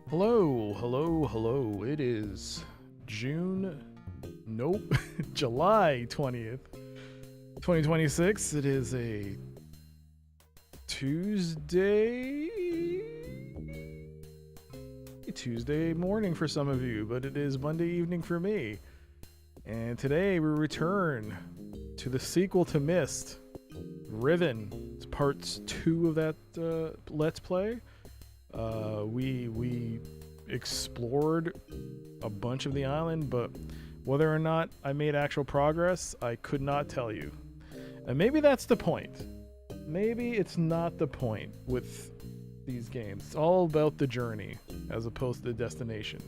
Hello, hello, hello. It is July 20th, 2026. It is a Tuesday morning for some of you, but it is Monday evening for me. And today we return to the sequel to Myst, Riven. It's parts 2 of that Let's Play. We explored a bunch of the island, but whether or not I made actual progress, I could not tell you. And maybe that's the point. Maybe it's not the point with these games. It's all about the journey as opposed to the destination.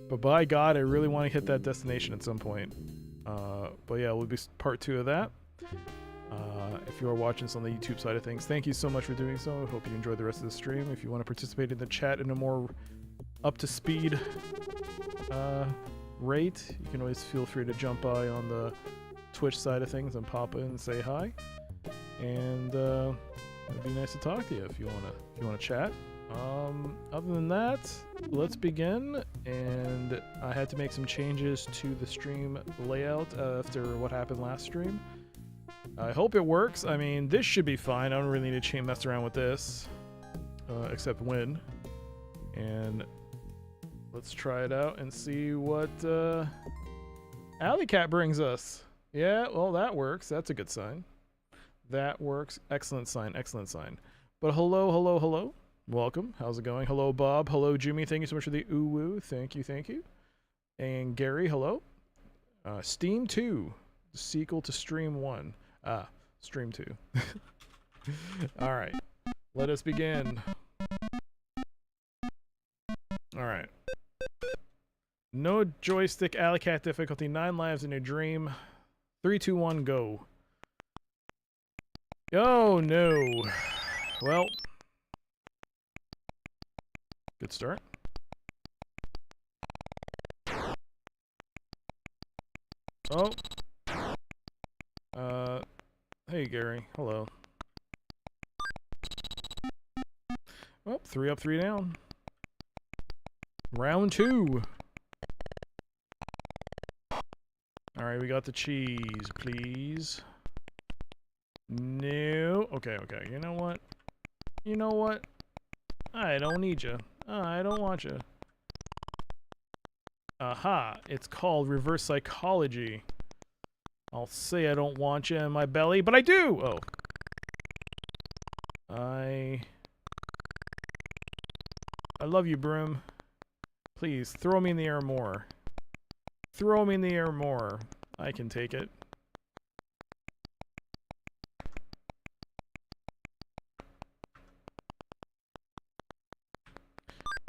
But by God, I really want to hit that destination at some point. But yeah, we'll be part 2 of that. If you are watching this on the YouTube side of things, thank you so much for doing so. I hope you enjoyed the rest of the stream. If you want to participate in the chat in a more up-to-speed rate, you can always feel free to jump by on the Twitch side of things and pop in and say hi. And It'd be nice to talk to you if you wanna chat. Other than that, let's begin. And I had to make some changes to the stream layout after what happened last stream. I hope it works. I mean, this should be fine. I don't really need to mess around with this, except when. And let's try it out and see what Alley Cat brings us. Yeah, well, that works. That's a good sign. That works. Excellent sign. Excellent sign. But hello, hello, hello. Welcome. How's it going? Hello, Bob. Hello, Jimmy. Thank you so much for the ooh-woo. Thank you, thank you. And Gary, hello. Steam 2, the sequel to Stream 1. Stream 2. All right. Let us begin. All right. No joystick, Alley Cat difficulty, 9 lives in a dream. 3, 2, 1, go. Oh, no. Well. Good start. Oh. Hey, Gary. Hello. Oh, 3 up, 3 down. Round 2. Alright, we got the cheese, please. No. Okay, okay. You know what? You know what? I don't need you. I don't want you. Aha. It's called reverse psychology. I'll say I don't want you in my belly, but I do! Oh. I love you, Broom. Please, throw me in the air more. Throw me in the air more. I can take it.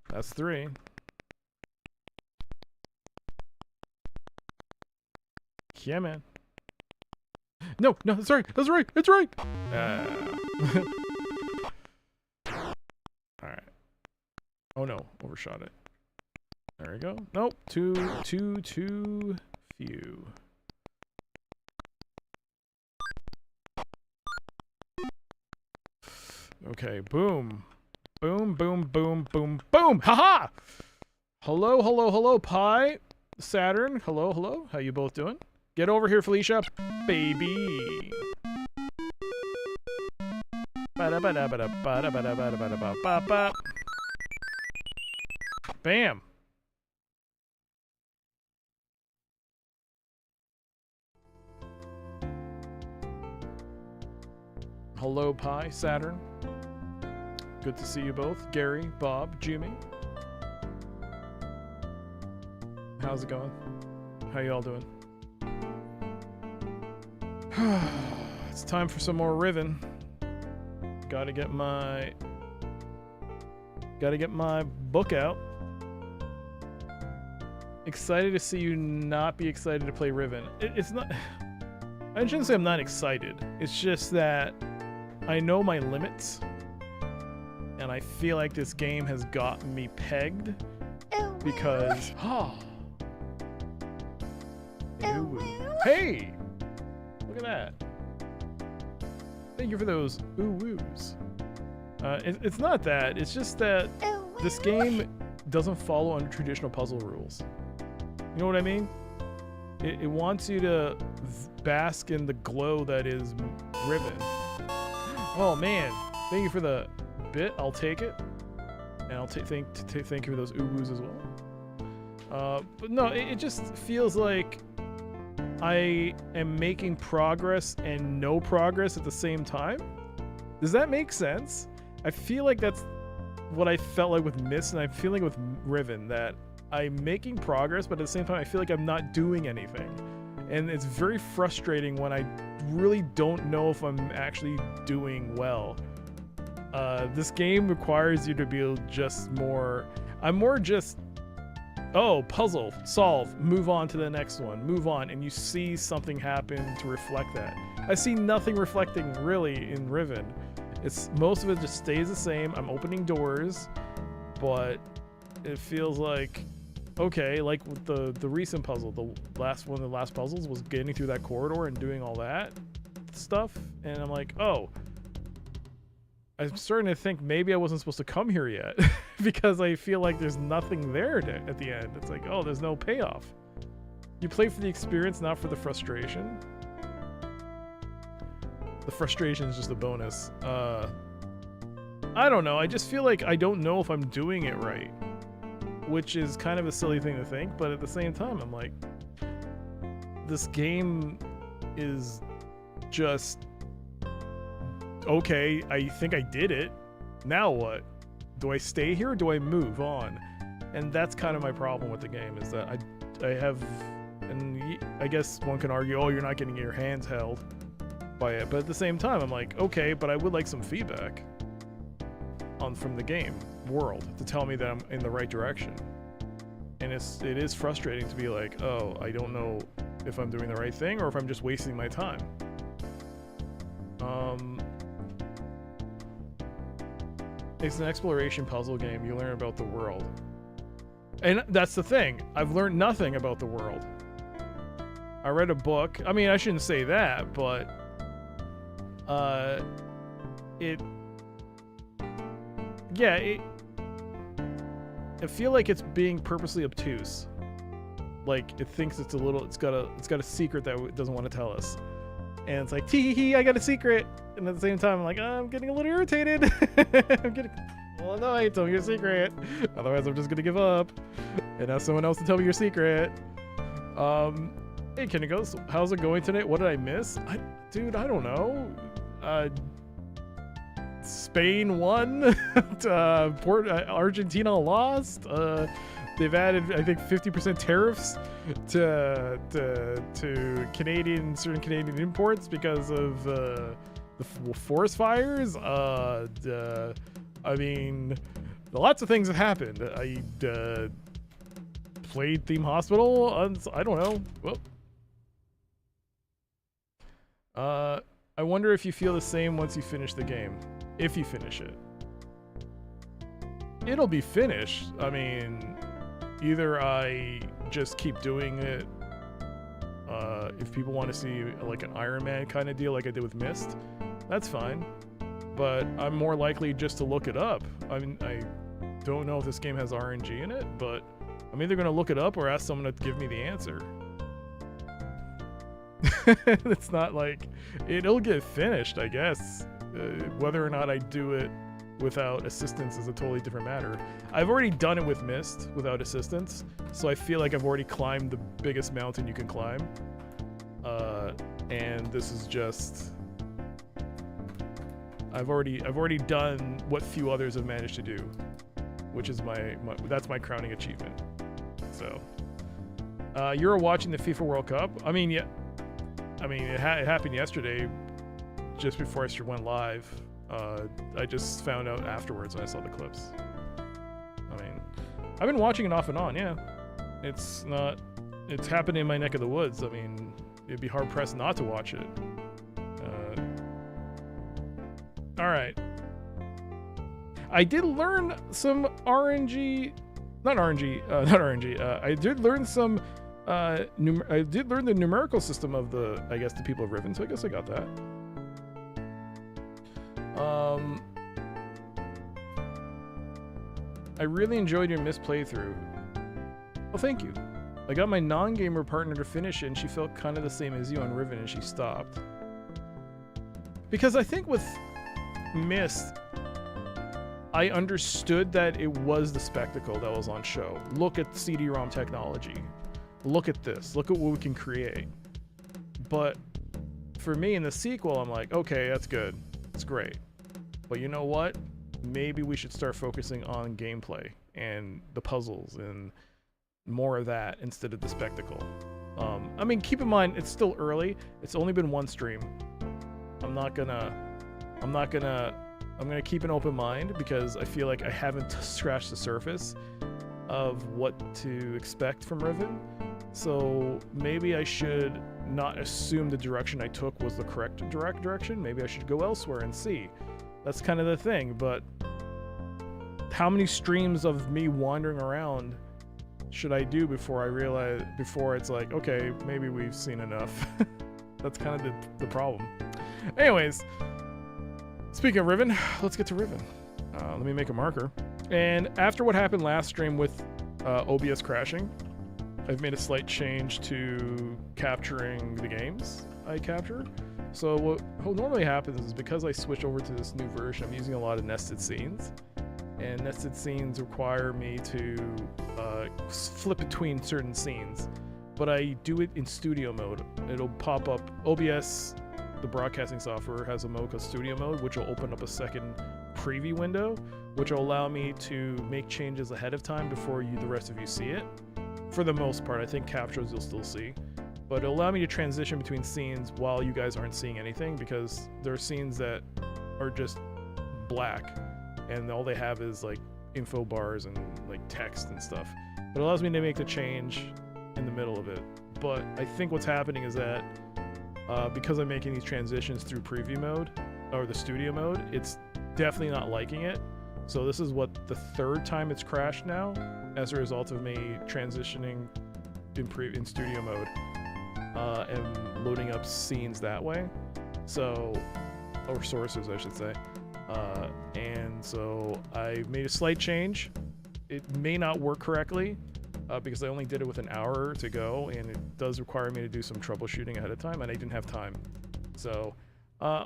That's 3. Yeah, man. No, no, that's right. That's right. That's right. All right. Oh no, overshot it. There we go. Nope. Too few. Okay. Boom. Boom, boom, boom, boom, boom! Haha! Hello, hello, hello, Pi, Saturn. Hello, hello. How you both doing? Get over here, Felicia. Baby. Bam. Hello, Pi, Saturn. Good to see you both. Gary, Bob, Jimmy. How's it going? How you all doing? It's time for some more Riven. Gotta get my book out. Excited to see you not be excited to play Riven. It's not... I shouldn't say I'm not excited. It's just that I know my limits. And I feel like this game has gotten me pegged. Because... Hey! Look at that. Thank you for those ooh-woos. It's not that. It's just that this game doesn't follow under traditional puzzle rules. You know what I mean? It wants you to bask in the glow that is Riven. Oh man, thank you for the bit. I'll take it, and I'll thank you for those ooh-woos as well. But no, it just feels like I am making progress and no progress at the same time. Does that make sense? I feel like that's what I felt like with Myst, and I'm feeling with Riven, that I'm making progress, but at the same time I feel like I'm not doing anything. And it's very frustrating when I really don't know if I'm actually doing well. This game requires you to be just more... I'm more just... Oh, puzzle, solve, move on to the next one, move on, and you see something happen to reflect that. I see nothing reflecting really in Riven. It's most of it just stays the same. I'm opening doors, but it feels like, okay, like with the recent puzzle, the last one of the last puzzles was getting through that corridor and doing all that stuff, and I'm like, oh, I'm starting to think maybe I wasn't supposed to come here yet because I feel like there's nothing there at the end. It's like, oh, there's no payoff. You play for the experience, not for the frustration. The frustration is just a bonus. I don't know. I just feel like I don't know if I'm doing it right, which is kind of a silly thing to think, but at the same time, I'm like, this game is just okay. I think I did it. Now what? Do I stay here or do I move on? And that's kind of my problem with the game, is that I have, and I guess one can argue, oh, you're not getting your hands held by it, but at the same time, I'm like, okay, but I would like some feedback from the game world to tell me that I'm in the right direction. And it is frustrating to be like, oh, I don't know if I'm doing the right thing or if I'm just wasting my time. It's an exploration puzzle game. You learn about the world. And that's the thing. I've learned nothing about the world. I read a book. I mean, I shouldn't say that, but I feel like it's being purposely obtuse. Like it thinks it's got a secret that it doesn't want to tell us. And it's like, tee hee, I got a secret. And at the same time, I'm like, I'm getting a little irritated. Well, no, I tell me your secret. Otherwise, I'm just gonna give up and ask someone else to tell me your secret. Hey, Kinigos, how's it going today? What did I miss? Dude, I don't know. Spain won. Argentina lost. They've added, I think, 50% tariffs to certain Canadian imports because of the forest fires. I mean, lots of things have happened. I played Theme Hospital. I don't know. Well, I wonder if you feel the same once you finish the game. If you finish it, it'll be finished. I mean, either I just keep doing it. If people want to see like an Iron Man kind of deal like I did with Myst, that's fine. But I'm more likely just to look it up. I mean, I don't know if this game has RNG in it, but I'm either going to look it up or ask someone to give me the answer. It's not like it'll get finished, I guess. Whether or not I do it without assistance is a totally different matter. I've already done it with Myst without assistance, so I feel like I've already climbed the biggest mountain you can climb. And this is just, I've already done what few others have managed to do, which is that's my crowning achievement. So, you're watching the FIFA World Cup. I mean, yeah. I mean, it happened yesterday, just before I went live. I just found out afterwards when I saw the clips. I mean, I've been watching it off and on, yeah. It's happened in my neck of the woods. I mean, it'd be hard pressed not to watch it. All right. I did learn some RNG, not RNG. I did learn some. I did learn the numerical system of the people of Riven, so I guess I got that. I really enjoyed your Myst playthrough. Well, thank you. I got my non-gamer partner to finish it, and she felt kind of the same as you on Riven, and she stopped. Because I think with Myst, I understood that it was the spectacle that was on show. Look at CD-ROM technology. Look at this. Look at what we can create. But for me in the sequel, I'm like, okay, that's good. It's great. But you know what? Maybe we should start focusing on gameplay and the puzzles and more of that instead of the spectacle. I mean, keep in mind, it's still early. It's only been one stream. I'm gonna keep an open mind because I feel like I haven't scratched the surface of what to expect from Riven. So maybe I should not assume the direction I took was the correct direction. Maybe I should go elsewhere and see. That's kind of the thing, but how many streams of me wandering around should I do before it's like, okay, maybe we've seen enough. That's kind of the problem. Anyways, Speaking of Riven, let's get to Riven. Let me make a marker. And after what happened last stream with OBS crashing, I've made a slight change to capturing the games I captured. So what normally happens is because I switch over to this new version, I'm using a lot of nested scenes. And nested scenes require me to flip between certain scenes. But I do it in studio mode. It'll pop up. OBS, the broadcasting software, has a mode called studio mode, which will open up a second preview window, which will allow me to make changes ahead of time before the rest of you see it. For the most part, I think captures you'll still see. But it'll allow me to transition between scenes while you guys aren't seeing anything, because there are scenes that are just black and all they have is like info bars and like text and stuff. But it allows me to make the change in the middle of it. But I think what's happening is that because I'm making these transitions through preview mode or the studio mode, it's definitely not liking it. So this is what the third time it's crashed now as a result of me transitioning in studio mode and loading up scenes that way. So, or sources I should say. And so I made a slight change. It may not work correctly because I only did it with an hour to go, and it does require me to do some troubleshooting ahead of time, and I didn't have time. So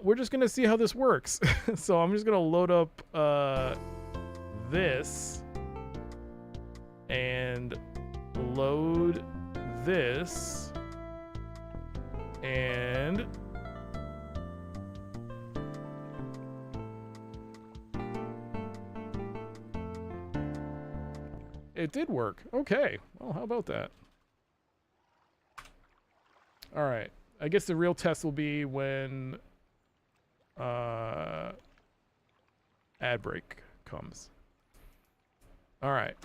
we're just gonna see how this works. So I'm just gonna load up this and load this and it did work. Okay. Well, how about that? All right. I guess the real test will be when ad break comes. All right.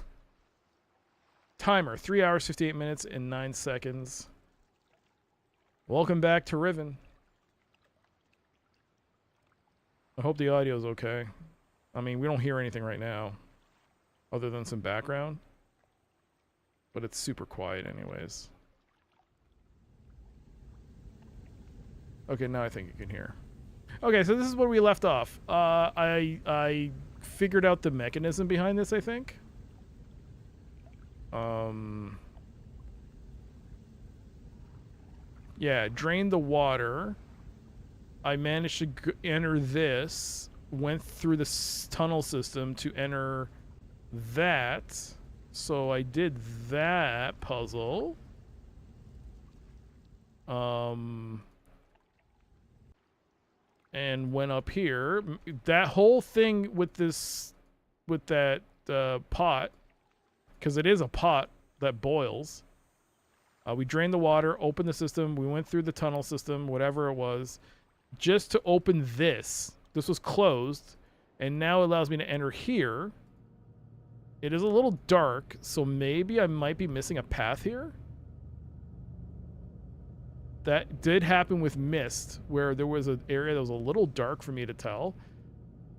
Timer, 3 hours, 58 minutes, and 9 seconds. Welcome back to Riven. I hope the audio's okay. I mean, we don't hear anything right now, other than some background. But it's super quiet anyways. Okay, now I think you can hear. Okay, so this is where we left off. I figured out the mechanism behind this, I think. Yeah, drain the water. I managed to enter this, went through the tunnel system to enter that. So I did that puzzle. And went up here. That whole thing with this, with that pot, because it is a pot that boils. We drained the water, opened the system, we went through the tunnel system, whatever it was, just to open this. This was closed, and now it allows me to enter here. It is a little dark, so maybe I might be missing a path here. That did happen with Myst, where there was an area that was a little dark for me to tell.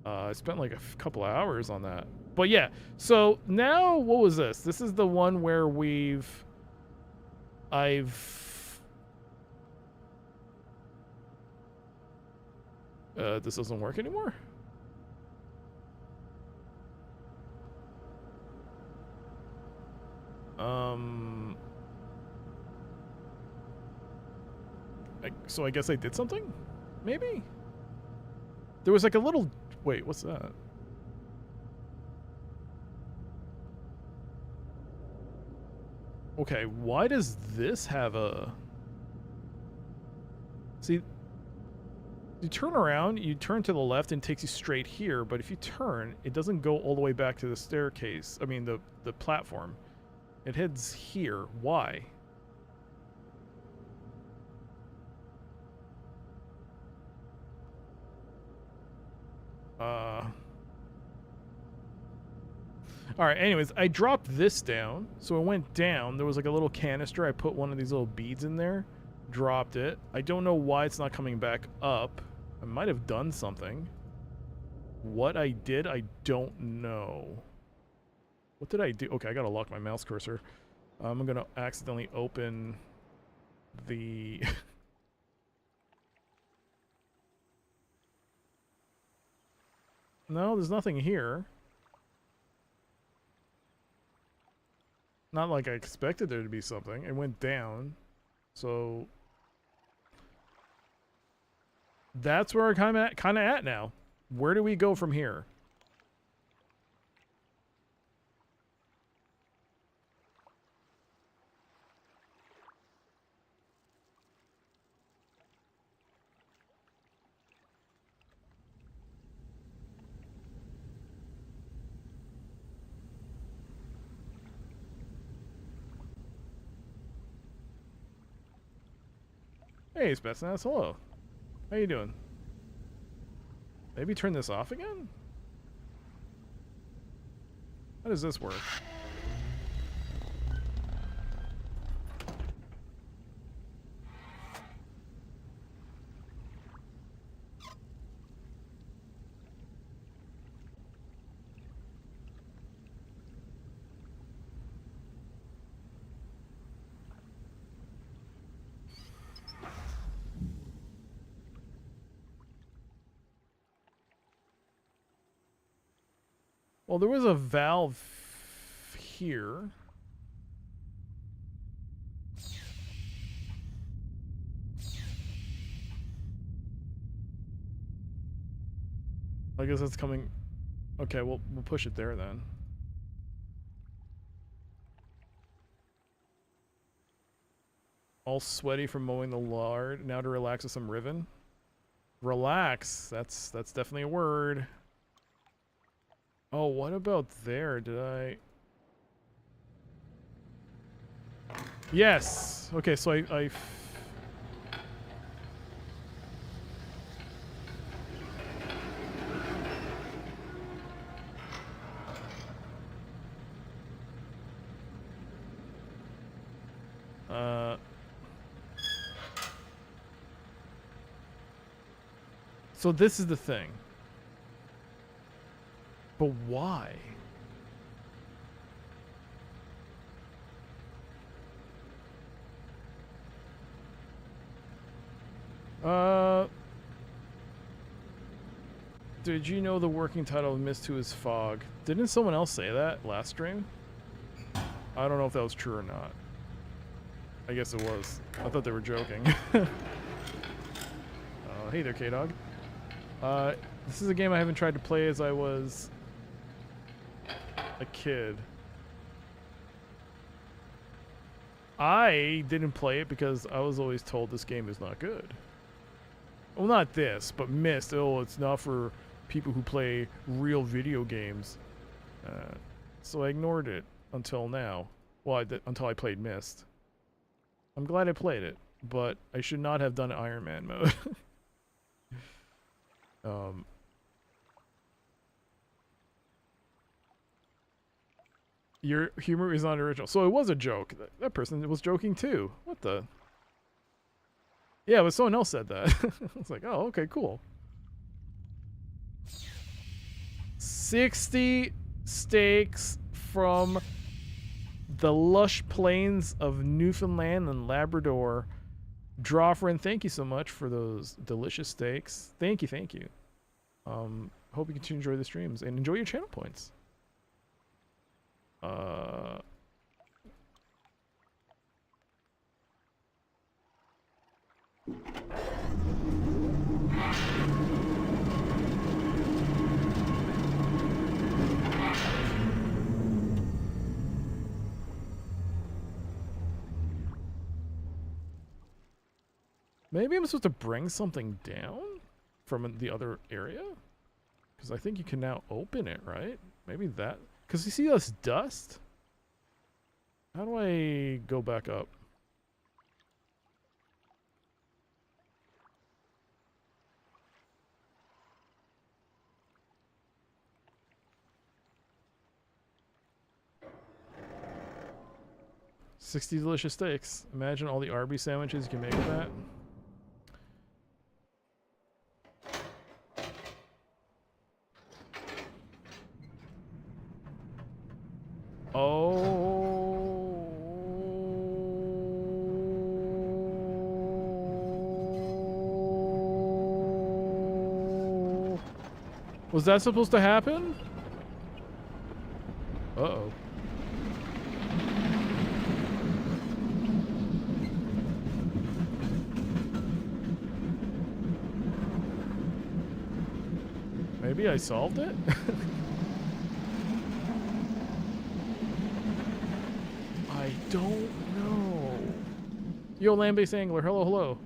I spent like a couple of hours on that. But yeah, so now what was this? This is the one where this doesn't work anymore? So I guess I did something? Maybe? There was like a little... Wait, what's that? Okay, why does this have a... See, you turn around, you turn to the left and it takes you straight here, but if you turn, it doesn't go all the way back to the staircase. I mean, the platform. It heads here. Why? Alright, anyways, I dropped this down. So it went down. There was like a little canister. I put one of these little beads in there. Dropped it. I don't know why it's not coming back up. I might have done something. What I did, I don't know. What did I do? Okay, I gotta lock my mouse cursor. I'm gonna accidentally open the... No, there's nothing here. Not like I expected there to be something. It went down. So that's where I'm kind of at now. Where do we go from here? Hey, Spetsnaz, hello. How you doing? Maybe turn this off again? How does this work? Well, there was a valve here. I guess that's coming. Okay, we'll push it there then. All sweaty from mowing the lawn. Now to relax with some Riven. Relax. That's definitely a word. Oh, what about there? Did I? Yes. Okay, so I so this is the thing. But why? Did you know the working title of Myst 2 is Fog? Didn't someone else say that last stream? I don't know if that was true or not. I guess it was. I thought they were joking. Hey there, K-Dog. This is a game I haven't tried to play as I was a kid. I didn't play it because I was always told this game is not good. Well, not this, but Myst. Oh, it's not for people who play real video games. So I ignored it until now. Well, until I played Myst. I'm glad I played it, but I should not have done Iron Man mode. Your humor is not original. So it was a joke. That person was joking too. What the? Yeah, but someone else said that. I was like, oh, okay, cool. 60 steaks from the lush plains of Newfoundland and Labrador. Drawfriend, thank you so much for those delicious steaks. Thank you, thank you. Hope you continue to enjoy the streams and enjoy your channel points. Maybe I'm supposed to bring something down from the other area? Because I think you can now open it, right? Maybe that... Because you see this dust? How do I go back up? $60 delicious steaks. Imagine all the Arby's sandwiches you can make with that. Oh. Was that supposed to happen? Uh-oh. Maybe I solved it? I don't know. Yo, land-based angler. Hello, hello.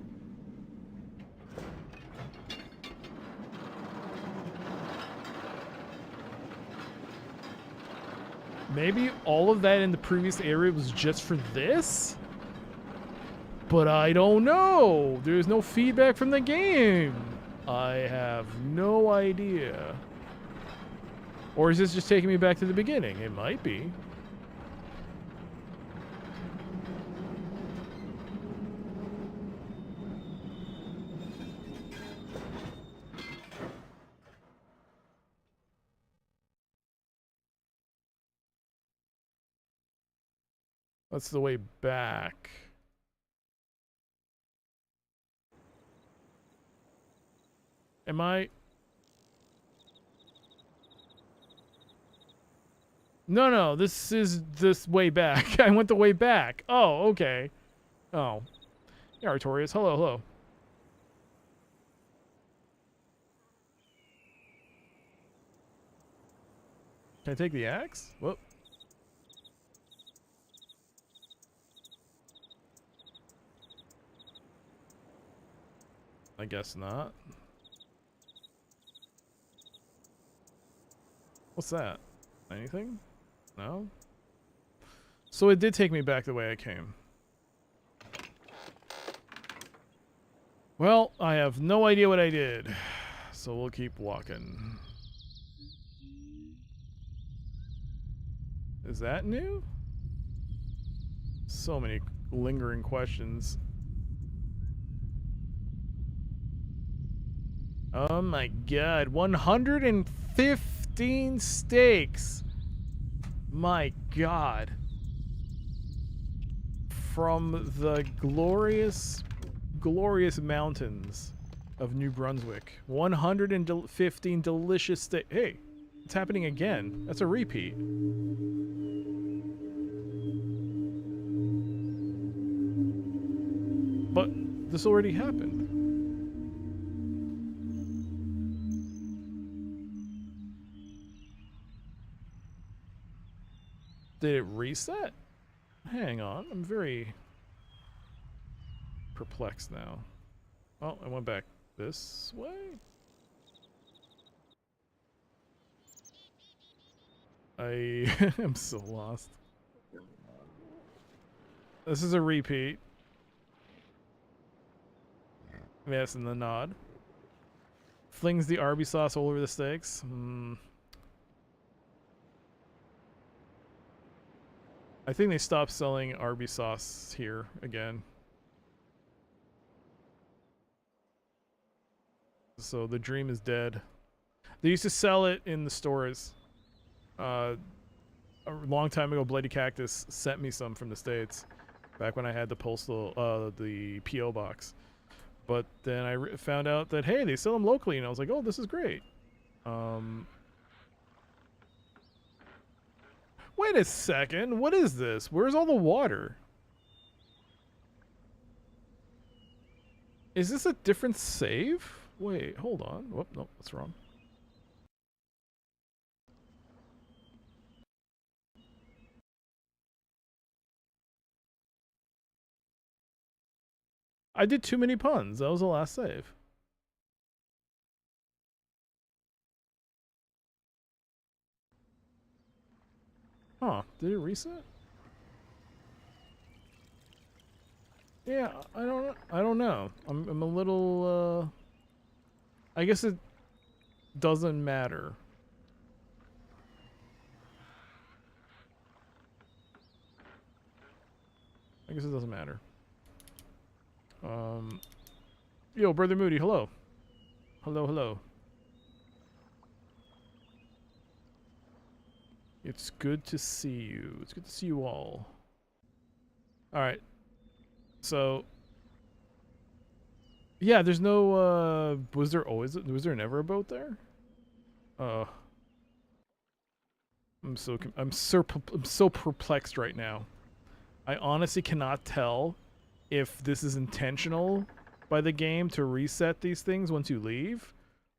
Maybe all of that in the previous area was just for this? But I don't know. There's no feedback from the game. I have no idea. Or is this just taking me back to the beginning? It might be. That's the way back. Am I? No, this is this way back. I went the way back. Oh, okay. Oh. Yeah, Artorias. Hello, hello. Can I take the axe? Whoop. I guess not. What's that? Anything? No? So it did take me back the way I came. Well, I have no idea what I did. So we'll keep walking. Is that new? So many lingering questions. Oh my god, 115 steaks. My god. From the glorious mountains of New Brunswick. 115 delicious steaks. Hey, it's happening again. That's a repeat. But this already happened. Did it reset? Hang on, I'm very perplexed now. Oh, I went back this way? I am so lost. This is a repeat. Yes, and the nod. Flings the Arby sauce all over the steaks. I think they stopped selling Arby sauce here again. So the dream is dead. They used to sell it in the stores. A long time ago, Bloody Cactus sent me some from the States. Back when I had the the P.O. box. But then I found out that, hey, they sell them locally. And I was like, oh, this is great. Wait a second. What is this? Where's all the water? Is this a different save? Wait, hold on. Whoop, nope, that's wrong. I did too many puns. That was the last save. Huh, did it reset? Yeah, I don't know. I'm a little I guess it doesn't matter. I guess it doesn't matter. Yo, Brother Moody, hello. Hello, hello. It's good to see you. It's good to see you all. Alright. So yeah, there's no was there never a boat there? I'm so perplexed right now. I honestly cannot tell if this is intentional by the game to reset these things once you leave,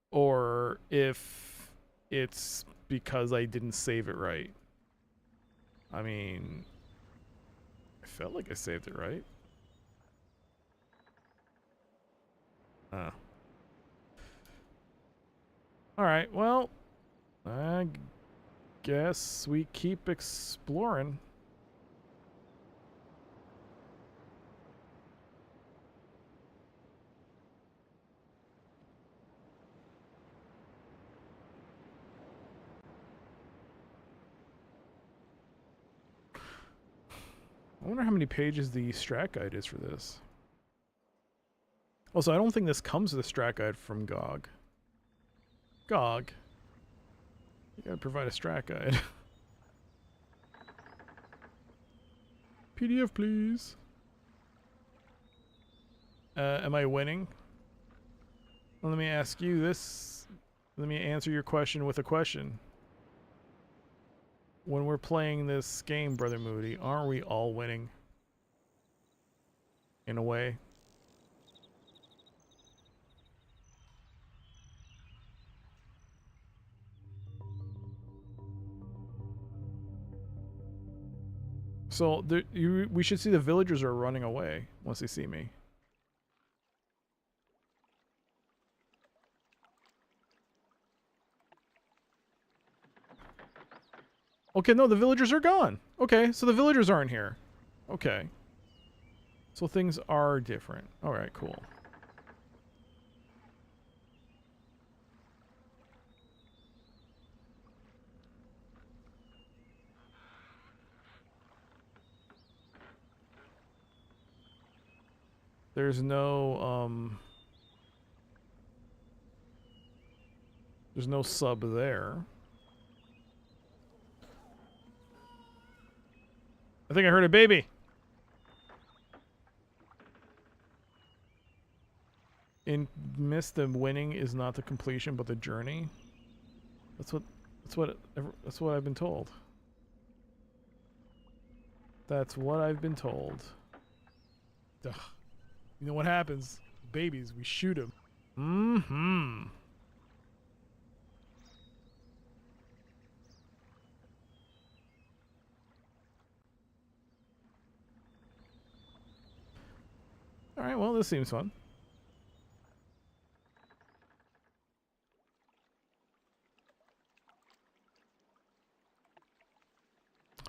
or if it's because I didn't save it right. I mean, I felt like I saved it right. Alright, well, I guess we keep exploring. I wonder how many pages the strat guide is for this. Also, I don't think this comes with a strat guide from GOG. GOG. You gotta provide a strat guide. PDF, please. Am I winning? Well, let me ask you this. Let me answer your question with a question. When we're playing this game, Brother Moody, aren't we all winning? In a way. So we should see the villagers are running away once they see me. Okay, no, the villagers are gone. Okay, so the villagers aren't here. Okay. So things are different. Alright, cool. There's no sub there. I think I heard a baby. In Myst, the winning is not the completion, but the journey. That's what I've been told. That's what I've been told. Ugh. You know what happens? Babies, we shoot them. Mm-hmm. Alright, well, this seems fun.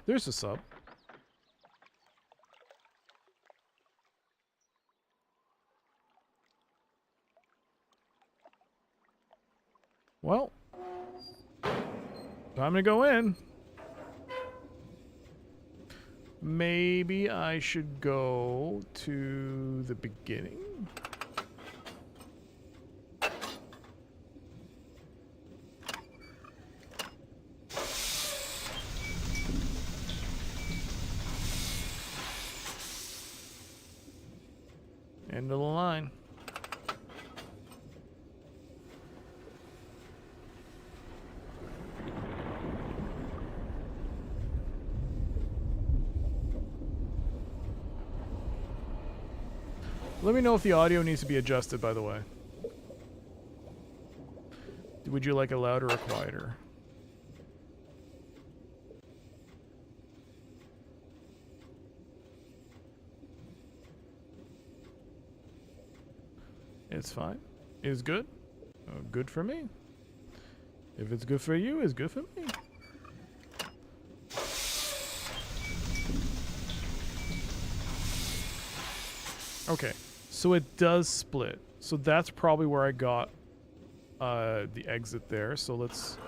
There's a sub. Well, time to go in. Maybe I should go to the beginning. End of the line. Let me know if the audio needs to be adjusted, by the way. Would you like a louder or quieter? It's fine. It's good. Good for me. If it's good for you, it's good for me. Okay. So it does split. So that's probably where I got the exit there. So let's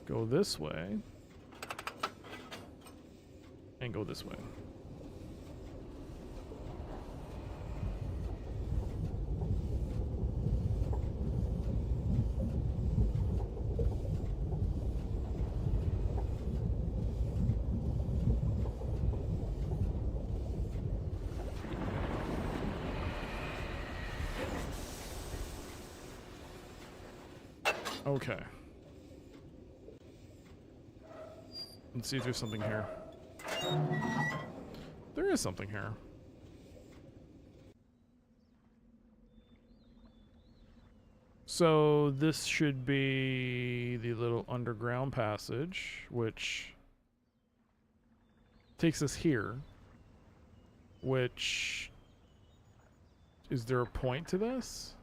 go this way. And go this way. Okay. Let's see if there's something here. There is something here. So this should be the little underground passage, which takes us here. Which... Is there a point to this?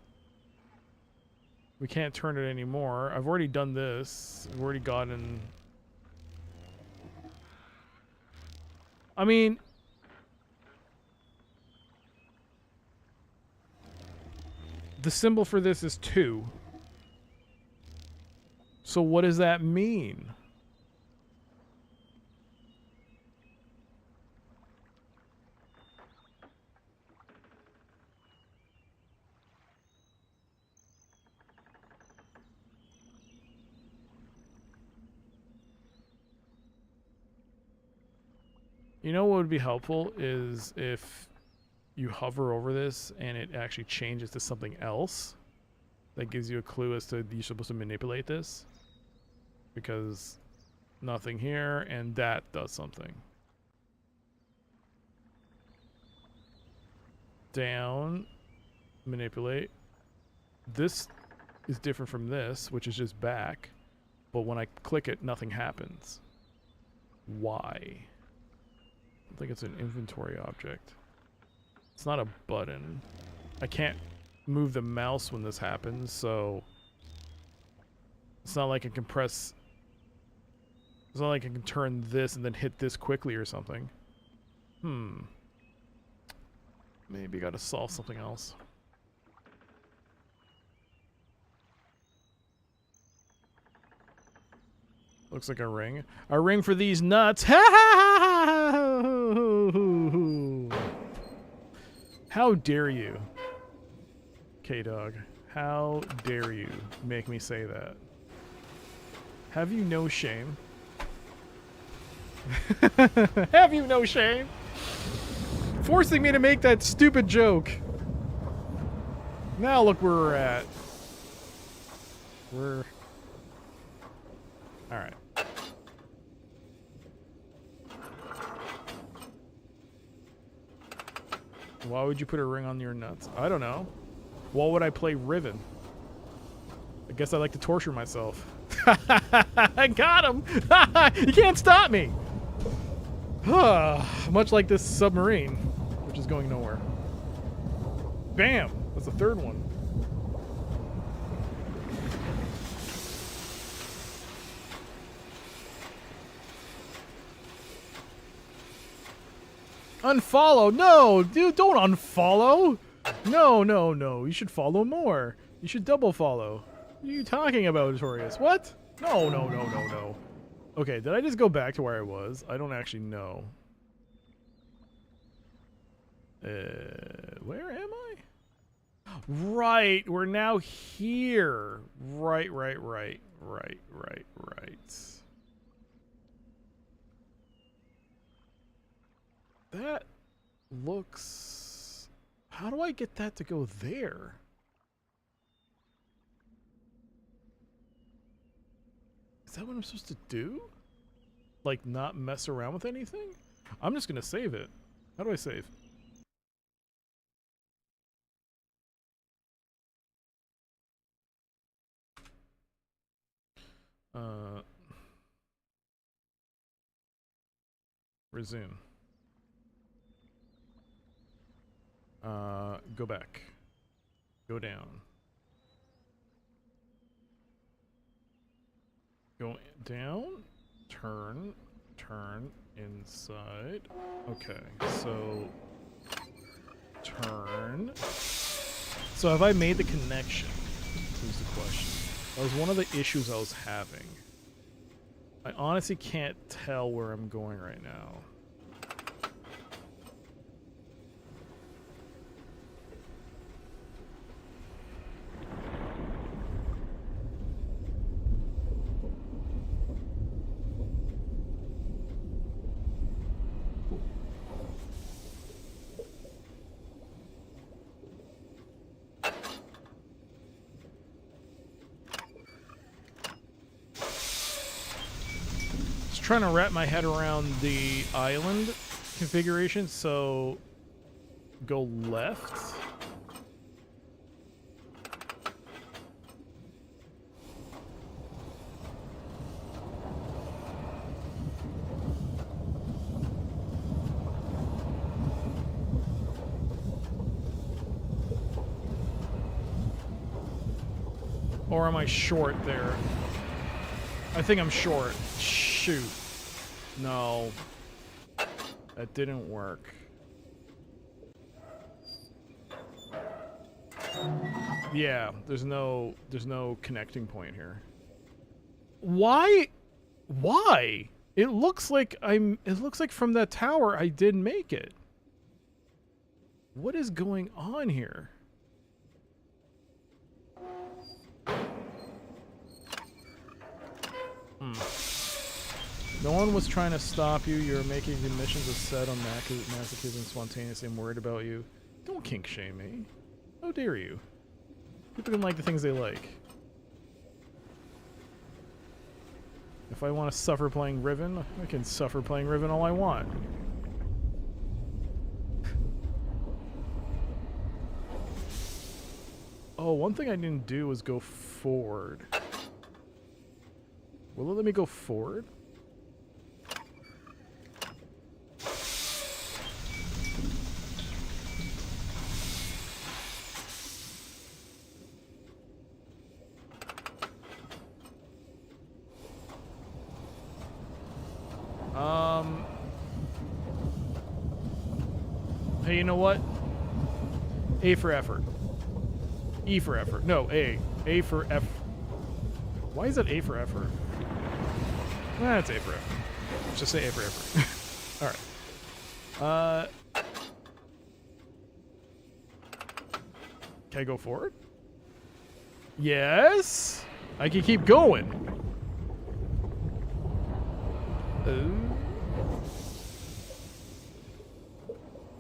We can't turn it anymore. I've already done this. I've already gotten... I mean... The symbol for this is 2. So what does that mean? You know what would be helpful is if you hover over this and it actually changes to something else that gives you a clue as to you're supposed to manipulate this, because nothing here and that does something. Down, manipulate. This is different from this, which is just back, but when I click it, nothing happens. Why? I think it's an inventory object. It's not a button. I can't move the mouse when this happens, so it's not like I can press... It's not like I can turn this and then hit this quickly or something. Maybe gotta solve something else. Looks like a ring. A ring for these nuts! How dare you, K-Dog? How dare you make me say that? Have you no shame? Have you no shame? Forcing me to make that stupid joke. Now look where we're at. We're... Alright. Why would you put a ring on your nuts? I don't know. Why would I play Riven? I guess I like to torture myself. I got him! You can't stop me! Much like this submarine, which is going nowhere. Bam! That's the third one. Unfollow? No, dude, don't unfollow. No, no, no. You should follow more. You should double follow. What are you talking about, Notorious? What? No, no, no, no, no. Okay, did I just go back to where I was? I don't actually know. Where am I? Right, we're now here. Right. That looks... How do I get that to go there? Is that what I'm supposed to do? Like, not mess around with anything? I'm just gonna save it. How do I save? Resume. Go back. Go down. Go down. Turn. Turn. Inside. Okay, so... Turn. So have I made the connection? Is the question. That was one of the issues I was having. I honestly can't tell where I'm going right now. trying to wrap my head around the island configuration, so go left. Or am I short there? I think I'm short. Shoot. No. That didn't work. Yeah, there's no connecting point here. Why? Why? It looks like from that tower I did make it. What is going on here? No one was trying to stop you. You're making the missions a set on masochism spontaneously. I'm worried about you. Don't kink shame me. How dare you? People can like the things they like. If I want to suffer playing Riven, I can suffer playing Riven all I want. Oh, one thing I didn't do was go forward. Will it let me go forward? Hey, you know what? A for effort. E for effort. No, A. A for F. Why is it A for effort? That's A for effort. Let's just say A for effort. Alright. Can I go forward? Yes! I can keep going.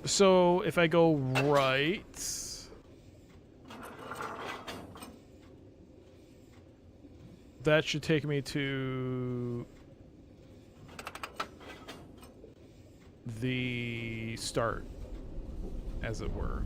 So, if I go right... that should take me to... the start, as it were.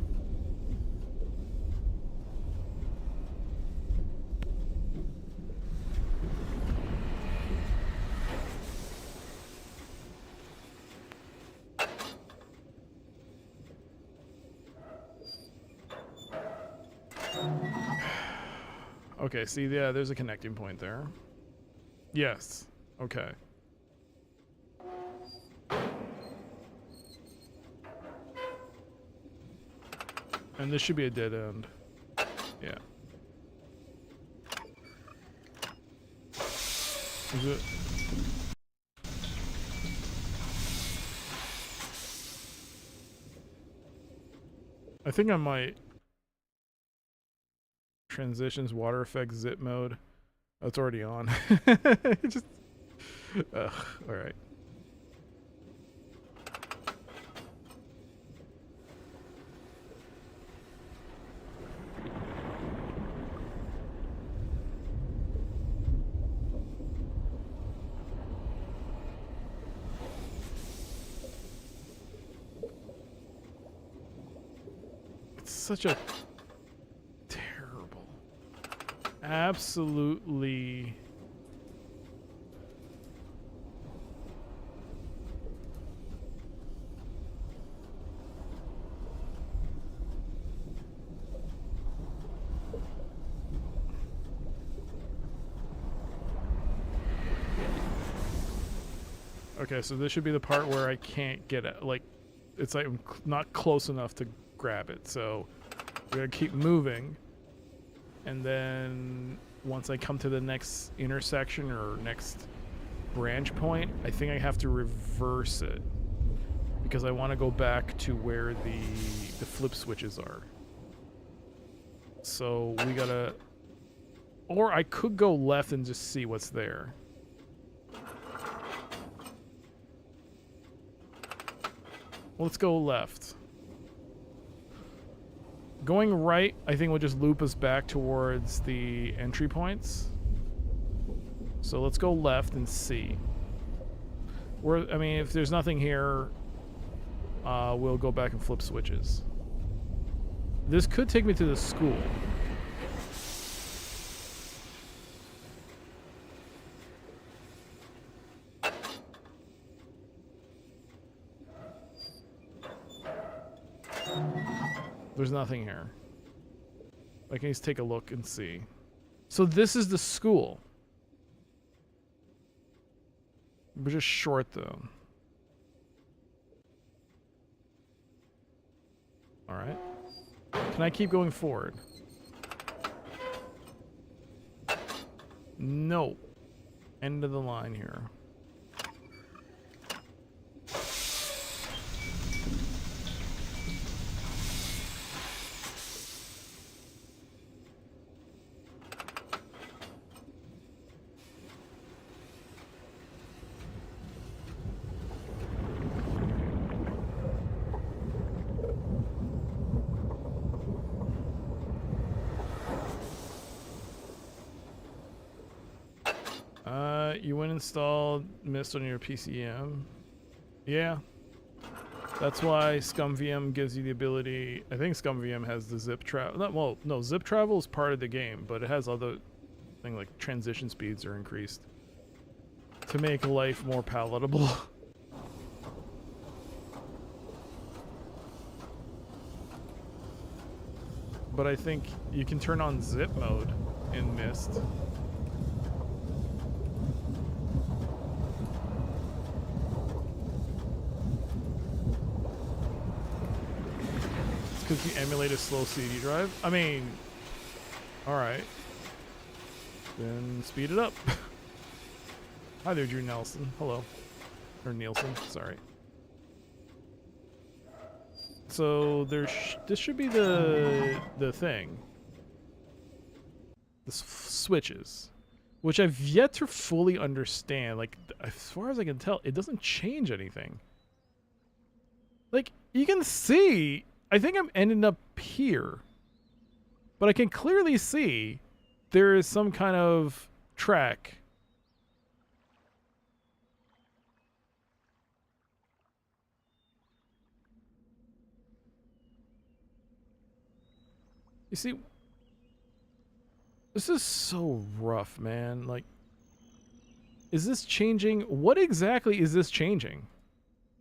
Okay, see, yeah, there's a connecting point there. Yes. Okay. And this should be a dead end. Yeah. Is it? I think I might. Transitions, water effects, zip mode. Oh, it's already on. Just. Ugh, alright. Such a terrible, absolutely okay, so this should be the part where I can't get it, like it's like I'm not close enough to grab it, so we're gonna keep moving, and then once I come to the next intersection or next branch point, I think I have to reverse it because I want to go back to where the flip switches are. So we gotta, or I could go left and just see what's there. Let's go left. Going right, I think will just loop us back towards the entry points. So let's go left and see. I mean, if there's nothing here, we'll go back and flip switches. This could take me to the school. There's nothing here. I can just take a look and see. So this is the school. We're just short though. Alright. Can I keep going forward? No. End of the line here. You went and installed Myst on your PCM. Yeah. That's why ScumVM gives you the ability. I think ScumVM has the zip travel. Well, no, zip travel is part of the game, but it has other things like transition speeds are increased to make life more palatable. But I think you can turn on zip mode in Myst. Because you emulate a slow CD drive? I mean, alright. Then speed it up. Hi there, Drew Nelson. Hello. Or Nielsen, sorry. So this should be the thing. The switches. Which I've yet to fully understand. Like, as far as I can tell, it doesn't change anything. Like, you can see... I think I'm ending up here. But I can clearly see there is some kind of track. You see, this is so rough, man. Like, is this changing? What exactly is this changing?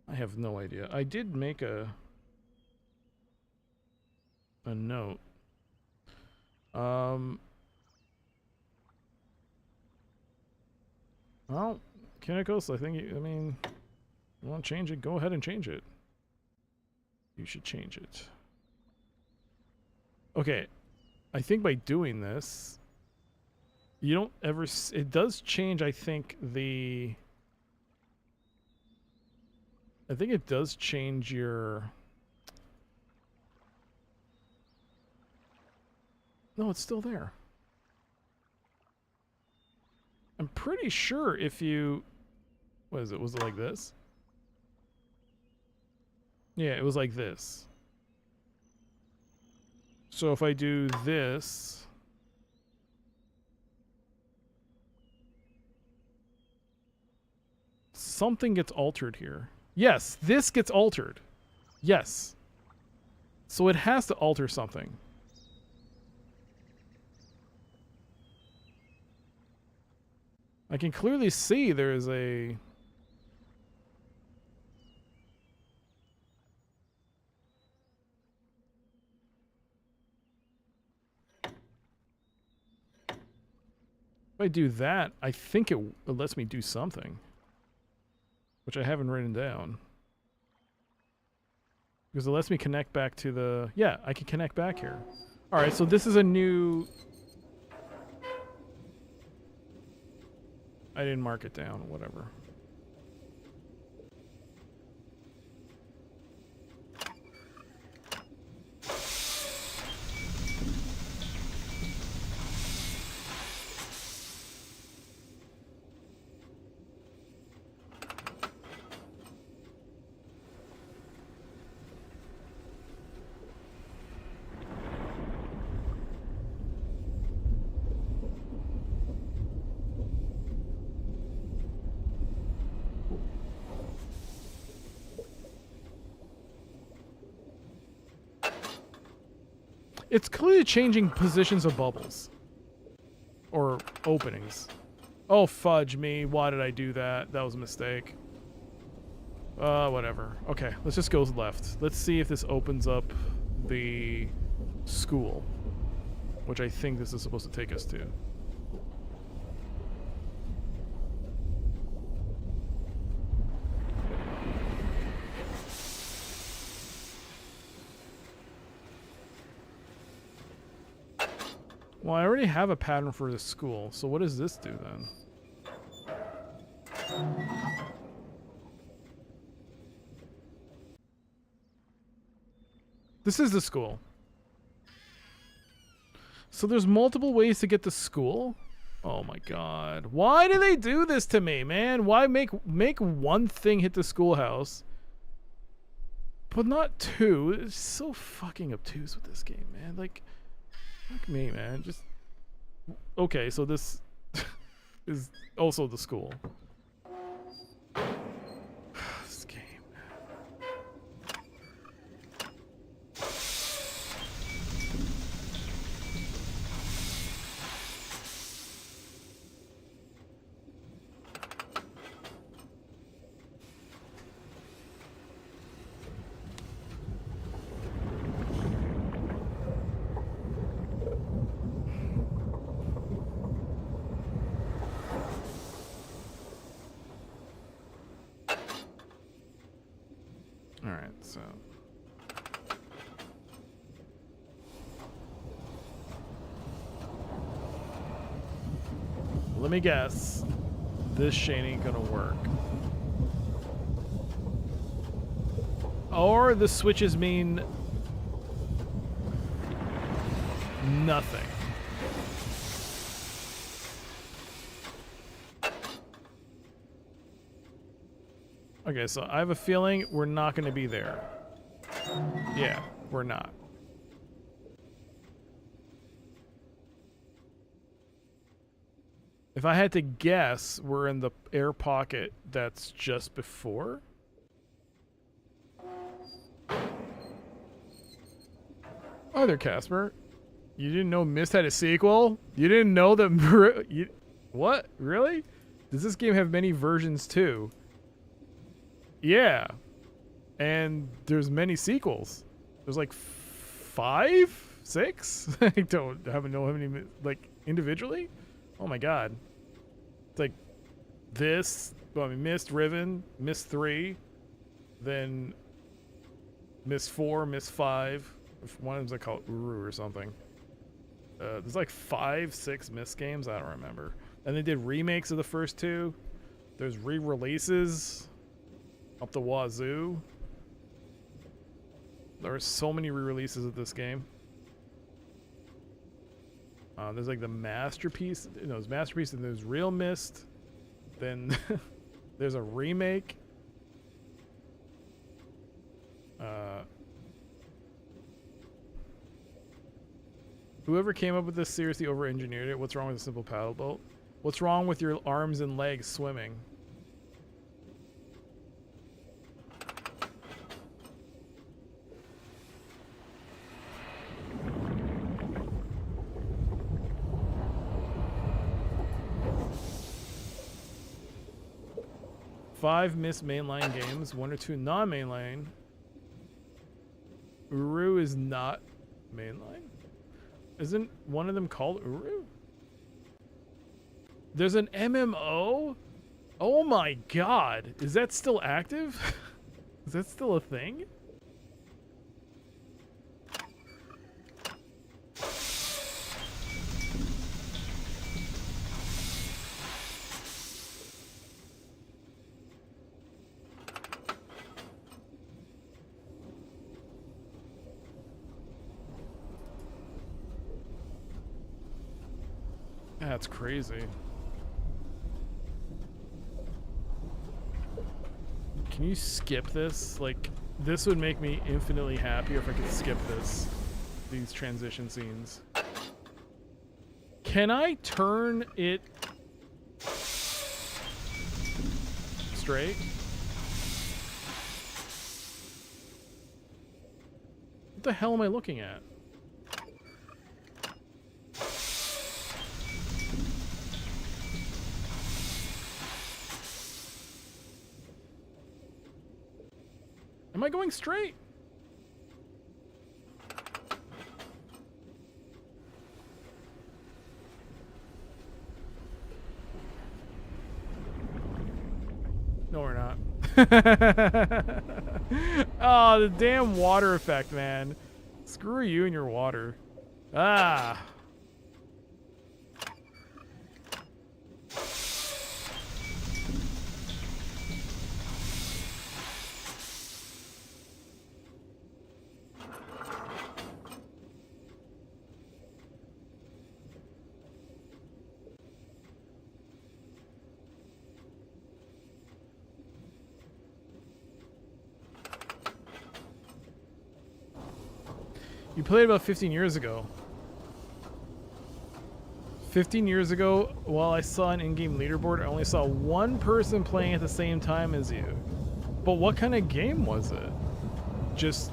I have no idea. I did make a note. Well, Kinikos, I think, I mean, you want to change it, go ahead and change it. You should change it. Okay, I think by doing this, you don't ever, it does change, I think it does change your... No, it's still there. I'm pretty sure if you... What is it? Was it like this? Yeah, it was like this. So if I do this... Something gets altered here. Yes, this gets altered. Yes. So it has to alter something. I can clearly see there is a... If I do that, I think it lets me do something. Which I haven't written down. Because it lets me connect back to the... Yeah, I can connect back here. Alright, so this is a new... I didn't mark it down, whatever. It's clearly changing positions of bubbles. Or openings. Oh, fudge me. Why did I do that? That was a mistake. Whatever. Okay, let's just go left. Let's see if this opens up the school. Which I think this is supposed to take us to. Well, I already have a pattern for this school, so what does this do then? This is the school. So there's multiple ways to get to school? Oh my god. Why do they do this to me, man? Why make one thing hit the schoolhouse, but not two? It's so fucking obtuse with this game, man. Like, fuck me, man. Just... Okay, so this is also the school. This game. Alright, so... Let me guess. This shit ain't gonna work. Or the switches mean... nothing. Okay, so I have a feeling we're not going to be there. Yeah, we're not. If I had to guess, we're in the air pocket that's just before. Oh there, Casper. You didn't know Myst had a sequel? You didn't know that... What? Really? Does this game have many versions too? Yeah, and there's many sequels. There's like 5, 6. I don't know how many, like, individually. Oh my god, it's like this. Well, I mean, Myst, Riven, Myst 3, then Myst 4, Myst 5. One of them's like called Uru or something. There's like 5, 6 Myst games. I don't remember. And they did remakes of the first 2. There's re-releases. Up the wazoo. There are so many re-releases of this game. There's like the Masterpiece. You know, there's Masterpiece and there's Real Myst. Then there's a remake. Whoever came up with this seriously over-engineered it. What's wrong with a simple paddle boat? What's wrong with your arms and legs swimming? Five Myst mainline games, 1 or 2 non-mainline. Uru is not mainline. Isn't one of them called Uru? There's an MMO? Oh my god. Is that still active? Is that still a thing? That's crazy. Can you skip this? Like, this would make me infinitely happier if I could skip these transition scenes. Can I turn it straight? What the hell am I looking at? I going straight? No, we're not. Oh, the damn water effect, man. Screw you and your water. Ah. You played about 15 years ago. 15 years ago, while I saw an in-game leaderboard, I only saw one person playing at the same time as you. But what kind of game was it? Just,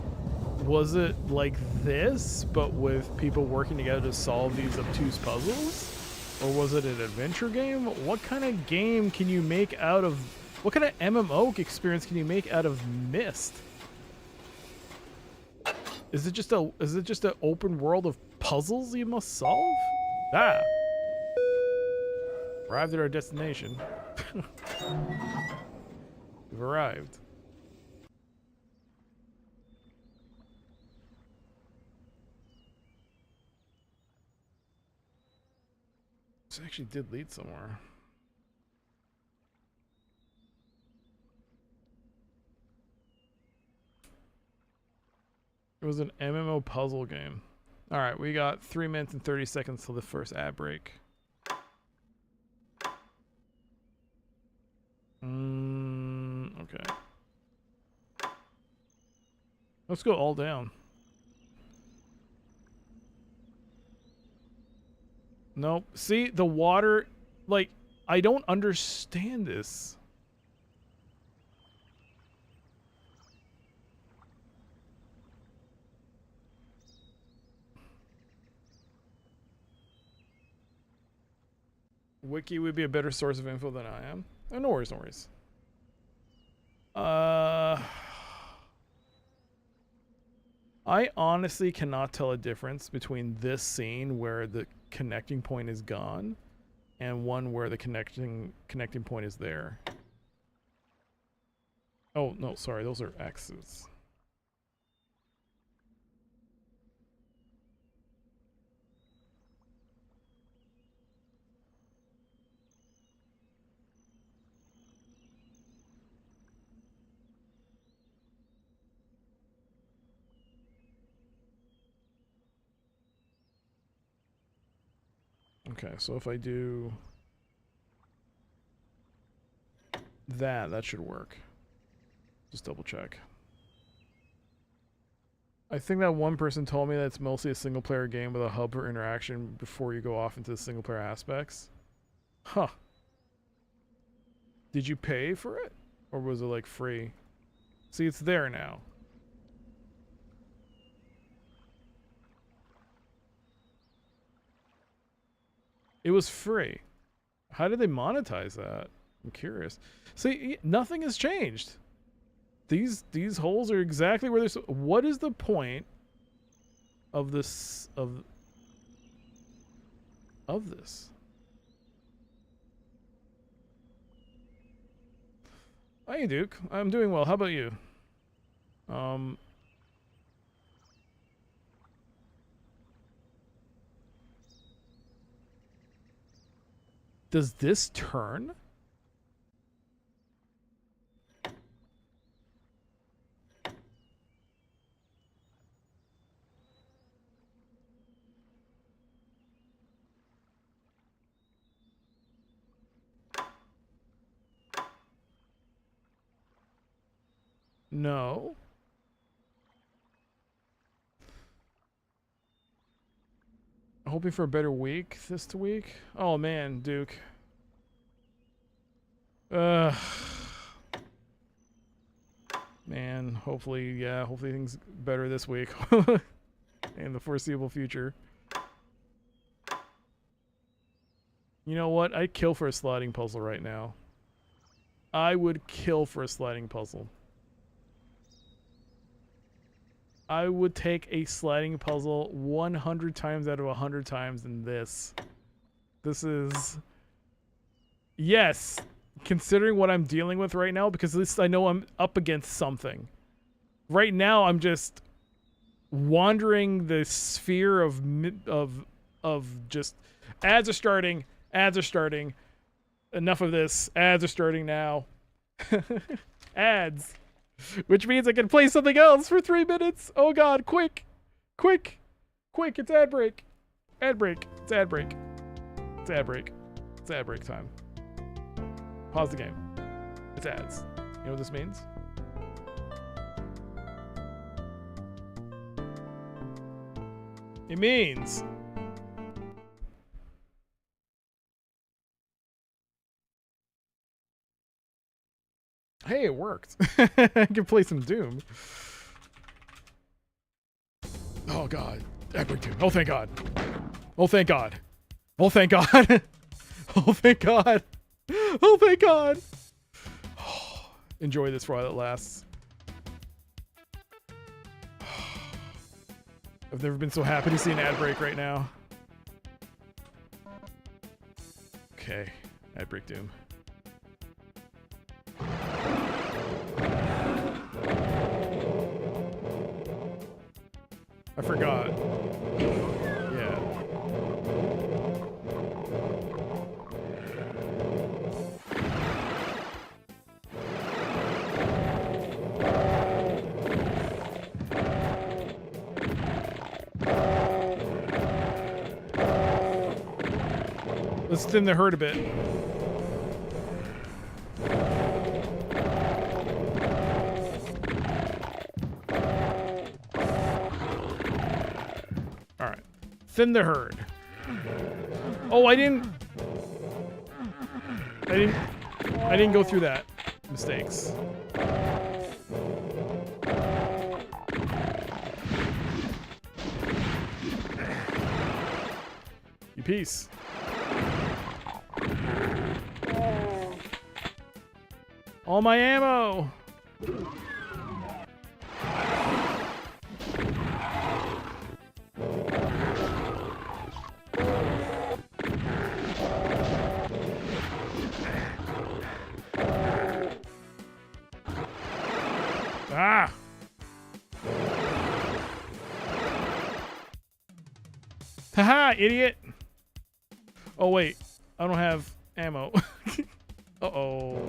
was it like this, but with people working together to solve these obtuse puzzles? Or was it an adventure game? What kind of game can you make out of, what kind of MMO experience can you make out of Myst? Is it just an open world of puzzles you must solve? Ah. Arrived at our destination. We've arrived. This actually did lead somewhere. It was an MMO puzzle game. Alright, we got 3 minutes and 30 seconds till the first ad break. Okay. Let's go all down. Nope. See, the water, like, I don't understand this. Wiki would be a better source of info than I am. Oh, no worries, no worries. I honestly cannot tell a difference between this scene where the connecting point is gone and one where the connecting point is there. Oh, no, sorry, those are X's. Okay, so if I do that should work. Just double check. I think that one person told me that it's mostly a single player game with a hub for interaction before you go off into the single player aspects. Huh. Did you pay for it? Or was it like free? See, it's there now. It was free. How did they monetize that? I'm curious. See, nothing has changed. These holes are exactly where they're. What is the point of this of this? Hi, Duke. I'm doing well. How about you? Does this turn? No. Hoping for a better week this week. Oh man, Duke. Man, hopefully things better this week in the foreseeable future. You know what? I'd kill for a sliding puzzle right now. I would kill for a sliding puzzle. I would take a sliding puzzle 100 times out of 100 times than this. This is... Yes, considering what I'm dealing with right now, because at least I know I'm up against something. Right now, I'm just wandering the sphere of just... Ads are starting. Ads are starting. Enough of this. Ads are starting now. Ads. Which means I can play something else for 3 minutes. Oh god, quick. Quick. Quick, it's ad break. Ad break. It's ad break. It's ad break. It's ad break time. Pause the game. It's ads. You know what this means? It means... Hey, it worked. I can play some Doom. Oh god. Epic Doom. Oh thank god. Oh thank god. Oh thank god. Oh thank god. Oh thank god. Enjoy this while it lasts. I've never been so happy to see an ad break right now. Okay. Ad break Doom. I forgot. Yeah. Let's thin the herd a bit. Thin the herd. Oh, I didn't go through that. Mistakes. You piece. All my ammo. Ah! Haha, idiot! Oh wait, I don't have ammo. Uh-oh.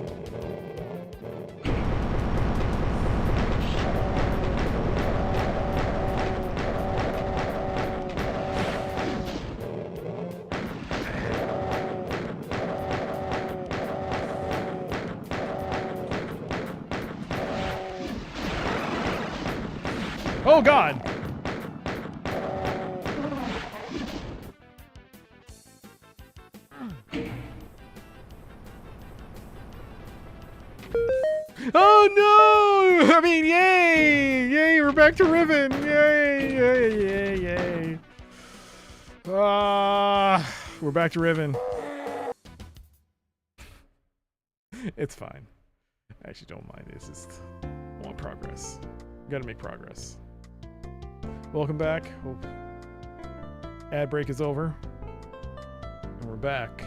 Oh god! Oh no! I mean, yay! Yay, we're back to Riven! Yay! Yay! Yay! Yay! We're back to Riven. It's fine. I actually don't mind. It's just I want progress. Gotta make progress. Welcome back. Hope ad break is over. And we're back.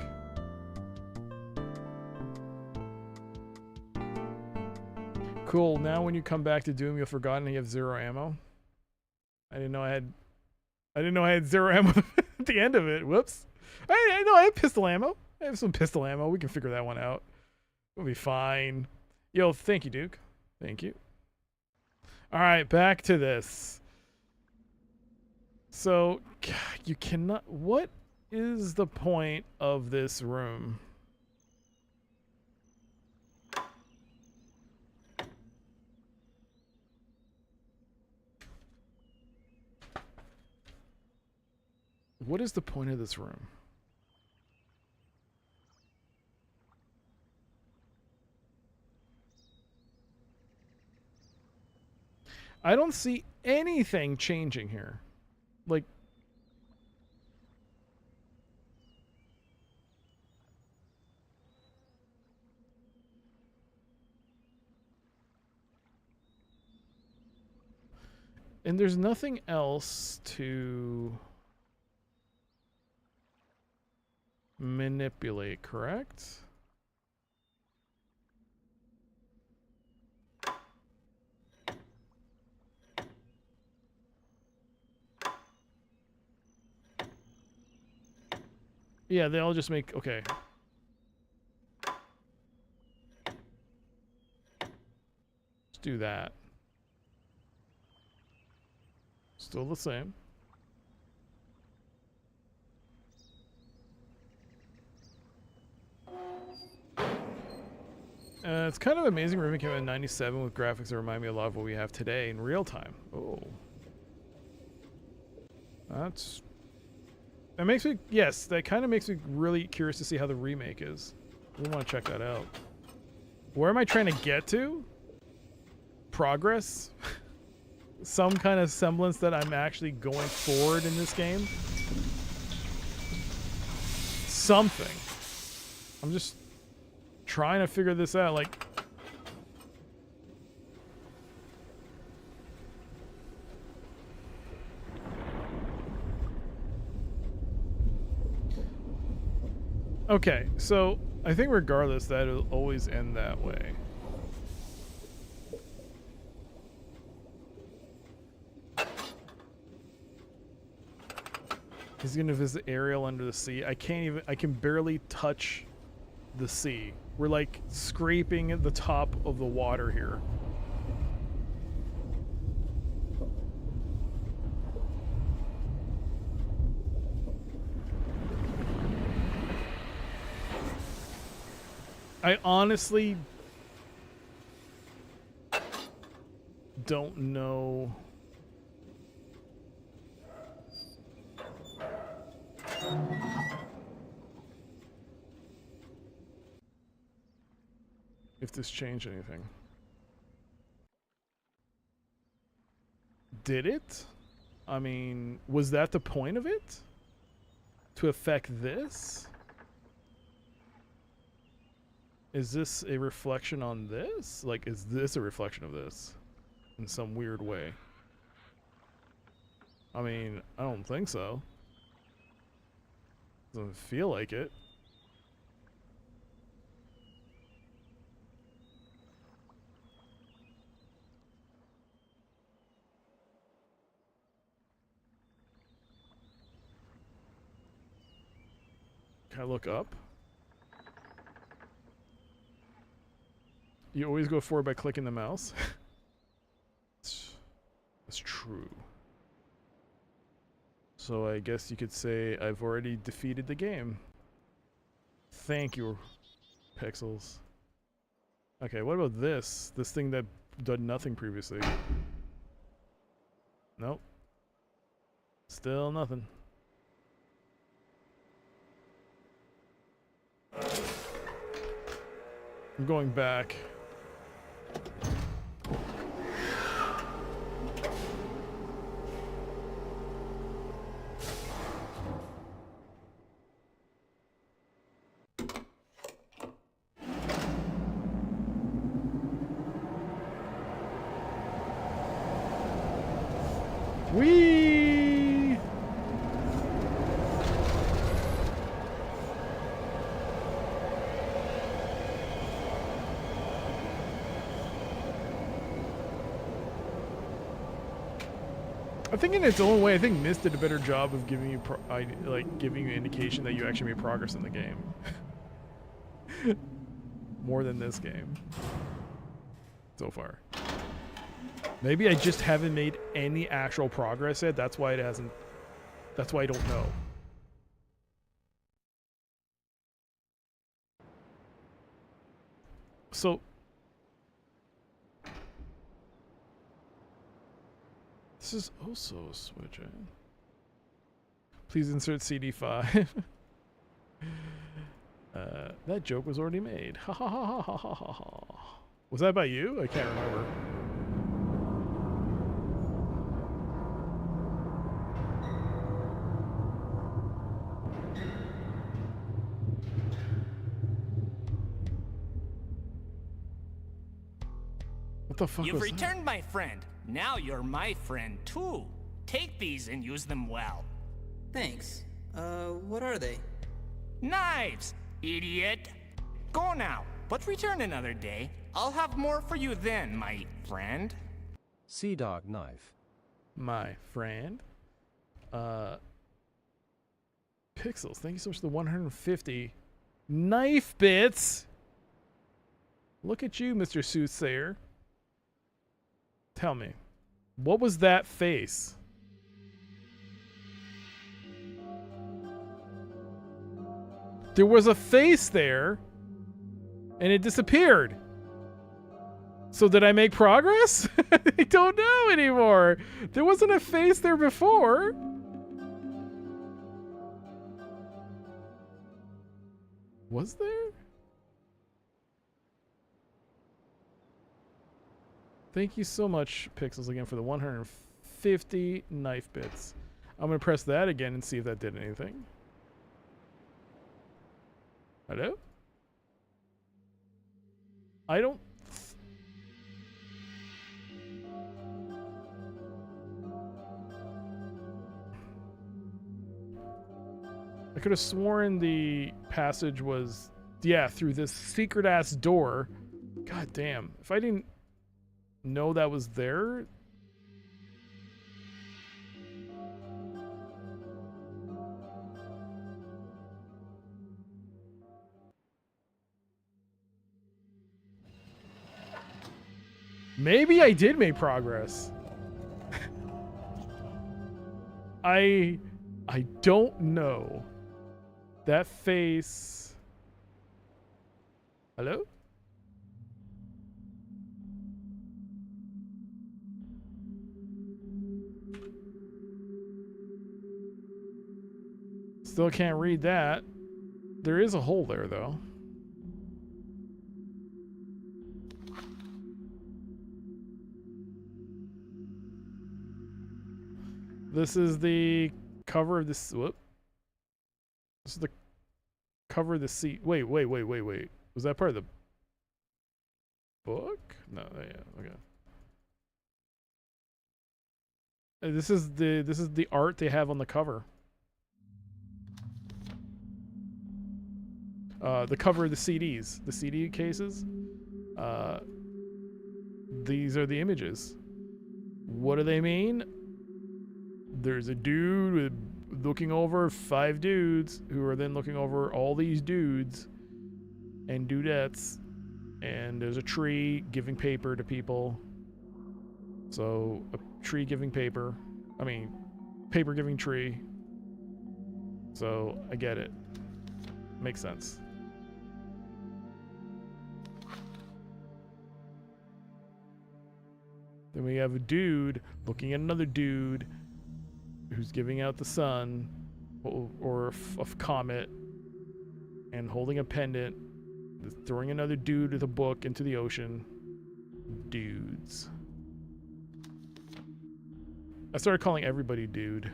Cool. Now when you come back to Doom, you'll forgotten you have 0 ammo. I didn't know I had 0 ammo at the end of it. Whoops. I know I have pistol ammo. I have some pistol ammo. We can figure that one out. We'll be fine. Yo, thank you, Duke. Thank you. All right, back to this. So, you cannot... What is the point of this room? What is the point of this room? I don't see anything changing here. Like... And there's nothing else to manipulate, correct? Yeah, they all just make... Okay. Let's do that. Still the same. It's kind of amazing Riven came out in 97 with graphics that remind me a lot of what we have today in real time. Oh. That's... That makes me... Yes, that kind of makes me really curious to see how the remake is. We want to check that out. Where am I trying to get to? Progress? Some kind of semblance that I'm actually going forward in this game? Something. I'm just trying to figure this out, like... Okay, so I think regardless, that'll always end that way. He's gonna visit Ariel under the sea. I can barely touch the sea. We're like scraping at the top of the water here. I honestly don't know. If this changed anything. Did it? I mean, was that the point of it? To affect this? Is this a reflection on this? Like, is this a reflection of this? In some weird way? I mean, I don't think so. Doesn't feel like it. Can I look up? You always go forward by clicking the mouse. That's true. So I guess you could say I've already defeated the game. Thank you, Pixels. Okay, what about this? This thing that did nothing previously. Nope. Still nothing. I'm going back. Whee! I think in its own way, I think Myst did a better job of giving you giving you an indication that you actually made progress in the game. More than this game. So far. Maybe I just haven't made any actual progress yet. That's why it hasn't. That's why I don't know. So. This is also a switch, eh? Please insert CD5. That joke was already made. Ha ha ha ha ha ha ha. Was that by you? I can't remember. What the fuck was that? You've returned, my friend. Now you're my friend too. Take these and use them well. Thanks. What are they? Knives, idiot. Go now, but return another day. I'll have more for you then, my friend. Sea Dog knife. My friend. Pixels, thank you so much for the 150 knife bits. Look at you, Mr. Soothsayer. Tell me, what was that face? There was a face there, and it disappeared. So did I make progress? I don't know anymore. There wasn't a face there before. Was there? Thank you so much, Pixels, again for the 150 knife bits. I'm going to press that again and see if that did anything. Hello? I don't... I could have sworn the passage was, yeah, through this secret-ass door. God damn. If I didn't know that was there... Maybe I did make progress. I don't know. That face... Hello? Still can't read that. There is a hole there, though. This is the cover of this. Whoop. This is the cover of the seat. Wait. Was that part of the book? No. Yeah. Okay. This is the art they have on the cover. The cover of the CDs, the CD cases. These are the images. What do they mean? There's a dude looking over 5 dudes who are then looking over all these dudes and dudettes, and there's a tree giving paper to people. So a tree giving paper. I mean, paper giving tree. So I get it. Makes sense. Then we have a dude looking at another dude who's giving out the sun or a comet and holding a pendant, throwing another dude with a book into the ocean. Dudes. I started calling everybody dude.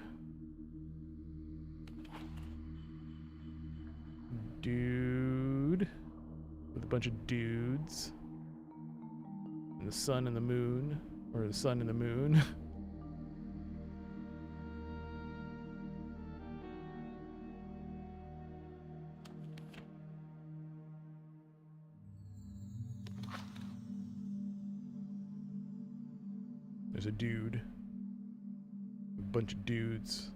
Dude with a bunch of dudes. And the sun and the moon, or the sun and the moon. There's a dude. A bunch of dudes.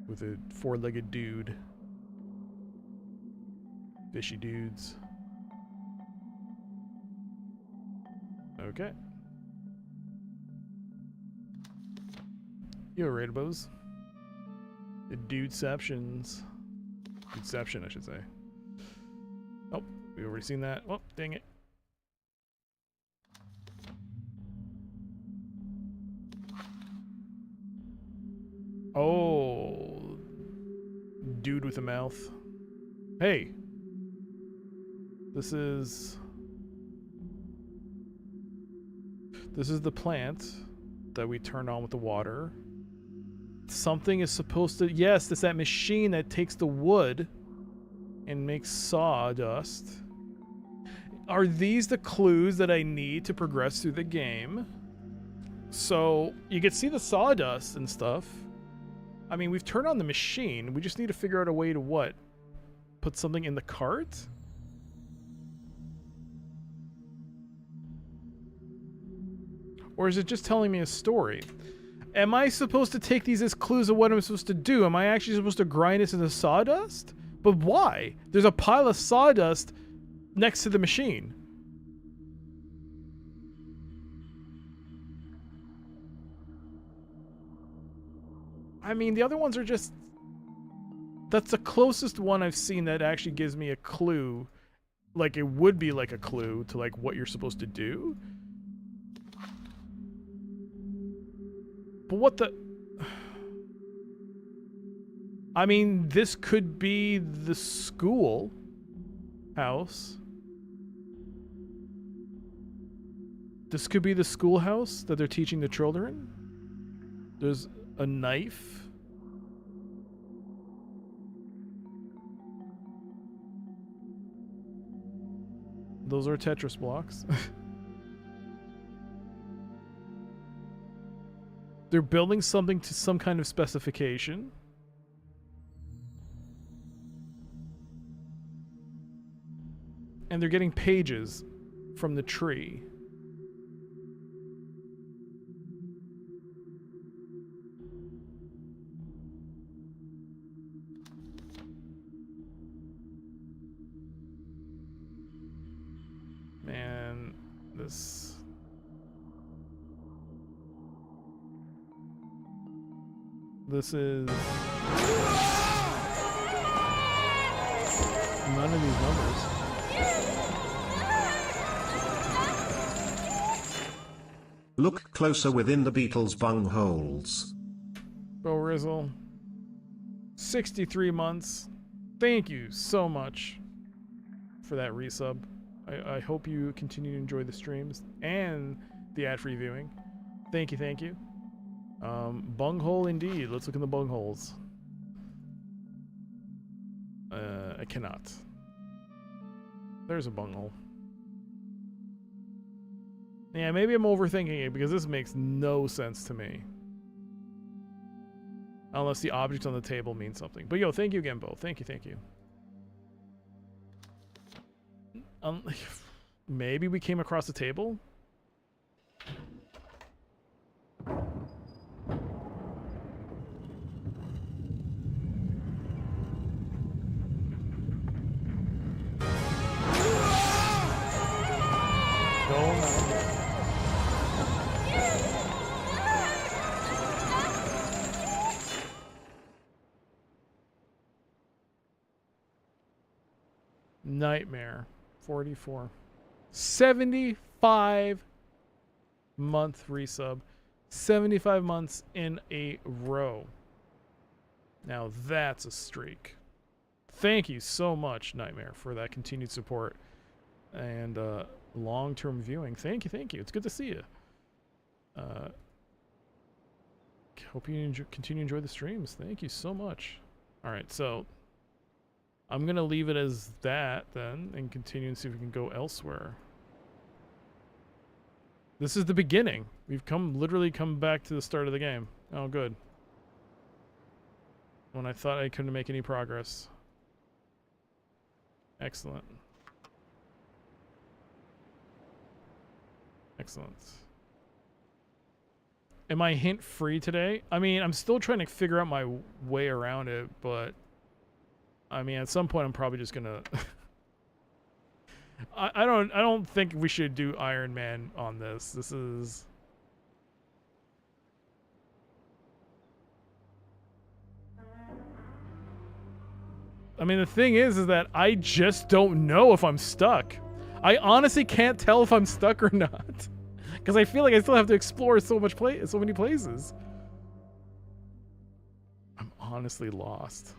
With a 4-legged dude. Fishy dudes. Okay. Yo, Raidabos. The Dudeceptions. Dudeception, I should say. Oh, we already seen that. Oh, dang it. Oh. Dude with a mouth. Hey. This is the plant that we turned on with the water. Something is supposed to... Yes, it's that machine that takes the wood and makes sawdust. Are these the clues that I need to progress through the game? So you can see the sawdust and stuff. I mean, we've turned on the machine. We just need to figure out a way to what? Put something in the cart? Or is it just telling me a story? Am I supposed to take these as clues of what I'm supposed to do? Am I actually supposed to grind this into sawdust? But why? There's a pile of sawdust next to the machine. I mean, the other ones are just... That's the closest one I've seen that actually gives me a clue. Like, it would be like a clue to like what you're supposed to do. But what the... I mean, this could be the school house. This could be the schoolhouse that they're teaching the children. There's a knife. Those are Tetris blocks. They're building something to some kind of specification. And they're getting pages from the tree. Man, this... This is... None of these numbers. Look closer within the Beatles' bungholes. Bo Rizzle. 63 months. Thank you so much for that resub. I hope you continue to enjoy the streams and the ad-free viewing. Thank you, thank you. Bunghole indeed. Let's look in the bungholes. I cannot. There's a bunghole. Yeah, maybe I'm overthinking it because this makes no sense to me. Unless the object on the table means something. But yo, thank you again, Bo. Thank you, thank you. Maybe we came across the table? Nightmare. 44. 75 month resub. 75 months in a row. Now that's a streak. Thank you so much, Nightmare, for that continued support and long-term viewing. Thank you, thank you. It's good to see you. Hope you continue to enjoy the streams. Thank you so much. All right, so I'm going to leave it as that then and continue and see if we can go elsewhere. This is the beginning. We've literally come back to the start of the game. Oh, good. When I thought I couldn't make any progress. Excellent. Excellent. Am I hint free today? I mean, I'm still trying to figure out my way around it, but I mean, at some point I'm probably just gonna I don't think we should do Iron Man on this. This is I mean, the thing is that I just don't know if I'm stuck. I honestly can't tell if I'm stuck or not. Because I feel like I still have to explore so many places. I'm honestly lost.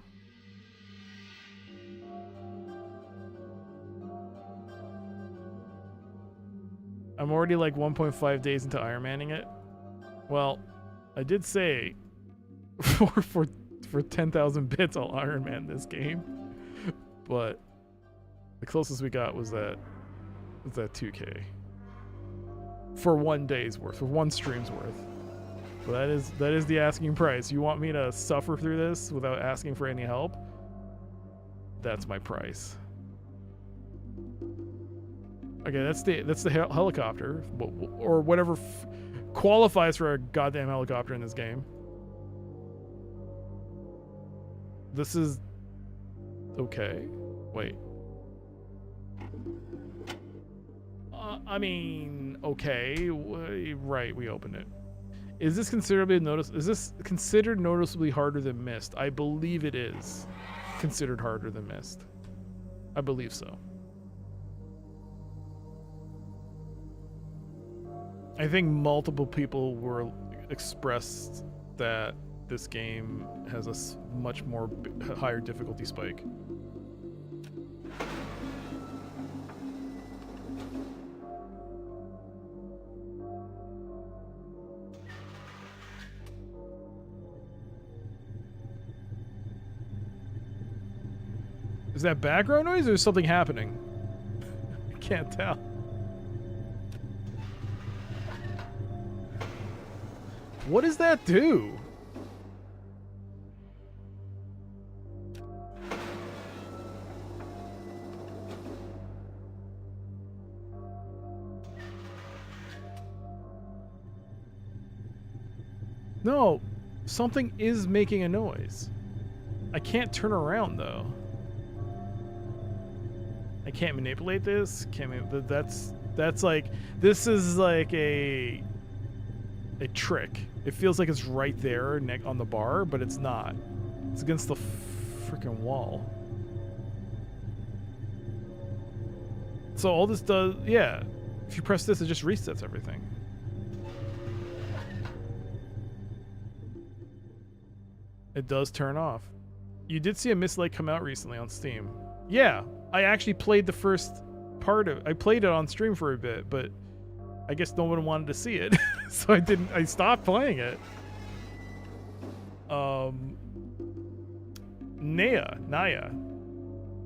I'm already like 1.5 days into Iron Manning it. Well, I did say for 10,000 bits I'll Iron Man this game. But the closest we got was that 2K. for 1 day's worth, for 1 stream's worth. But that is the asking price. You want me to suffer through this without asking for any help? That's my price. Okay, that's the helicopter, or whatever qualifies for a goddamn helicopter in this game. This is okay. Wait. I mean, okay. Right, we opened it. Is this considered noticeably harder than Myst? I believe it is considered harder than Myst. I believe so. I think multiple people were expressed that this game has a much more higher difficulty spike. Is that background noise or is something happening? I can't tell. What does that do? No, something is making a noise. I can't turn around though. I can't manipulate this. That's like, this is like a trick. It feels like it's right there on the bar, but it's not. It's against the freaking wall. So all this does, yeah. If you press this, it just resets everything. It does turn off. You did see a Myst Lake come out recently on Steam. Yeah, I actually played the first part of it. I played it on stream for a bit, but I guess no one wanted to see it. So I stopped playing it. Naya,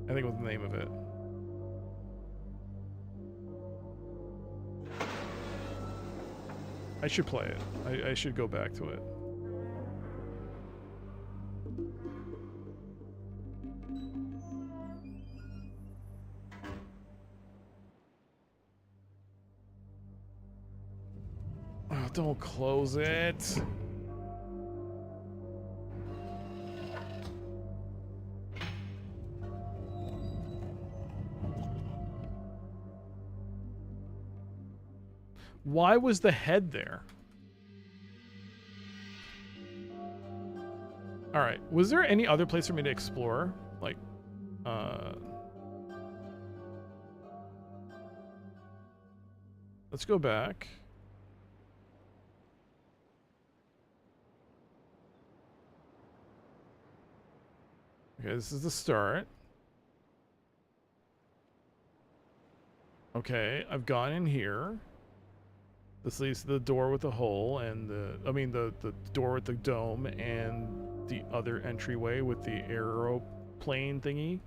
I think was the name of it. I should play it. I should go back to it. Oh, don't close it. Why was the head there? All right. Was there any other place for me to explore? Like, let's go back. Okay, this is the start. Okay, I've gone in here. This leads to the door with the hole and the door with the dome and the other entryway with the aeroplane thingy.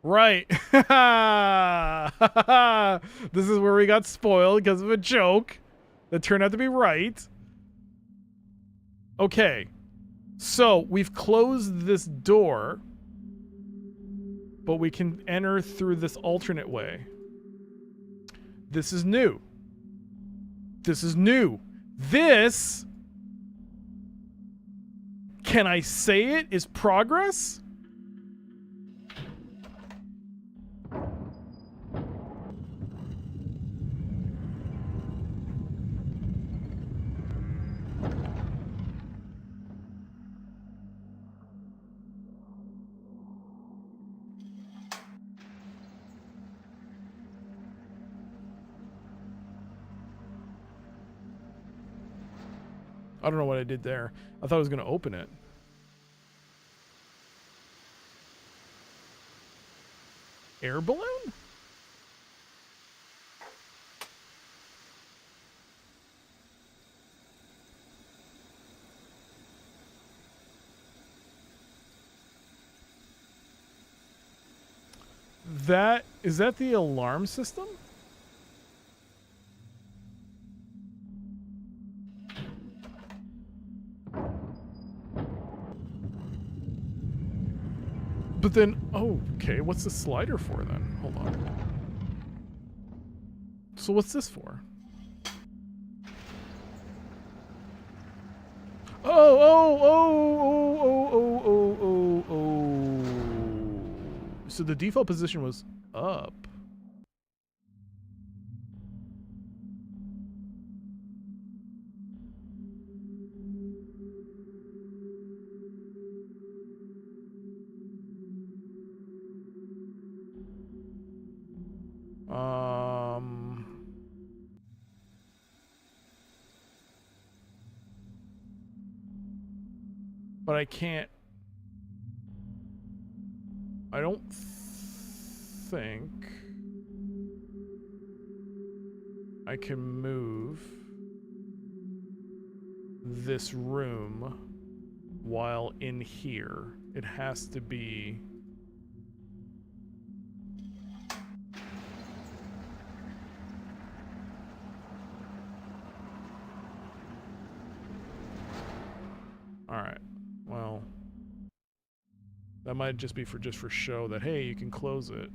Right. This is where we got spoiled because of a joke that turned out to be right. Okay. So we've closed this door, but we can enter through this alternate way. This is new. This is new. This, can I say it, is progress? I don't know what I did there. I thought I was going to open it. Air balloon? is that the alarm system? But then, oh, okay, what's the slider for then? Hold on. So what's this for? Oh. So the default position was up. But I can't. I don't think I can move this room while in here. It has to be. All right. Well, that might just be for show that, hey, you can close it.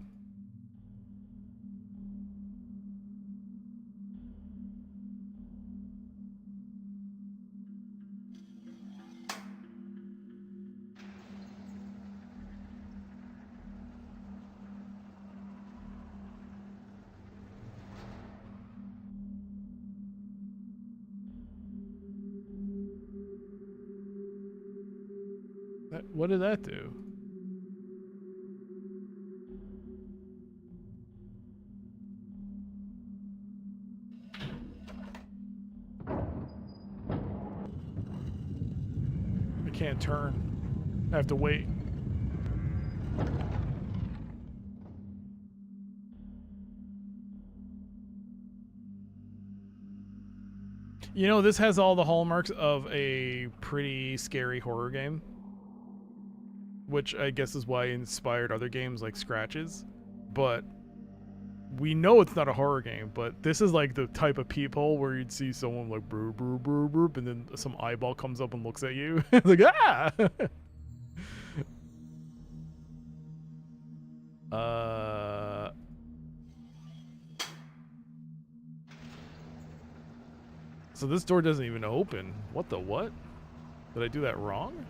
What did that do? I can't turn. I have to wait. You know, this has all the hallmarks of a pretty scary horror game. Which I guess is why it inspired other games like Scratches. But we know it's not a horror game, but this is like the type of peephole where you'd see someone like burp, burp, burp, burp, and then some eyeball comes up and looks at you. Like, ah! So this door doesn't even open. What the what? Did I do that wrong?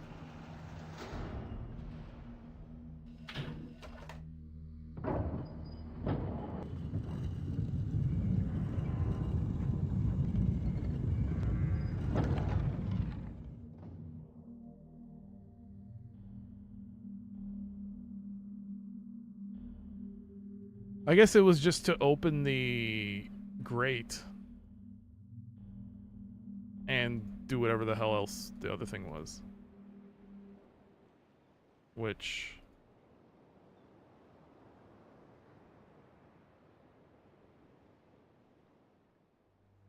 I guess it was just to open the grate and do whatever the hell else the other thing was. Which...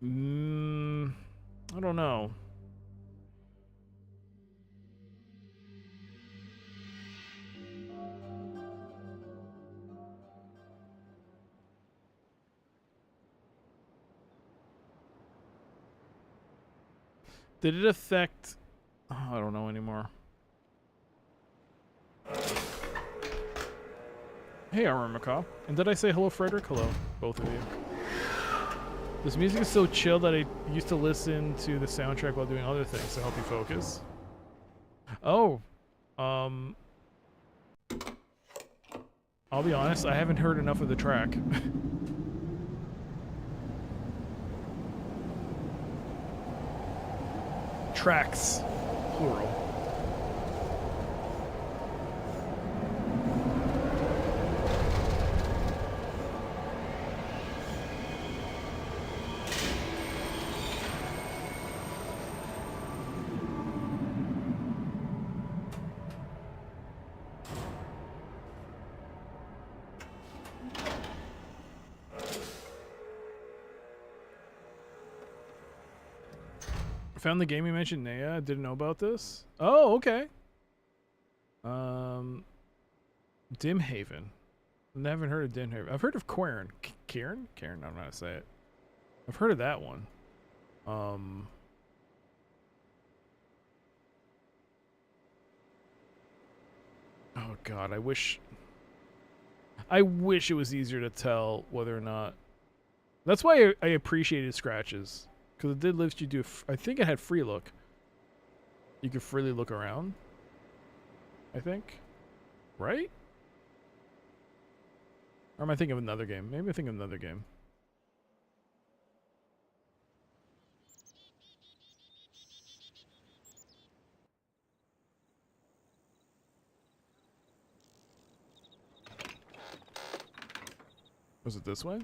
I don't know. Did it affect... Oh, I don't know anymore. Hey, Armor Macaw. And did I say hello, Frederick? Hello, both of you. This music is so chill that I used to listen to the soundtrack while doing other things to help you focus. Oh. I'll be honest, I haven't heard enough of the track. Tracks, plural. Found the game you mentioned, Naya. Didn't know about this. Oh, okay. Dim Haven. Never heard of Denhaven. I've heard of Cairn. Cairn? Cairn, I don't know how to say it. I've heard of that one. Oh god, I wish it was easier to tell whether or not. That's why I appreciated scratches, because it did let you do. I think it had free look. You could freely look around. I think, right? Or am I thinking of another game? Maybe I think of another game. Was it this way?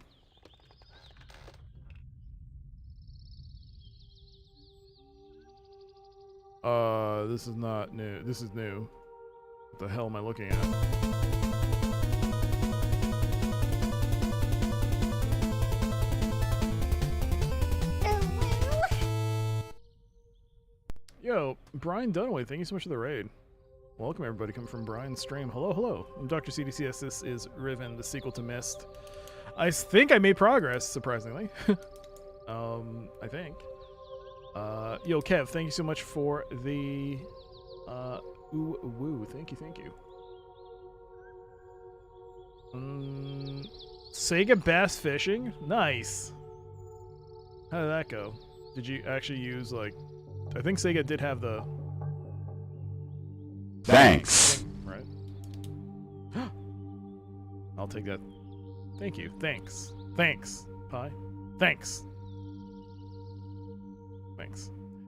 This is not new. This is new. What the hell am I looking at? Yo, Brian Dunaway, thank you so much for the raid. Welcome everybody coming from Brian's stream. Hello, hello. I'm doctorcdcs. This is Riven, the sequel to Myst. I think I made progress, surprisingly. I think. Yo, Kev, thank you so much for the ooh woo. Thank you. Sega bass fishing? Nice. How did that go? Did you actually use, like, I think Sega did have the Thanks. Right. I'll take that. Thank you. Thanks. Pie. Thanks.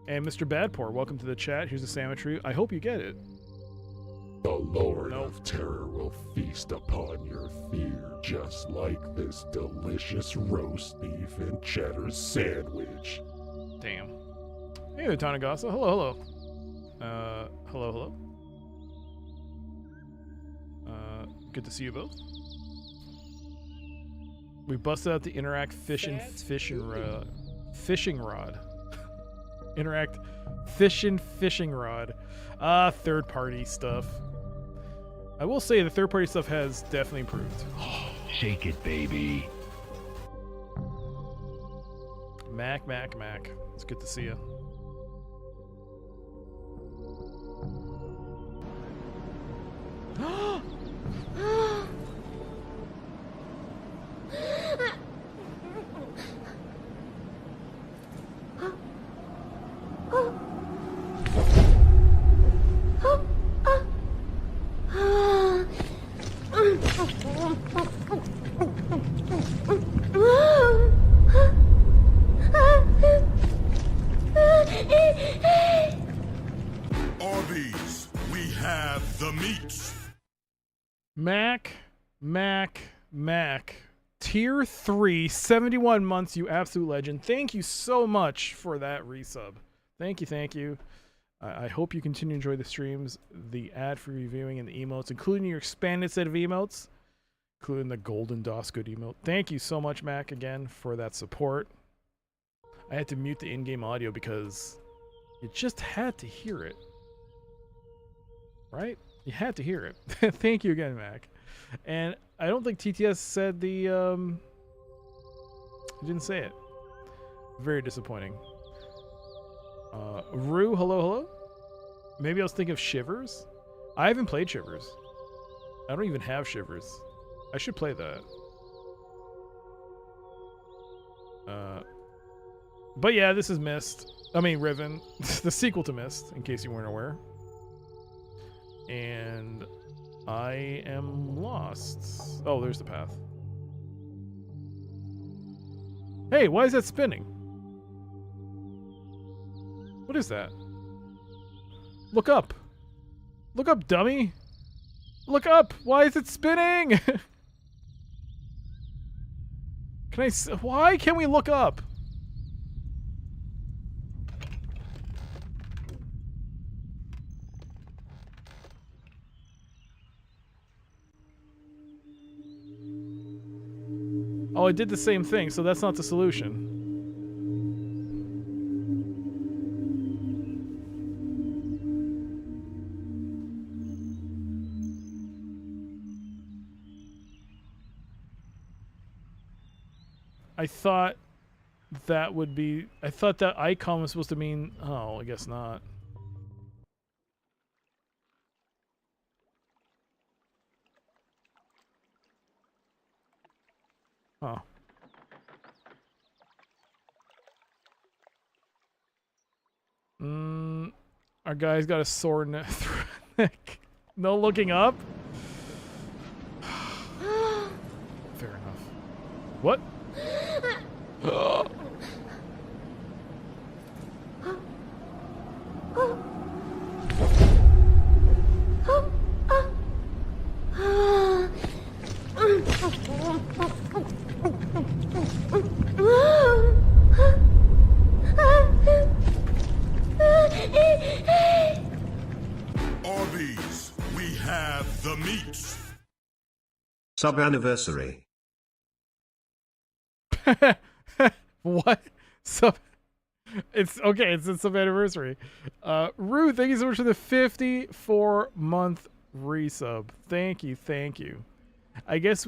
And Mr. Badpour, welcome to the chat. Here's a sandwich. I hope you get it. The Lord of Terror will feast upon your fear, just like this delicious roast beef and cheddar sandwich. Damn. Hey there, Tanagasa. Hello. Hello. Good to see you both. We busted out the Interact fishing rod. Interact fishing rod. Third-party stuff. I will say the third-party stuff has definitely improved. Shake it, baby. Mac. It's good to see you. Arby's, we have the meats. Mac. Tier 3, 71 months, you absolute legend. Thank you so much for that resub. Thank you. I hope you continue to enjoy the streams, the ad-free reviewing, and the emotes, including your expanded set of emotes, including the golden DOS good emote. Thank you so much, Mac, again, for that support. I had to mute the in-game audio because you just had to hear it. Right? You had to hear it. Thank you again, Mac. And I don't think TTS said the, he didn't say it. Very disappointing. Rue, hello. Maybe I was thinking of Shivers? I haven't played Shivers. I don't even have Shivers. I should play that. But yeah, this is Myst. I mean, Riven. The sequel to Myst, in case you weren't aware. And I am lost. Oh, there's the path. Hey, why is that spinning? What is that? Look up. Look up, dummy. Look up. Why is it spinning? Why can't we look up? Oh, it did the same thing, so that's not the solution. I thought that would be... I thought that icon was supposed to mean... Oh, I guess not. Huh. Our guy's got a sore neck. No looking up? Fair enough. What? Arby's, we have the meat. Sub-anniversary. What? It's okay, it's sub anniversary. Ruth, thank you so much for the 54-month resub. Thank you, thank you. I guess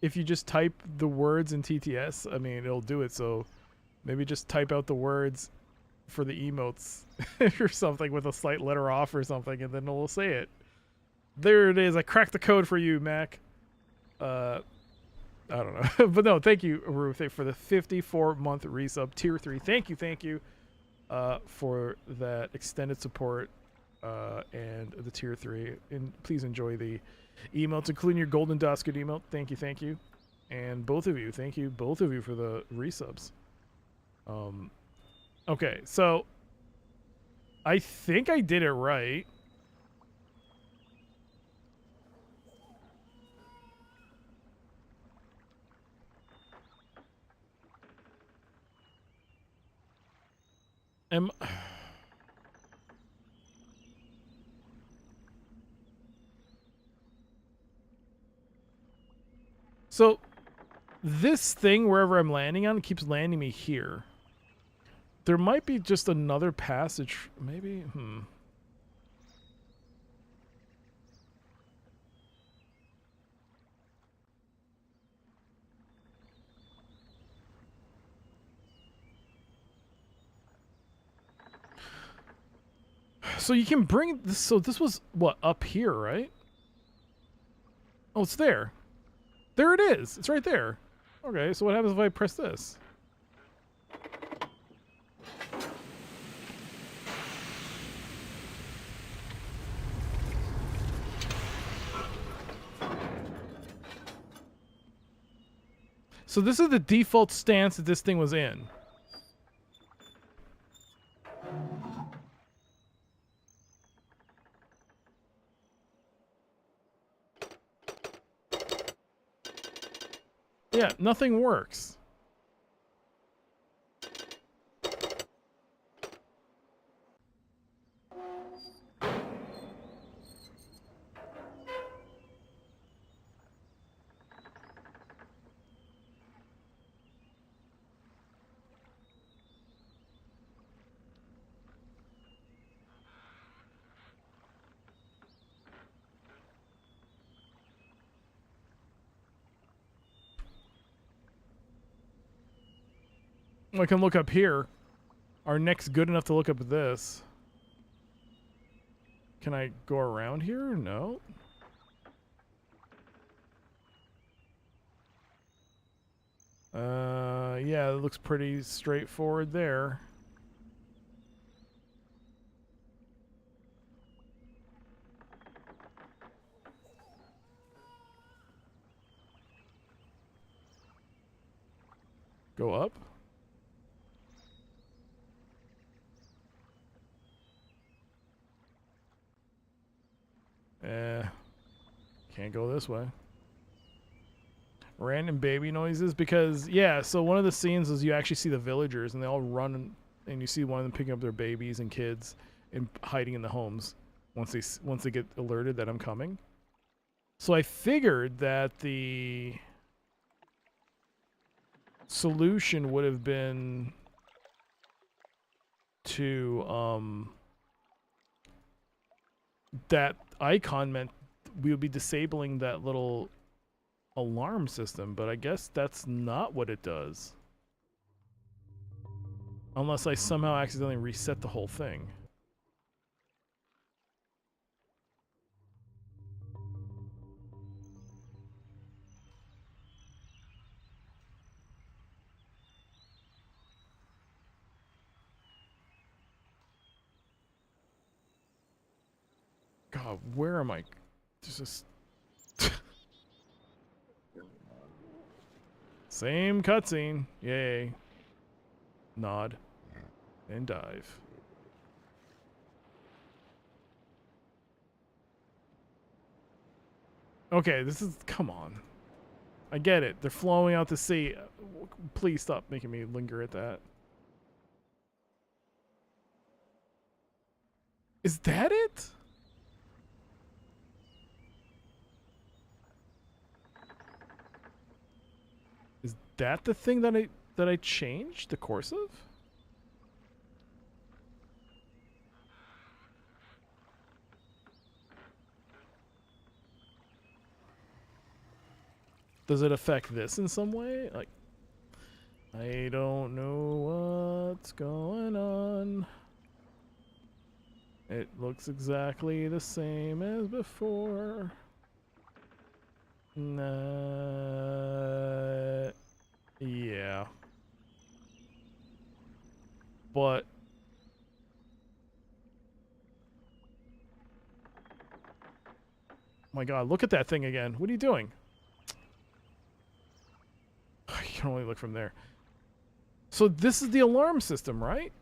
if you just type the words in TTS, I mean, it'll do it. So maybe just type out the words for the emotes or something with a slight letter off or something, and then it'll say it. There it is. I cracked the code for you, Mac. I don't know. But no, thank you, Ruth, for the 54-month resub, tier 3. Thank you for that extended support and the tier 3. And please enjoy the emotes, including your golden Doskud emote. Thank you. And both of you, thank you, both of you, for the resubs. Okay, so I think I did it right. So this thing, wherever I'm landing on, keeps landing me here. There might be just another passage, maybe. So you can bring this. So this was what, up here, right? Oh, it's there. There it is. It's right there. Okay, so what happens if I press this? So this is the default stance that this thing was in. Yeah, nothing works. I can look up here. Our neck's good enough to look up at this. Can I go around here? No. Yeah, it looks pretty straightforward there. Go up. Can't go this way. Random baby noises, because yeah, so one of the scenes is you actually see the villagers and they all run, and you see one of them picking up their babies and kids and hiding in the homes once they get alerted that I'm coming. So I figured that the solution would have been to that icon meant we would be disabling that little alarm system, but I guess that's not what it does. Unless I somehow accidentally reset the whole thing. God, where am I? There's this same cutscene. Yay. Nod. And dive. Okay, this is... Come on. I get it. They're flowing out to sea. Please stop making me linger at that. Is that it? Is that the thing that I changed the course of? Does it affect this in some way? Like, I don't know what's going on. It looks exactly the same as before. Yeah. But my God, look at that thing again. What are you doing? You can only look from there. So this is the alarm system, right?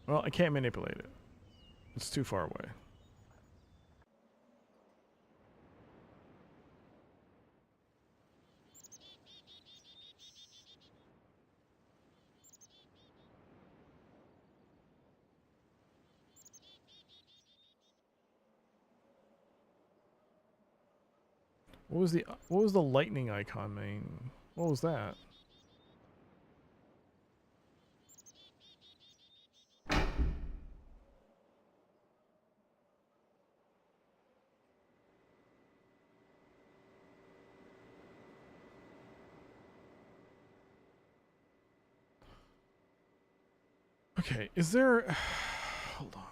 Well, I can't manipulate it. It's too far away. What was the lightning icon mean? What was that? Okay, is there... Hold on.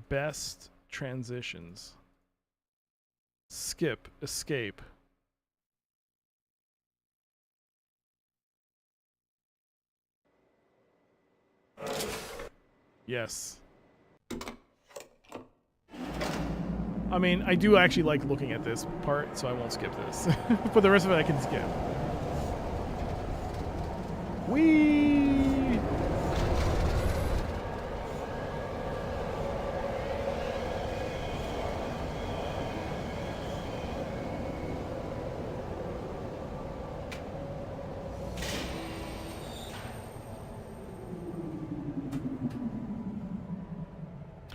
Best transitions. Skip, escape. Yes. I mean, I do actually like looking at this part, so I won't skip this. But the rest of it I can skip. Whee!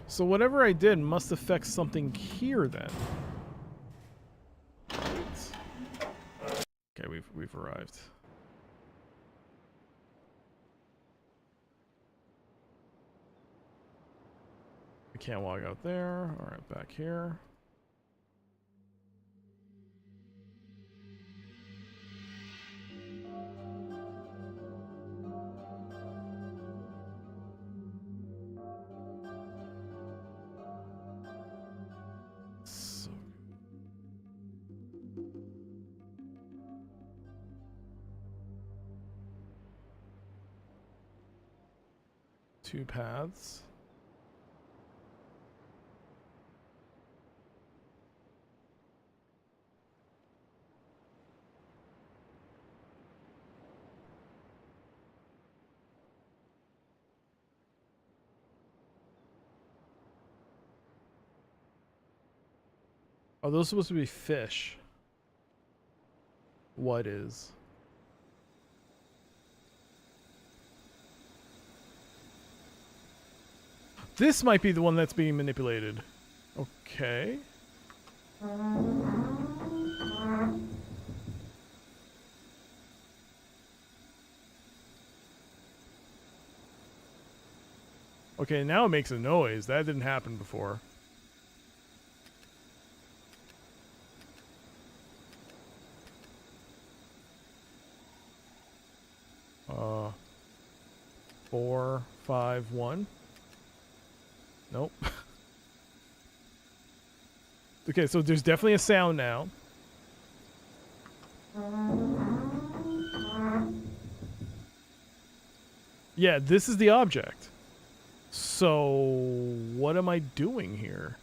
So whatever I did must affect something here then. Okay, we've arrived. I can't walk out there. All right, back here. So. Two paths. Oh, those are supposed to be fish. What is? This might be the one that's being manipulated. Okay. Okay, now it makes a noise. That didn't happen before. Uh, 4, 5, 1. Nope. Okay, so there's definitely a sound now. Yeah, this is the object. So, what am I doing here?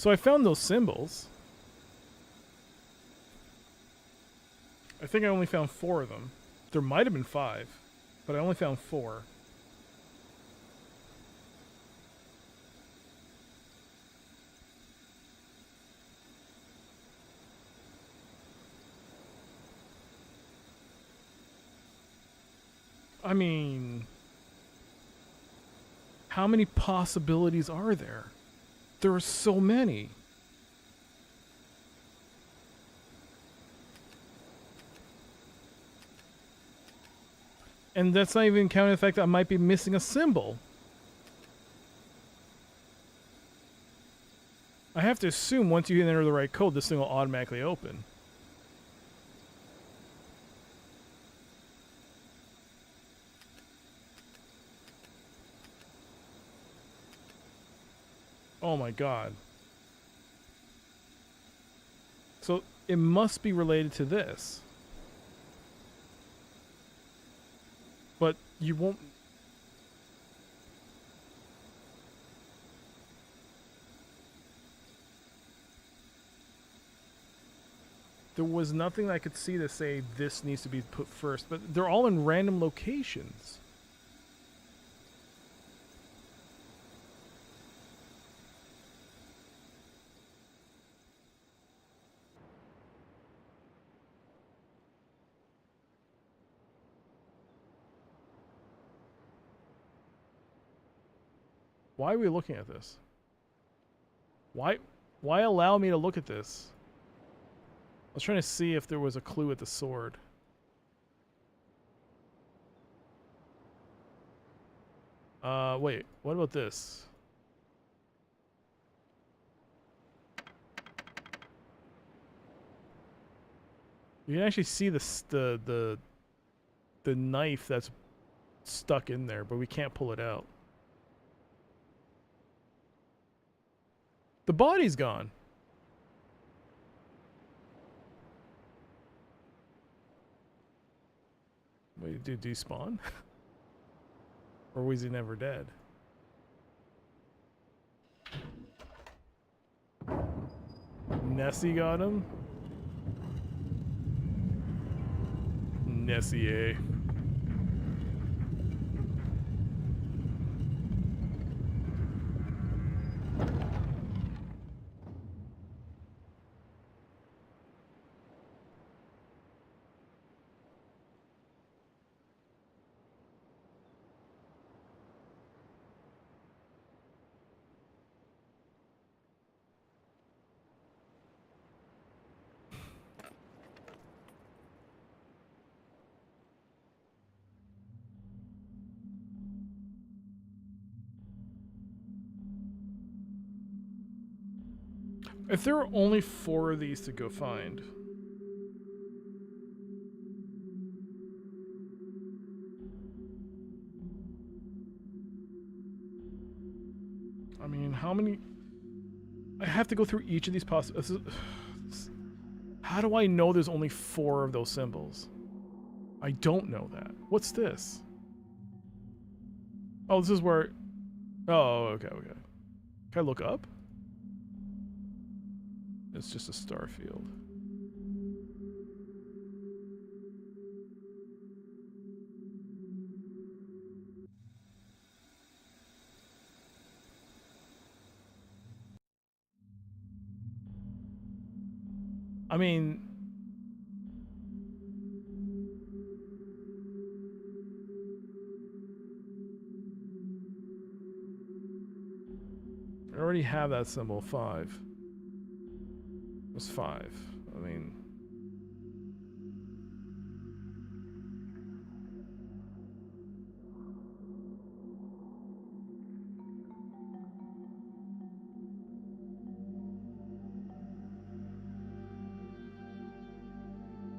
So I found those symbols. I think I only found 4 of them. There might have been 5, but I only found 4. I mean, how many possibilities are there? There are so many. And that's not even counting the fact that I might be missing a symbol. I have to assume once you enter the right code, this thing will automatically open. Oh my god. So it must be related to this. But you won't... There was nothing I could see to say this needs to be put first, but they're all in random locations. Why are we looking at this? Why allow me to look at this? I was trying to see if there was a clue at the sword. Wait, what about this? You can actually see the knife that's stuck in there, but we can't pull it out. The body's gone. Wait, did he spawn? Or was he never dead? Nessie got him? Nessie, eh? If there are only 4 of these to go find, I mean, how many? I have to go through each of these How do I know there's only 4 of those symbols? I don't know that. What's this? Oh, this is where... Oh, okay. Can I look up? It's just a star field. I I mean, I already have that symbol, 5. It was 5. I mean...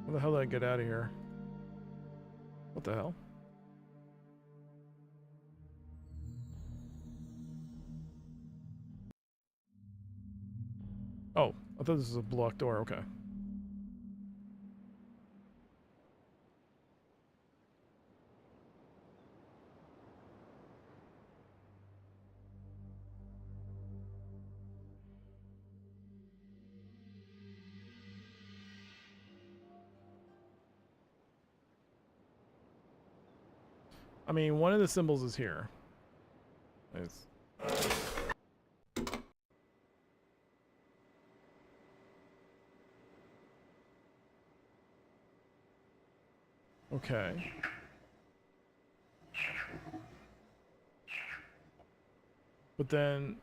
How the hell did I get out of here? What the hell? Oh, I thought this was a blocked door. Okay. I mean, one of the symbols is here. Nice. Okay. But then...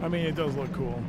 I mean, it does look cool.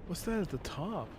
What's that at the top?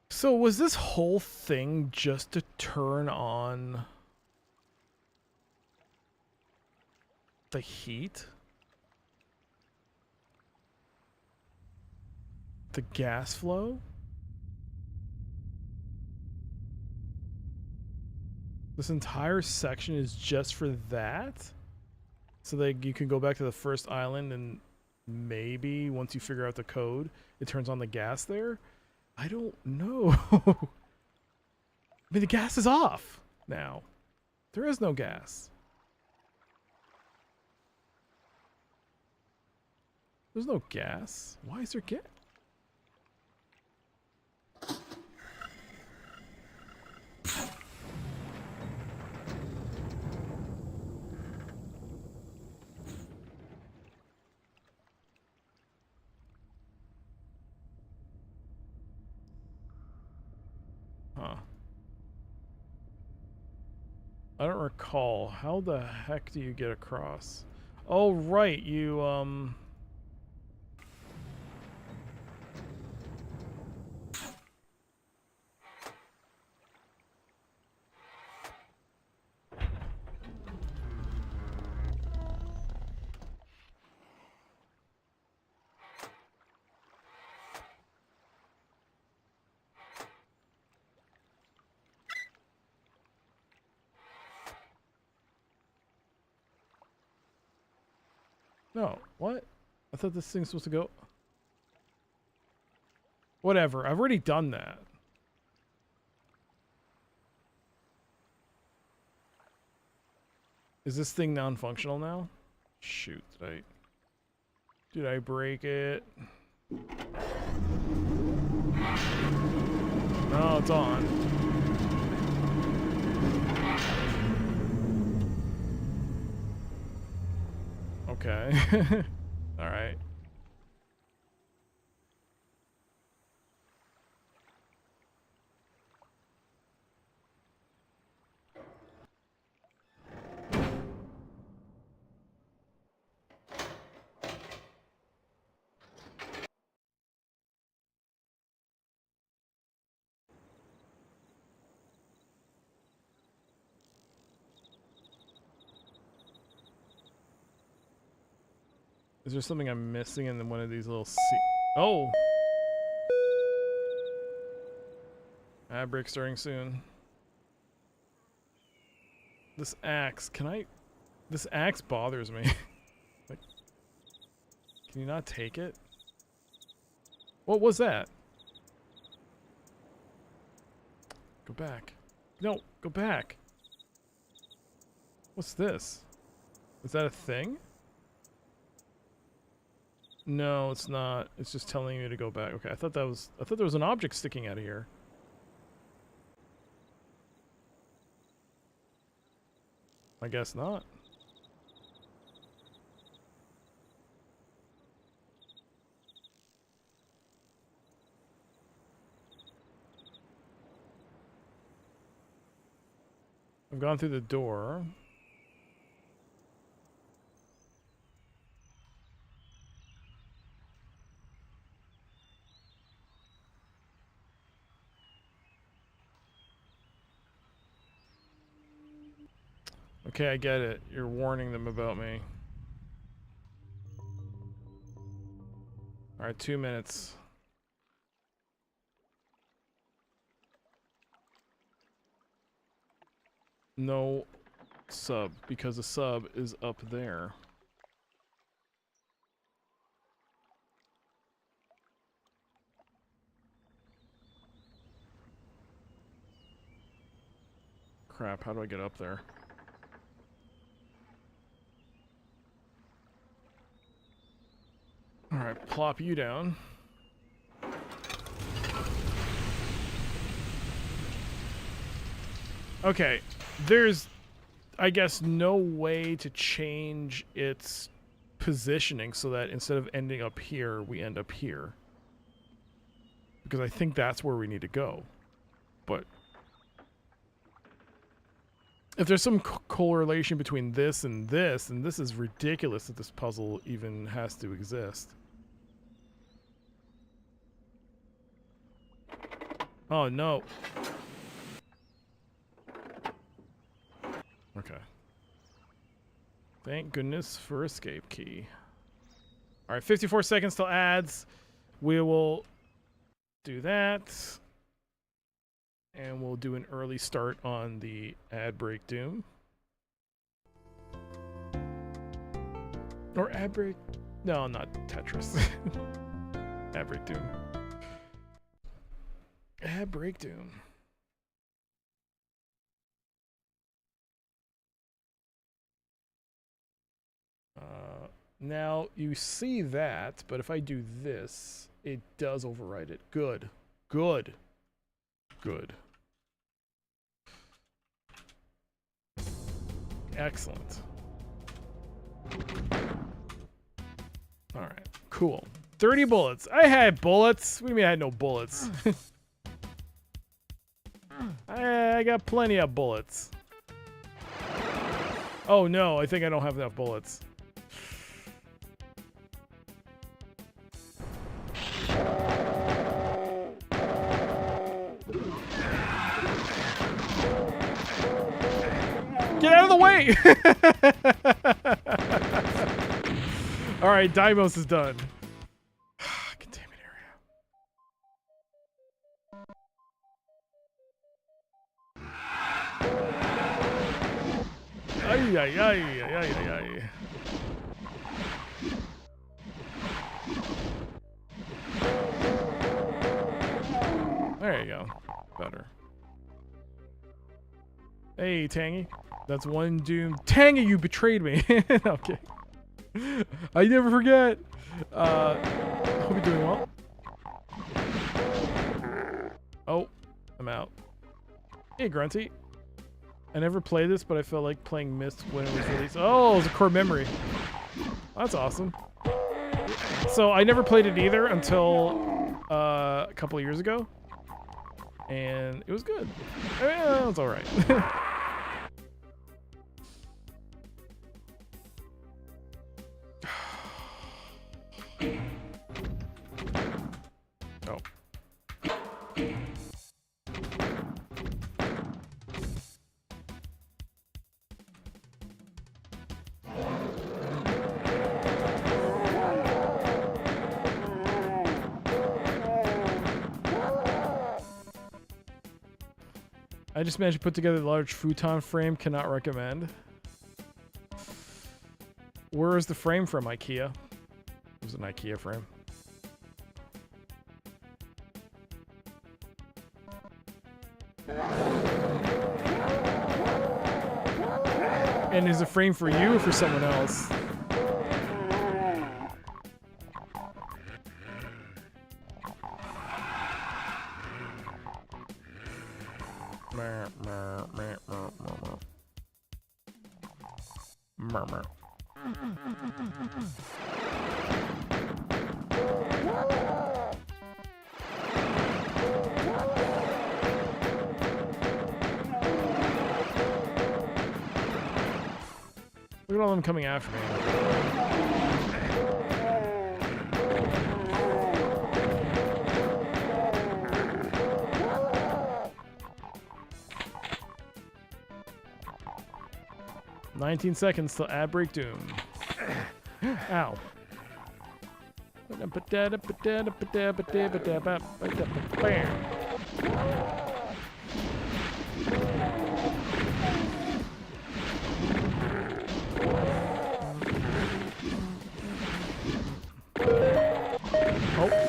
So was this whole thing just to turn on the heat? The gas flow? This entire section is just for that? So that you can go back to the first island and maybe once you figure out the code, it turns on the gas there? I don't know. I mean, the gas is off now. There is no gas. There's no gas. Why is there gas? Huh. I don't recall. How the heck do you get across? Oh, right. You, No, what? I thought this thing's supposed to go... Whatever, I've already done that. Is this thing non-functional now? Shoot, did I break it? No, it's on. Okay. All right. Is there something I'm missing in one of these little Oh! Ad break starting soon. This axe, this axe bothers me. Like, can you not take it? What was that? Go back. No, go back. What's this? Is that a thing? No, it's not. It's just telling you to go back. Okay, I thought there was an object sticking out of here. I guess not. I've gone through the door. Okay, I get it. You're warning them about me. Alright, 2 minutes. No sub, because the sub is up there. Crap, how do I get up there? Alright, plop you down. Okay, there's, I guess, no way to change its positioning so that instead of ending up here, we end up here. Because I think that's where we need to go. But if there's some correlation between this, and this is ridiculous that this puzzle even has to exist. Oh, no. Okay. Thank goodness for escape key. Alright, 54 seconds till ads. We will do that. And we'll do an early start on the ad break doom. Or ad break... No, not Tetris. Ad break doom. Ad break doom. Now, you see that, but if I do this, it does override it. Good. Good. Good. Excellent. Alright, cool. 30 bullets. I had bullets. What do you mean I had no bullets? I got plenty of bullets. Oh no, I think I don't have enough bullets. Get out of the way! Alright, Deimos is done. Containment area. Ay, ay, ay, ay, ay, ay, ay. There you go. Better. Hey, Tangy. That's one doom. Tangy, you betrayed me. Okay. I never forget. Hope you're doing well. Oh, I'm out. Hey, Grunty. I never played this, but I felt like playing Myst when it was released. Oh, it was a core memory. That's awesome. So I never played it either until a couple of years ago. And it was good. It was alright. Oh. I just managed to put together a large futon frame. Cannot recommend. Where is the frame from? IKEA. It was an IKEA frame. And is a frame for you or for someone else? Look at all them coming after me. "19 seconds till ad break doom." Ow. Oh.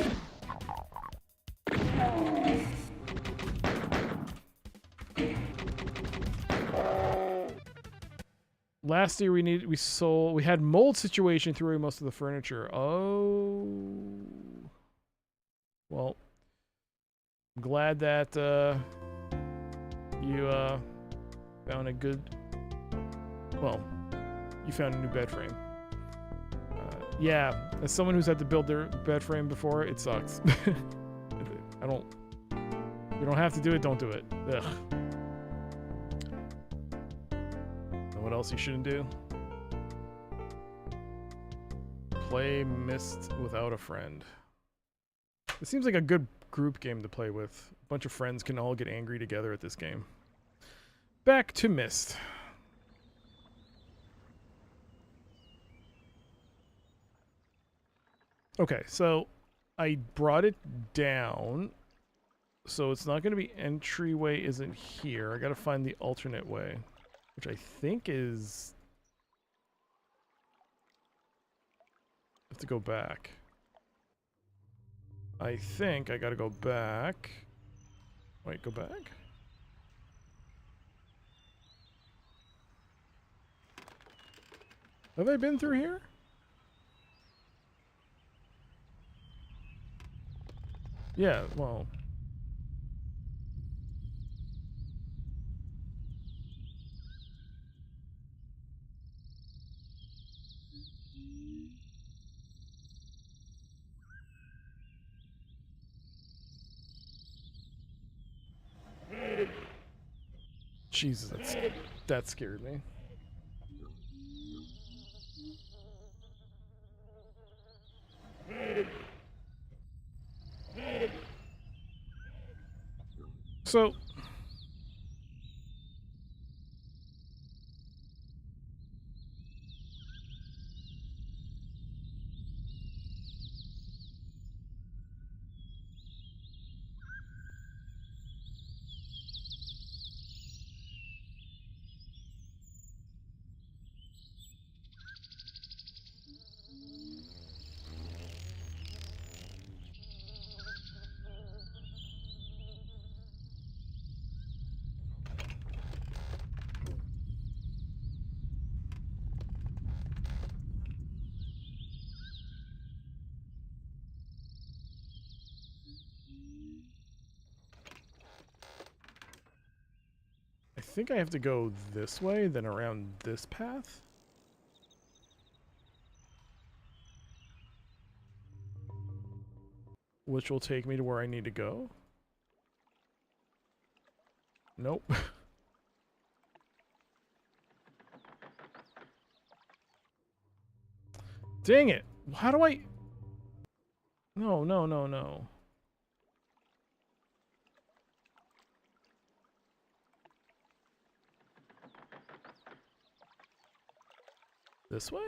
Last year we had mold situation through most of the furniture. Oh. Well, I'm glad that you found a good, well, you found a new bed frame. Yeah, as someone who's had to build their bed frame before, it sucks. You don't have to do it, don't do it. Ugh. Know what else you shouldn't do? Play Myst without a friend. It seems like a good group game to play with. A bunch of friends can all get angry together at this game. Back to Myst. Okay, so I brought it down, so it's not going to be entryway isn't here. I got to find the alternate way, which I think is... I have to go back. I think I got to go back. Wait, go back? Have I been through here? Yeah, well... Jesus, that scared me. So I think I have to go this way, then around this path. Which will take me to where I need to go. Nope. Dang it! How do I... No, no, no, no. This way?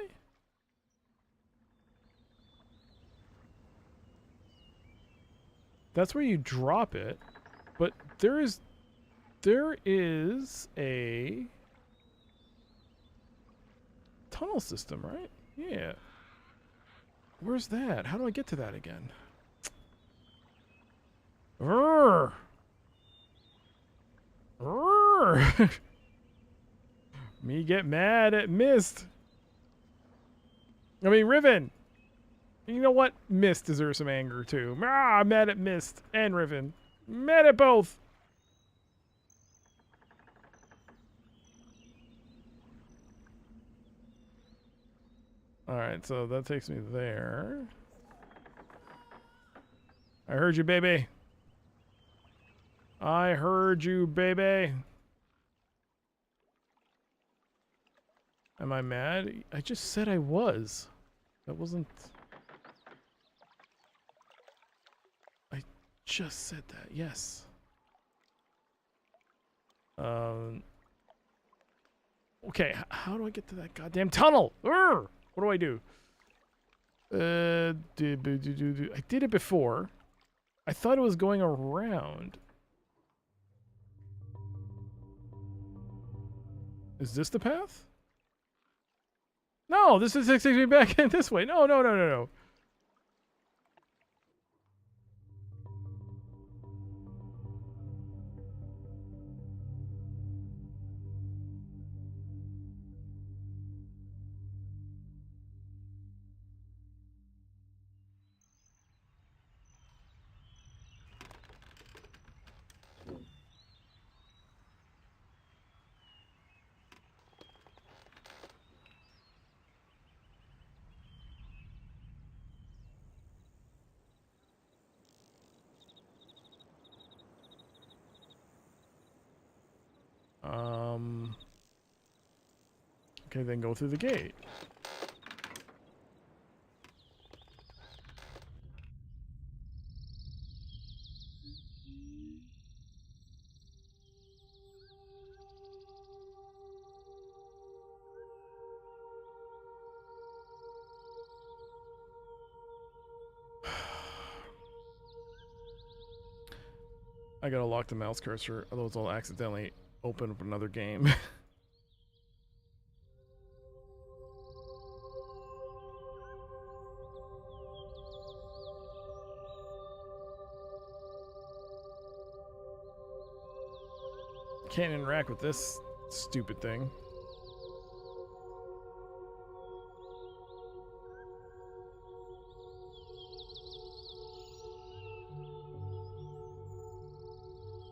That's where you drop it, but there is a tunnel system, right? Yeah. Where's that? How do I get to that again? Urgh. Urgh. Me get mad at Myst. I mean, Riven. You know what? Myst deserves some anger, too. Ah, I'm mad at Myst and Riven. Mad at both. Alright, so that takes me there. I heard you, baby. I heard you, baby. Am I mad? I just said I was. That wasn't... I just said that, yes. Okay, how do I get to that goddamn tunnel? Urgh! What do I do? I did it before. I thought it was going around. Is this the path? No, this is takes me back in this way. No, no, no, no, no. Okay, then go through the gate. I gotta lock the mouse cursor, otherwise I'll accidentally open up another game. Can't interact with this stupid thing.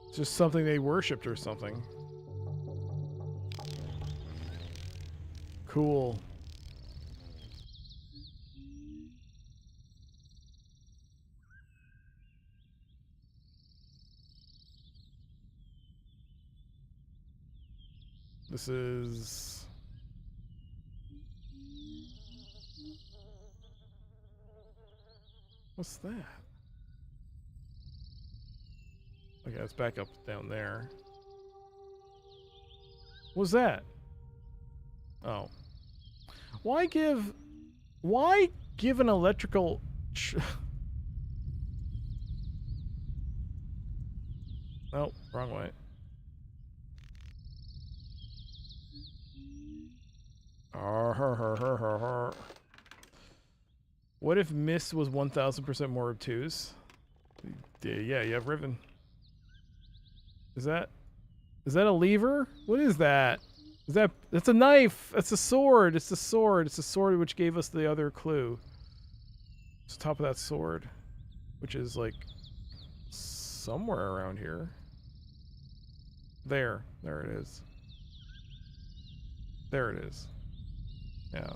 It's just something they worshipped or something. Cool. This is... What's that? Okay, let's back up down there. What's that? Oh. Why give an electrical... Oh, wrong way. What if Myst was 1000% more obtuse? Yeah, you have Riven. Is that a lever? What is that? That's a knife. That's a sword. It's a sword. It's a sword which gave us the other clue. It's the top of that sword, which is like somewhere around here. There it is. There it is. Yeah.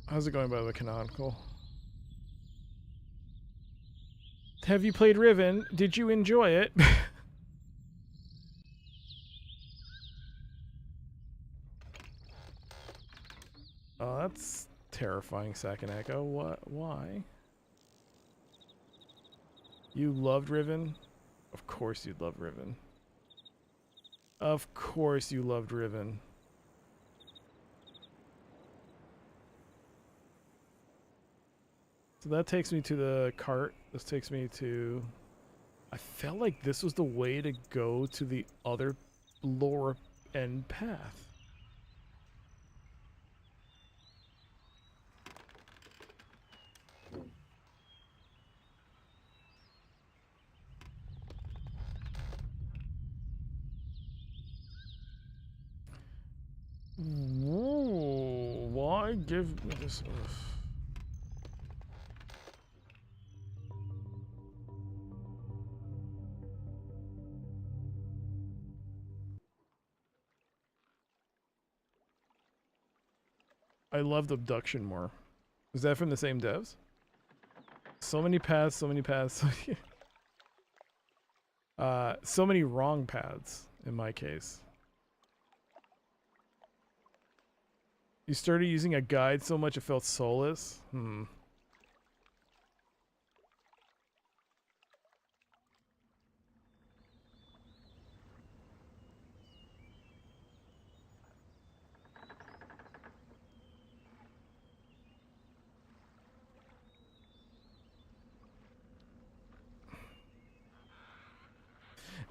How's it going by the canonical? Have you played Riven? Did you enjoy it? Oh, that's terrifying, Second Echo. What? Why? You loved Riven? Of course you'd love Riven. Of course you loved Riven. So that takes me to the cart. This takes me to... I felt like this was the way to go to the other lower end path. Whoa, why give me this? Ugh. I loved Abduction more. Is that from the same devs? So many paths, so many paths. So many wrong paths in my case. You started using a guide so much it felt soulless?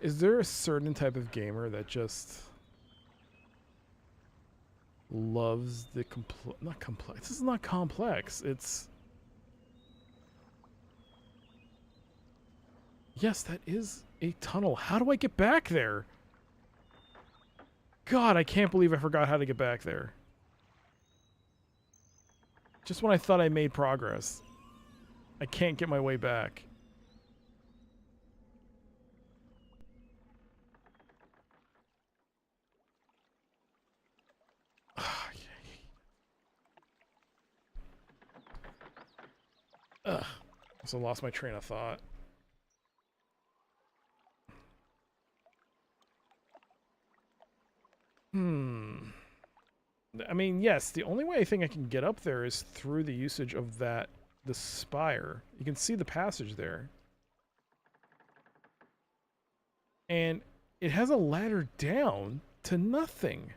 Is there a certain type of gamer that just loves the not complex? This is not complex. It's... Yes, that is a tunnel. How do I get back there? God, I can't believe I forgot how to get back there. Just when I thought I made progress, I can't get my way back. Ugh. Also lost my train of thought. I mean, yes, the only way I think I can get up there is through the usage of the spire. You can see the passage there. And it has a ladder down to nothing.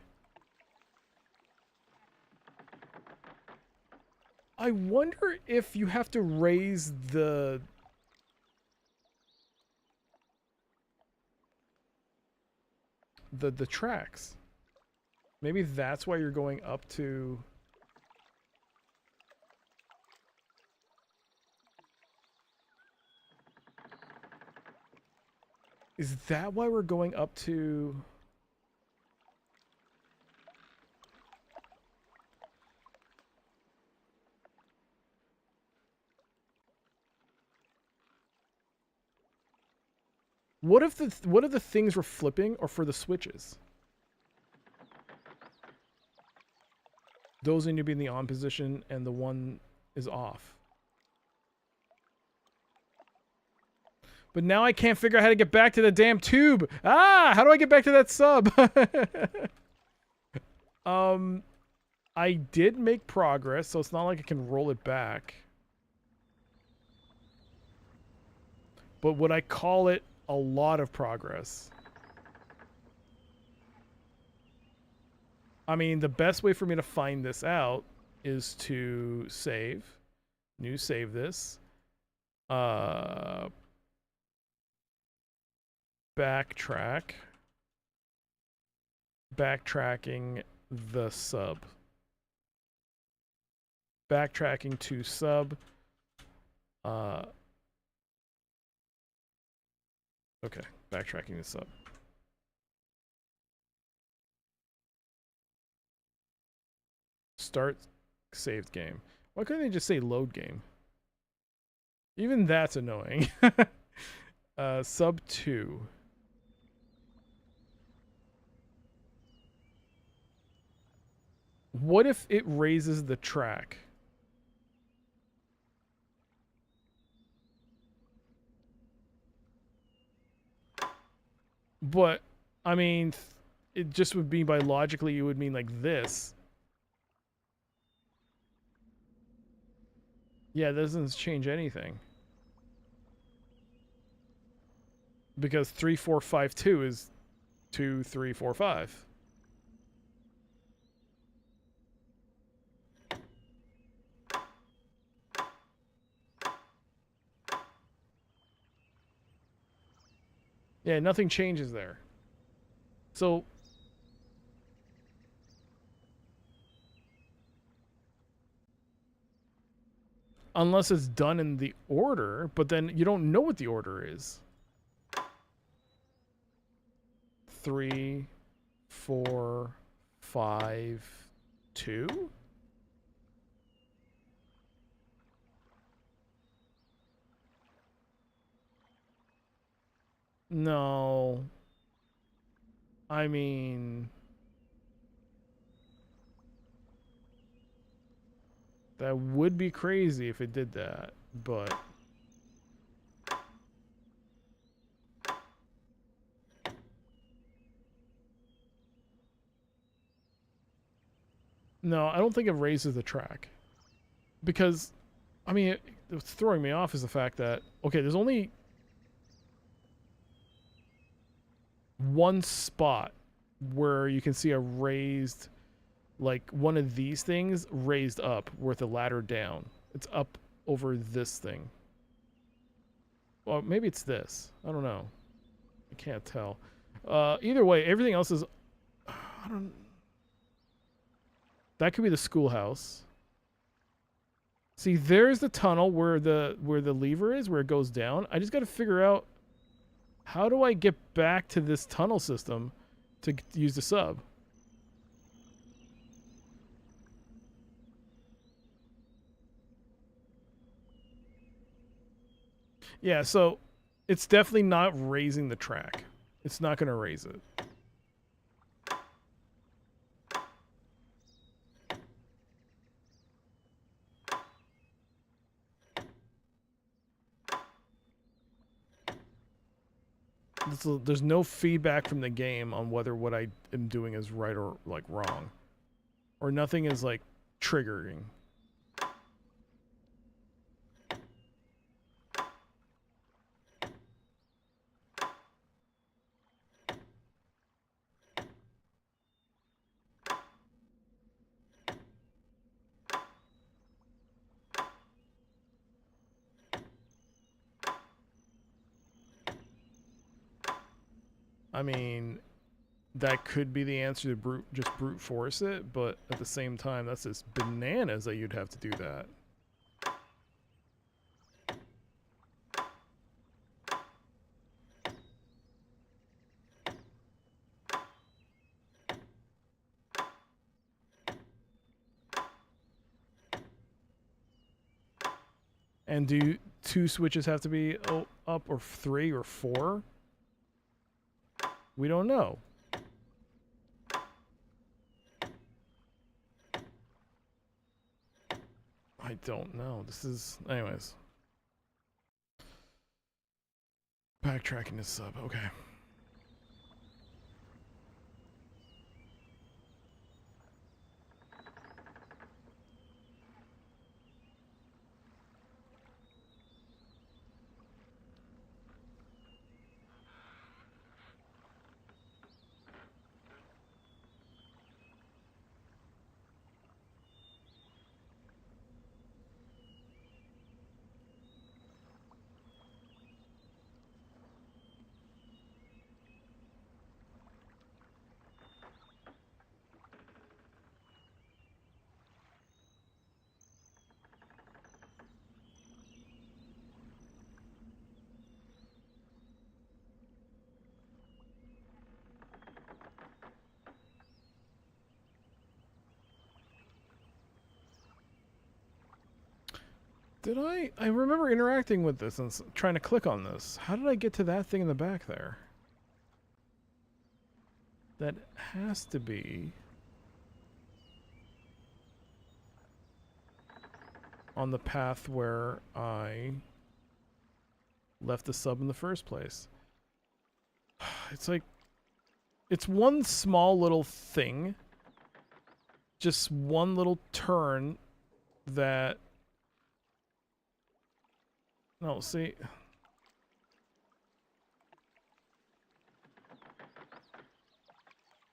I wonder if you have to raise the tracks. Maybe that's why you're going up to... Is that why we're going up to... What if the things were flipping or for the switches? Those need to be in the on position and the one is off. But now I can't figure out how to get back to the damn tube. Ah, how do I get back to that sub? I did make progress, so it's not like I can roll it back. But would I call it a lot of progress? I mean, the best way for me to find this out is to save. New save this. Backtrack. Backtracking the sub. Backtracking to sub. Okay, backtracking the sub. Start saved game. Why couldn't they just say load game? Even that's annoying. Sub 2. What if it raises the track? But, I mean, it just would be by logically, it would mean like this. Yeah, that doesn't change anything. Because 3, 4, 5, 2 is 2, 3, 4, 5. Yeah, nothing changes there. So unless it's done in the order, but then you don't know what the order is. 3, 4, 5, 2? No. I mean, that would be crazy if it did that, but no, I don't think it raises the track. Because, I mean, what's throwing me off is the fact that, okay, there's only one spot where you can see a raised, like one of these things raised up with a ladder down. It's up over this thing. Well, maybe it's this. I don't know. I can't tell. Either way, everything else is... That could be the schoolhouse. See, there's the tunnel where the lever is, where it goes down. I just got to figure out, how do I get back to this tunnel system to use the sub? Yeah, so it's definitely not raising the track. It's not going to raise it. There's no feedback from the game on whether what I am doing is right or like wrong, or nothing is like triggering. I mean, that could be the answer to just brute force it, but at the same time, that's just bananas that you'd have to do that. And do 2 switches have to be up, or 3 or 4? We don't know. I don't know. This is... Anyways. Backtracking this sub. Okay. Did I remember interacting with this and trying to click on this. How did I get to that thing in the back there? That has to be on the path where I left the sub in the first place. It's like, it's one small little thing, just one little turn that... No, see...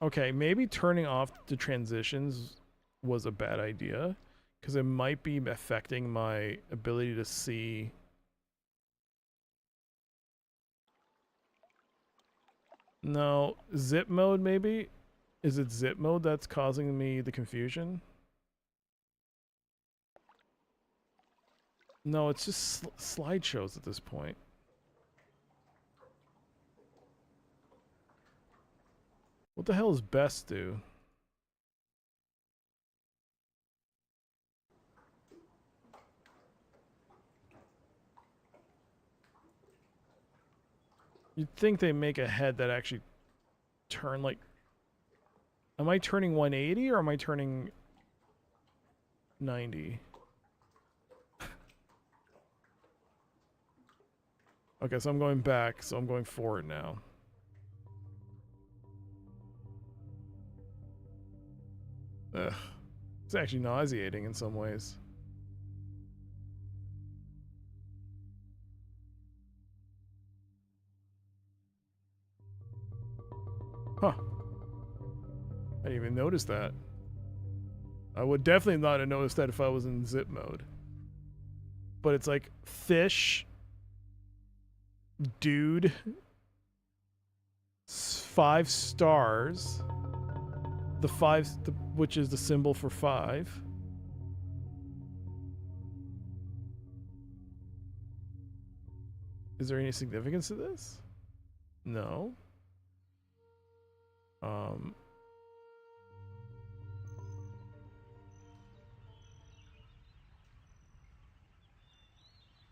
Okay, maybe turning off the transitions was a bad idea, because it might be affecting my ability to see... No, zip mode maybe? Is it zip mode that's causing me the confusion? No, it's just slideshows at this point. What the hell does best do? You'd think they make a head that actually turn like... Am I turning 180 or am I turning 90? Okay, so I'm going back, so I'm going forward now. Ugh. It's actually nauseating in some ways. Huh. I didn't even notice that. I would definitely not have noticed that if I was in zip mode. But it's like, fish... Dude, 5 stars. The 5, which is the symbol for 5. Is there any significance to this? No.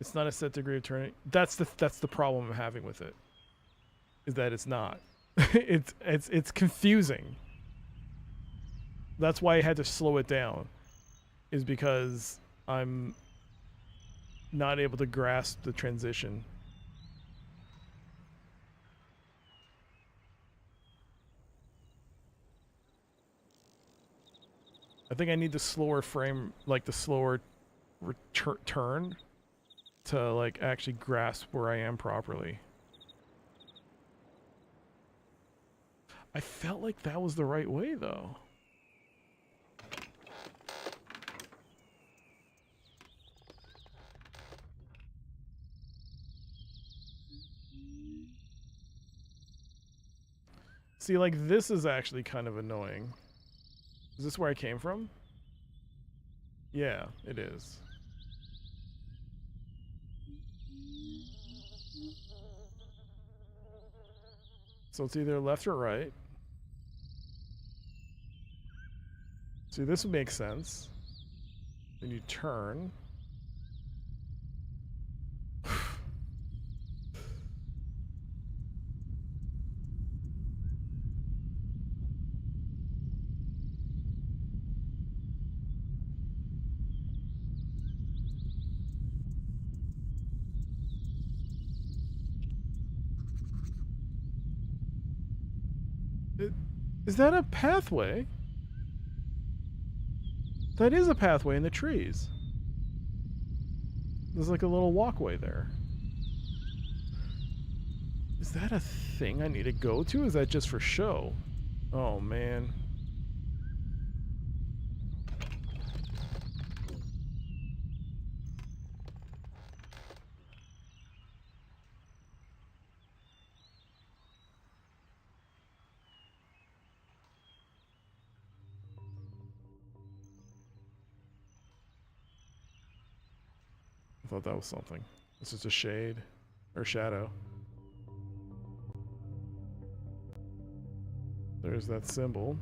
It's not a set degree of turning. That's the problem I'm having with it. Is that it's not. it's confusing. That's why I had to slow it down. Is because I'm not able to grasp the transition. I think I need the slower frame, like the slower turn to like actually grasp where I am properly. I felt like that was the right way though. See, like this is actually kind of annoying. Is this where I came from? Yeah, it is. So it's either left or right. See, this would make sense. Then you turn. Is that a pathway? That is a pathway in the trees. There's like a little walkway there. Is that a thing I need to go to? Is that just for show? Oh, man. I thought that was something. This is a shade or shadow. There's that symbol.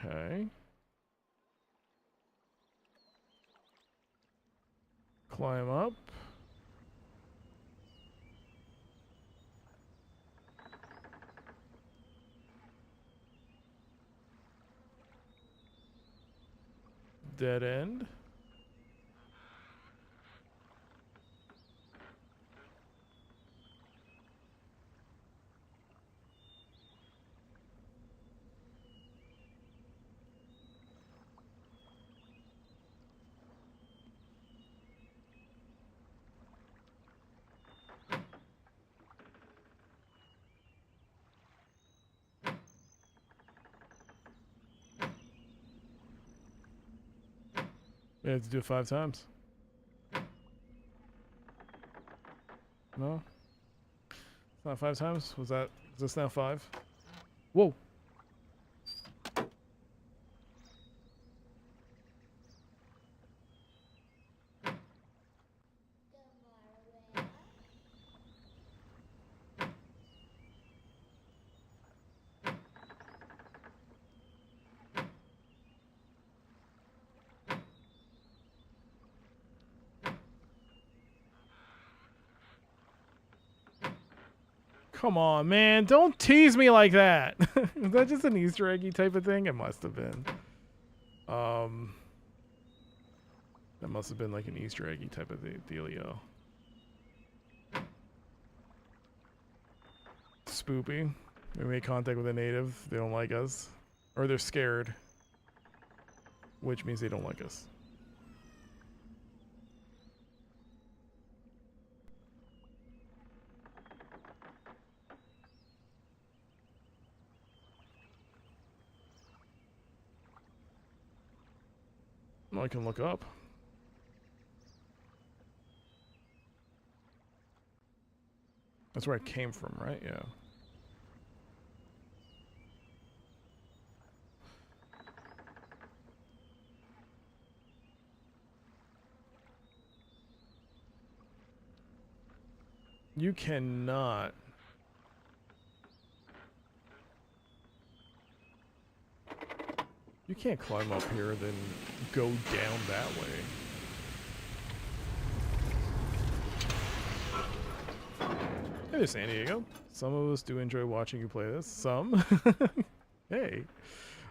Okay. Climb up. Dead end. We have to do it 5 times. No? It's not 5 times? Is this now 5? Whoa! Come on, man. Don't tease me like that. Is that just an Easter eggy type of thing? It must have been. That must have been like an Easter eggy type of dealio. Spoopy. We made contact with a native. They don't like us. Or they're scared. Which means they don't like us. I can look up. That's where I came from, right? Yeah. You cannot. You can't climb up here then go down that way. Hey there, San Diego. Some of us do enjoy watching you play this. Some. Hey,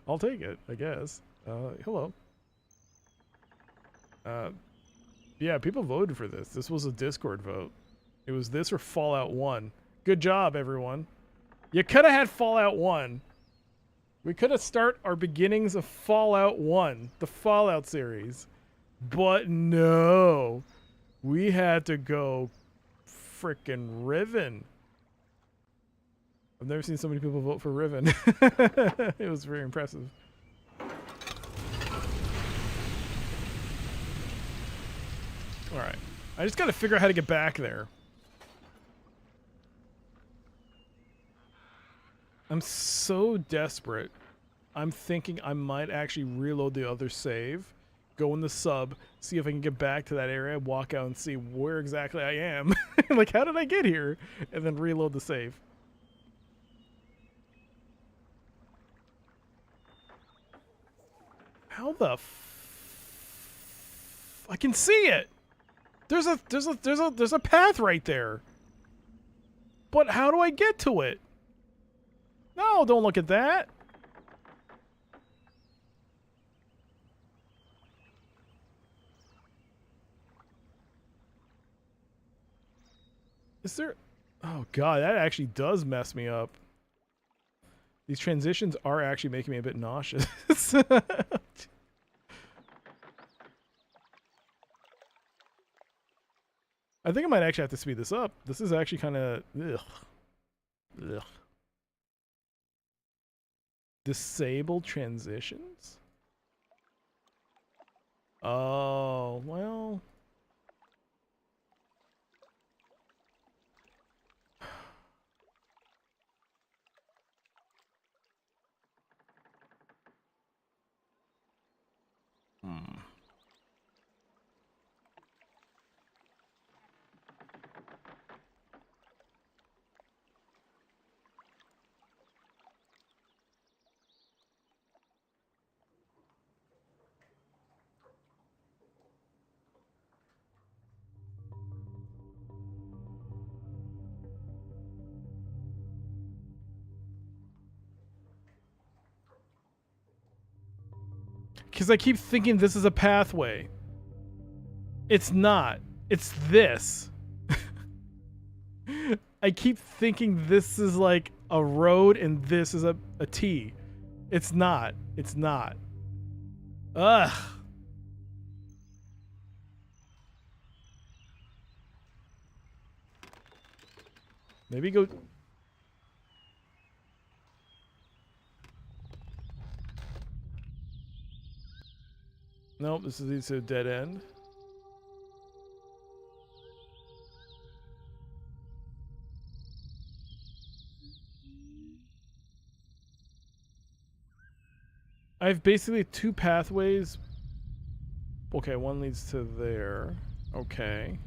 I'll take it, I guess. Hello. Yeah, people voted for this. This was a Discord vote. It was this or Fallout 1. Good job, everyone. You could have had Fallout 1. We could have started our beginnings of Fallout 1, the Fallout series. But no. We had to go frickin' Riven. I've never seen so many people vote for Riven. It was very impressive. Alright. I just gotta figure out how to get back there. I'm so desperate. I'm thinking I might actually reload the other save, go in the sub, see if I can get back to that area, walk out and see where exactly I am. Like, how did I get here? And then reload the save. How the I can see it. There's a path right there. But how do I get to it? No, don't look at that. Is there... Oh god, that actually does mess me up. These transitions are actually making me a bit nauseous. I think I might actually have to speed this up. This is actually kind of... Ugh. Disable transitions? Oh, well... Because I keep thinking this is a pathway. It's not. It's this. I keep thinking this is like a road and this is a T. It's not. It's not. Ugh. Maybe go... Nope, this leads to a dead end. I have basically two pathways. Okay, one leads to there. Okay.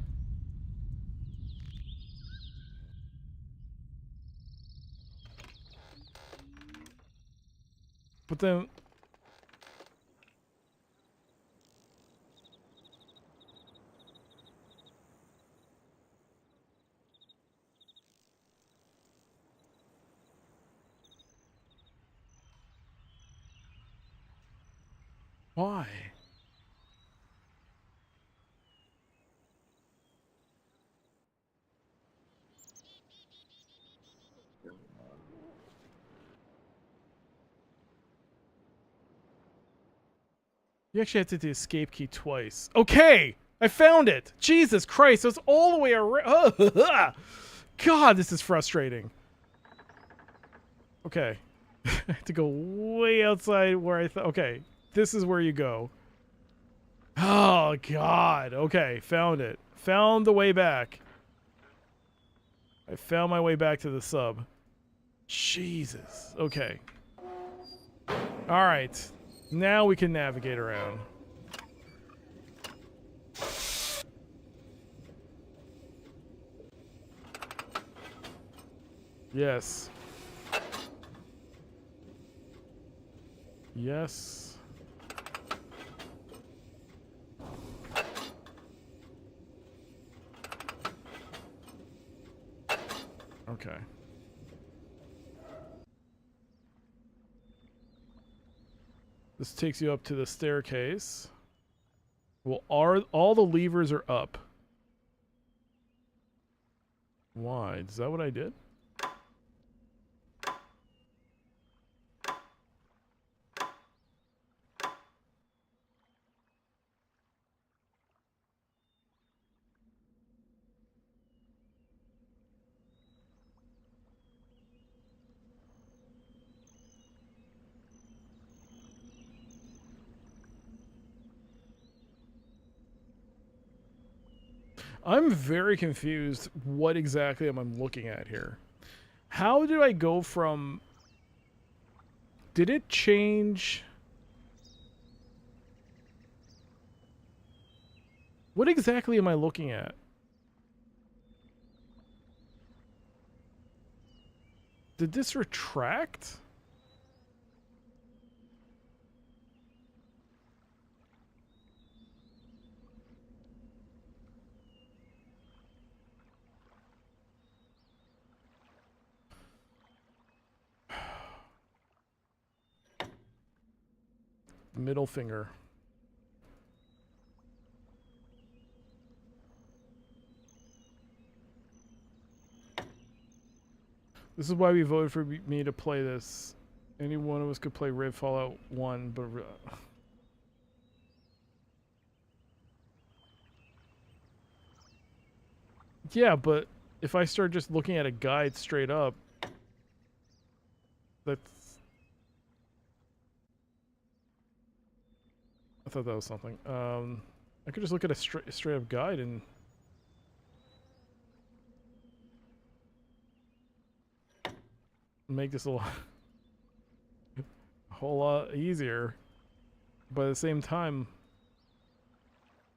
But then... Why? You actually have to hit the escape key twice. Okay! I found it! Jesus Christ, it's all the way around. God, this is frustrating. Okay. I have to go way outside where I thought... Okay. This is where you go. Oh, God. Okay, found it. Found the way back. I found my way back to the sub. Jesus. Okay. Alright. Now we can navigate around. Yes. Yes. Okay. This takes you up to the staircase. Well, all the levers are up. Why? Is that what I did? I'm very confused what exactly am I looking at here. How do I go from Did it change? What exactly am I looking at? Did this retract? Middle finger. This is why we voted for me to play this. Any one of us could play Riv Fallout 1, but... yeah, but if I start just looking at a guide straight up, that's... I thought that was something. I could just look at a straight up guide and... make this a whole lot easier, but at the same time,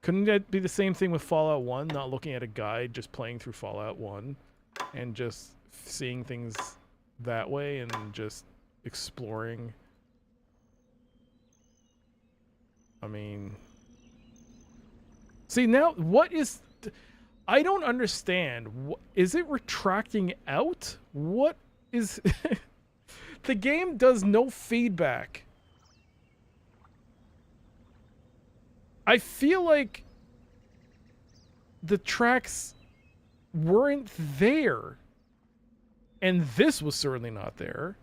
couldn't that be the same thing with Fallout 1? Not looking at a guide, just playing through Fallout 1 and just seeing things that way and just exploring. I mean, see now what is I don't understand. Is it retracting out? What is the game does no feedback. I feel like the tracks weren't there, and this was certainly not there.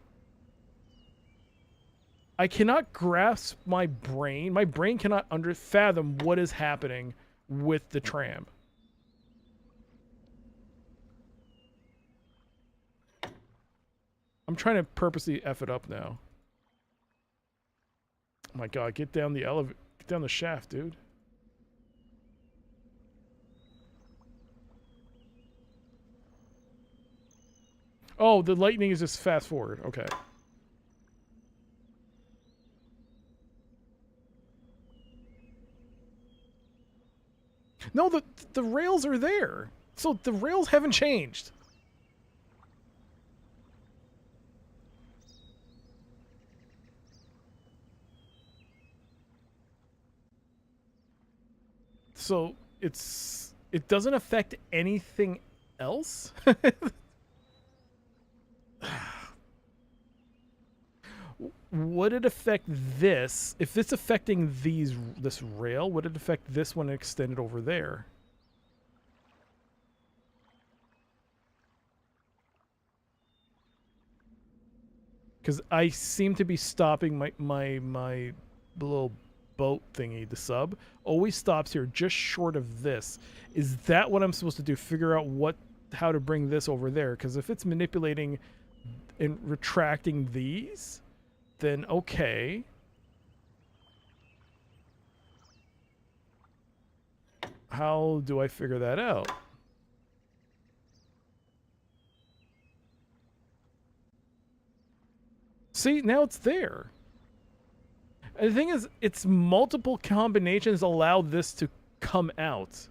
I cannot grasp my brain. My brain cannot fathom what is happening with the tram. I'm trying to purposely F it up now. Oh my god, get down the elevator, get down the shaft, dude. Oh, the lightning is just fast forward. Okay. No, the rails are there. So the rails haven't changed. So it doesn't affect anything else? Would it affect this? If it's affecting this rail, would it affect this one extended over there? Because I seem to be stopping my little boat thingy, the sub, always stops here just short of this. Is that what I'm supposed to do? Figure out how to bring this over there? Because if it's manipulating and retracting these, then okay. How do I figure that out? See, now it's there. And the thing is, it's multiple combinations allow this to come out.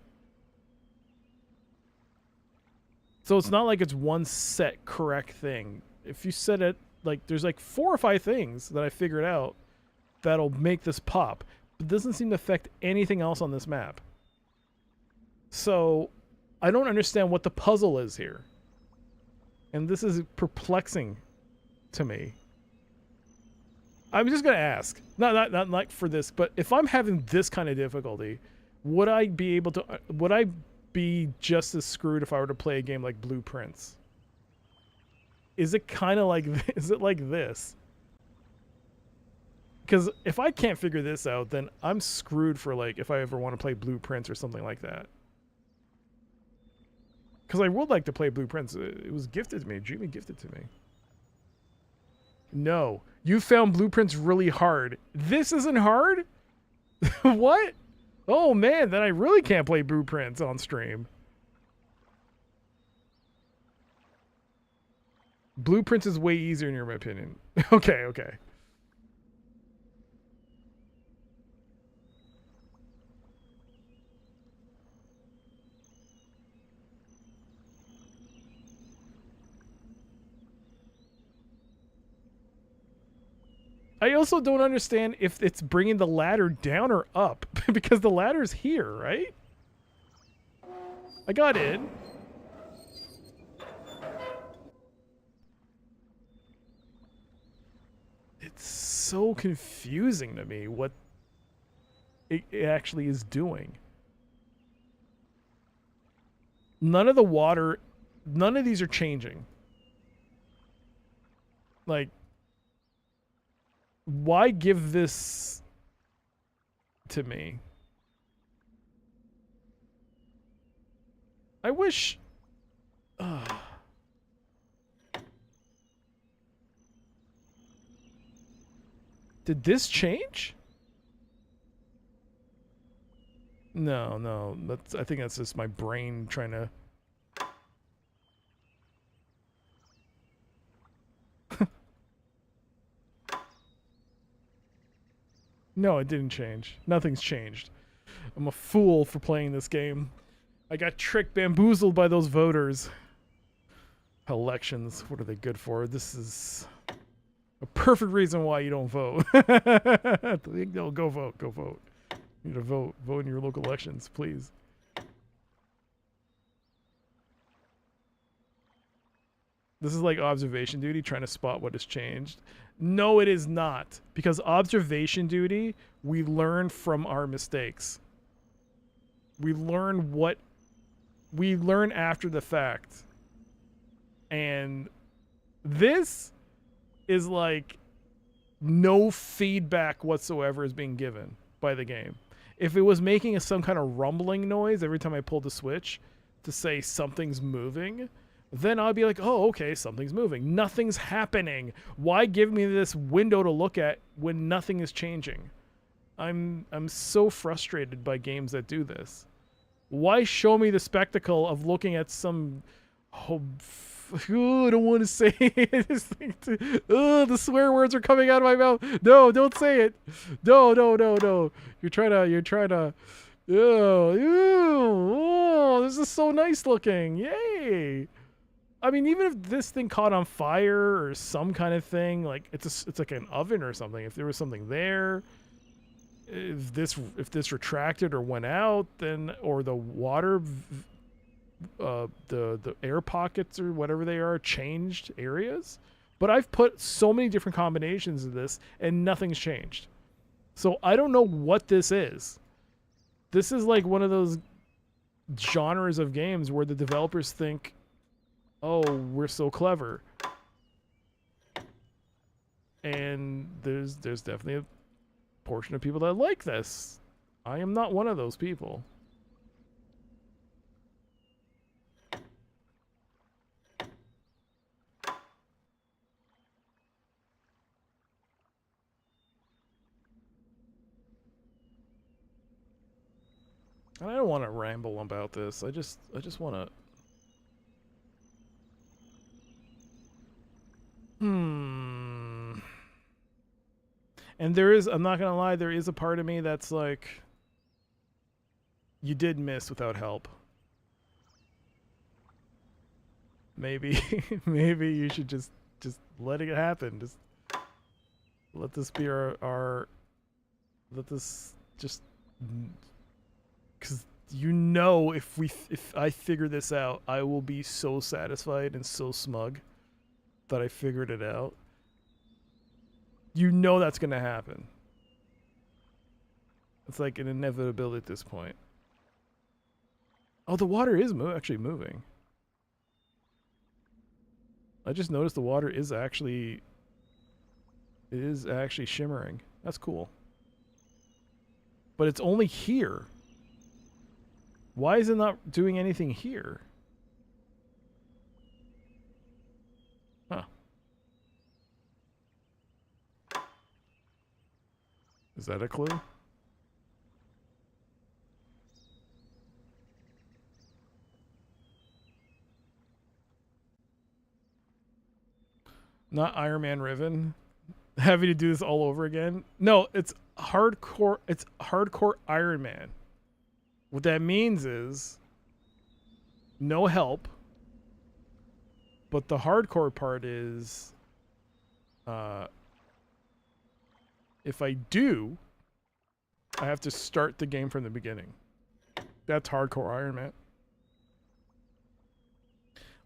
So it's not like it's one set correct thing. If you set it, like, there's like 4 or 5 things that I figured out that'll make this pop. But it doesn't seem to affect anything else on this map. So I don't understand what the puzzle is here. And this is perplexing to me. I'm just gonna ask, not like for this, but if I'm having this kind of difficulty, would I be able to? Would I be just as screwed if I were to play a game like Blueprints? Is it kind of like? Is it like this? Because if I can't figure this out, then I'm screwed for like if I ever want to play Blueprints or something like that. Because I would like to play Blueprints. It was gifted to me, Jimmy gifted to me. No, you found Blueprints really hard. This isn't hard? What? Oh man, then I really can't play Blueprints on stream. Blueprints is way easier in your opinion. Okay. I also don't understand if it's bringing the ladder down or up because the ladder's here, right? I got in. It's so confusing to me what it actually is doing. None of these are changing. Like, why give this to me? I wish... Did this change? No. I think that's just my brain trying to... No, it didn't change. Nothing's changed. I'm a fool for playing this game. I got tricked, bamboozled by those voters. Elections, what are they good for? This is a perfect reason why you don't vote. No, go vote. You need to vote. Vote in your local elections, please. This is like observation duty, trying to spot what has changed. No, it is not. Because observation duty, we learn from our mistakes. We learn after the fact. And this is like no feedback whatsoever is being given by the game. If it was making some kind of rumbling noise every time I pulled the switch to say something's moving, then I'll be like, oh, okay, something's moving. Nothing's happening. Why give me this window to look at when nothing is changing? I'm so frustrated by games that do this. Why show me the spectacle of looking at some... I don't want to say it. The swear words are coming out of my mouth. No, don't say it. No. You're trying to... Oh, this is so nice looking. Yay. I mean, even if this thing caught on fire or some kind of thing, like it's like an oven or something. If there was something there, if this retracted or went out, then or the water, the air pockets or whatever they are changed areas. But I've put so many different combinations of this and nothing's changed. So I don't know what this is. This is like one of those genres of games where the developers think, oh, we're so clever. And there's definitely a portion of people that like this. I am not one of those people. And I don't want to ramble about this. I just want to... And there is, I'm not going to lie, there is a part of me that's like, you did miss without help. Maybe, maybe you should just let it happen. Just let this be let this just, because you know, if I figure this out, I will be so satisfied and so smug that I figured it out. You know that's going to happen. It's like an inevitability at this point. Oh, the water is actually moving. I just noticed the water is actually shimmering. That's cool. But it's only here. Why is it not doing anything here? Huh. Is that a clue? Not Iron Man Riven. Having to do this all over again? No, it's hardcore. It's hardcore Iron Man. What that means is no help. But the hardcore part is If I do, I have to start the game from the beginning. That's hardcore Iron Man.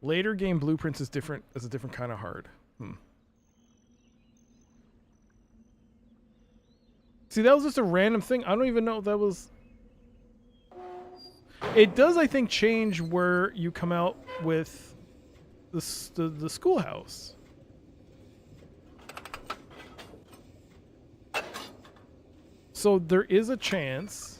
Later game blueprints is different. Is a different kind of hard. See, that was just a random thing. I don't even know if that was. It does, I think, change where you come out with the schoolhouse. So there is a chance.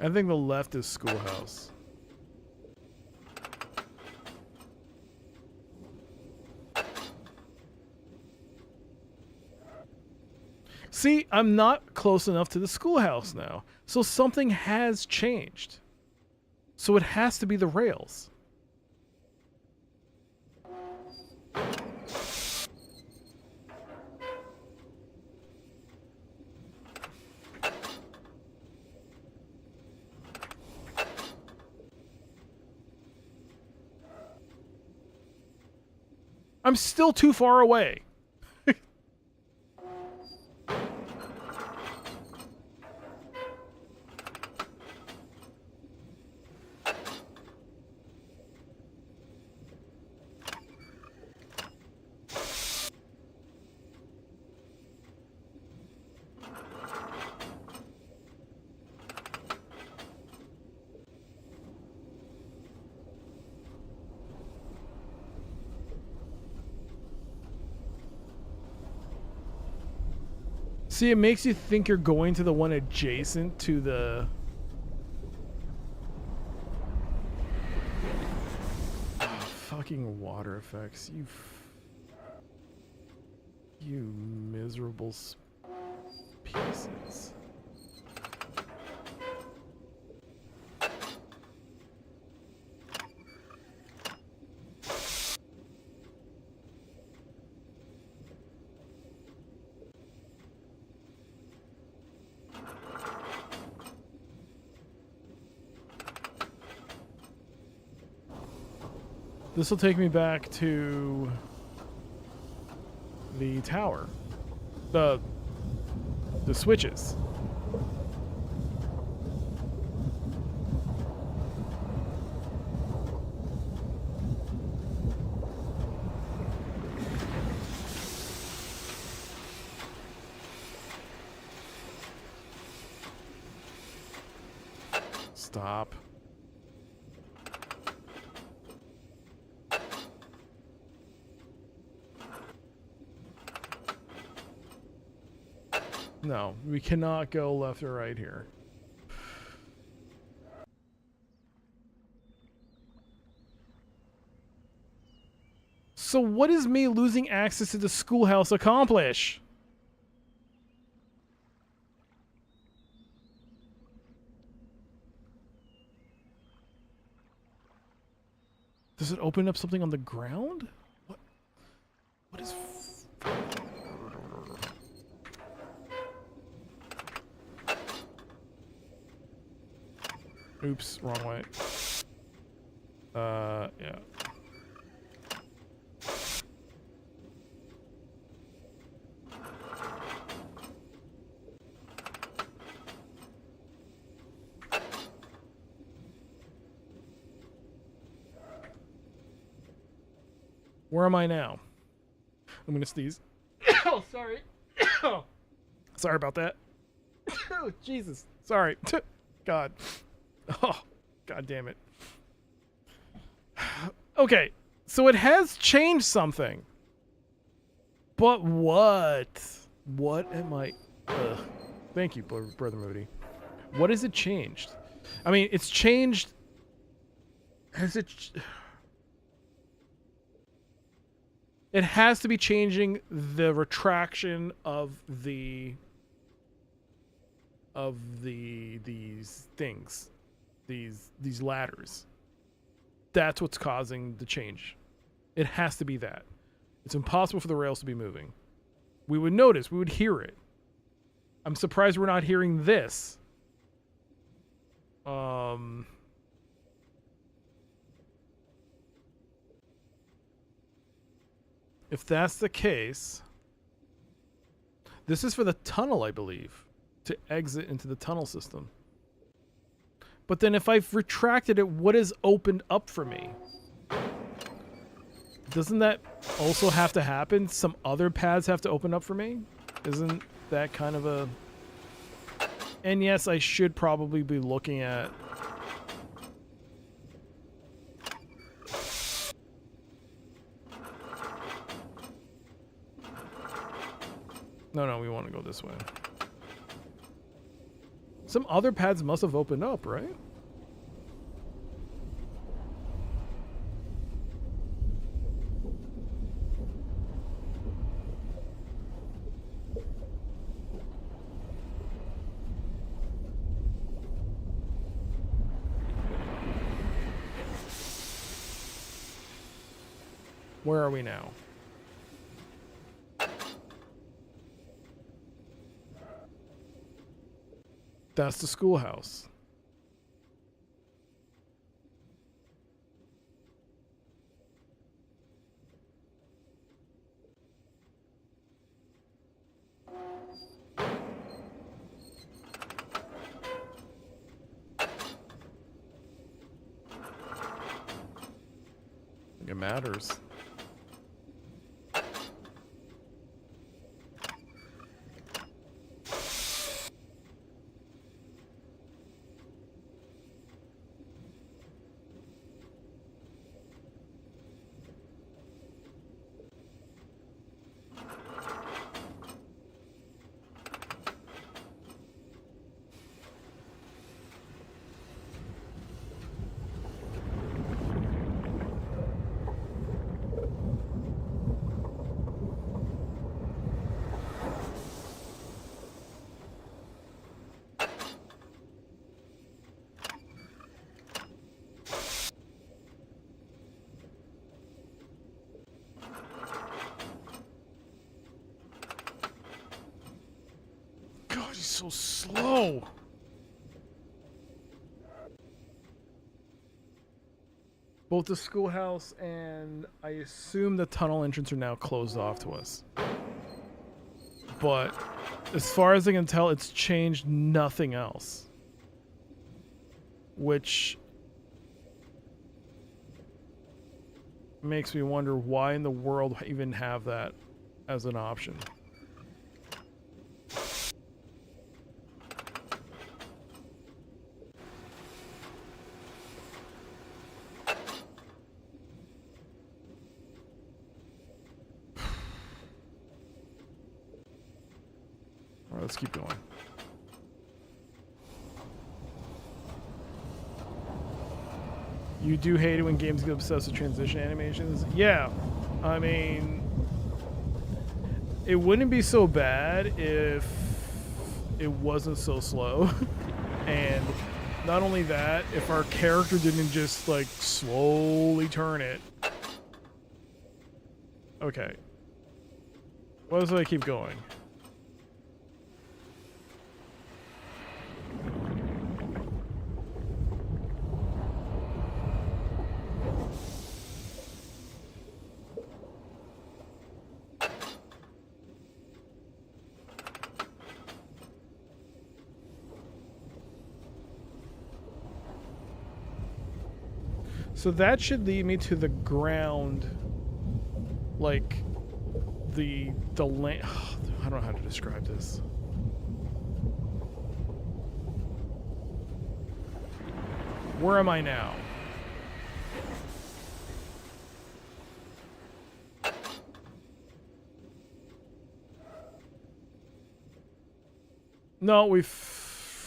I think the left is schoolhouse. See, I'm not close enough to the schoolhouse now. So something has changed. So it has to be the rails. I'm still too far away. See, it makes you think you're going to the one adjacent to the... Oh, fucking water effects. You miserable pieces. This will take me back to the tower. The switches. Stop. No, we cannot go left or right here. So what does me losing access to the schoolhouse accomplish? Does it open up something on the ground? What is... Oops, wrong way. Yeah. Where am I now? I'm gonna sneeze. Oh, sorry. Sorry about that. Oh, Jesus. Sorry. God. Oh, God damn it. Okay, so it has changed something. But what? What am I... Thank you, Brother Moody. What has it changed? I mean, it's changed... Has it... It has to be changing the retraction of these things, these ladders. That's what's causing the change. It has to be that. It's impossible for the rails to be moving. We would notice, we would hear it. I'm surprised we're not hearing this. If that's the case, this is for the tunnel, I believe, to exit into the tunnel system. But then if I've retracted it, what has opened up for me? Doesn't that also have to happen? Some other paths have to open up for me? Isn't that kind of a... And yes, I should probably be looking at... No, we want to go this way. Some other paths must have opened up, right? Where are we now? That's the schoolhouse. I think it matters. He's so slow. Both the schoolhouse and I assume the tunnel entrance are now closed off to us. But as far as I can tell, it's changed nothing else. Which makes me wonder why in the world even have that as an option. Let's keep going. You do hate it when games get obsessed with transition animations? Yeah. I mean, it wouldn't be so bad if it wasn't so slow. And not only that, if our character didn't just like slowly turn it. Okay. Why does I keep going? So that should lead me to the ground, like the land. I don't know how to describe this. Where am I now? No, we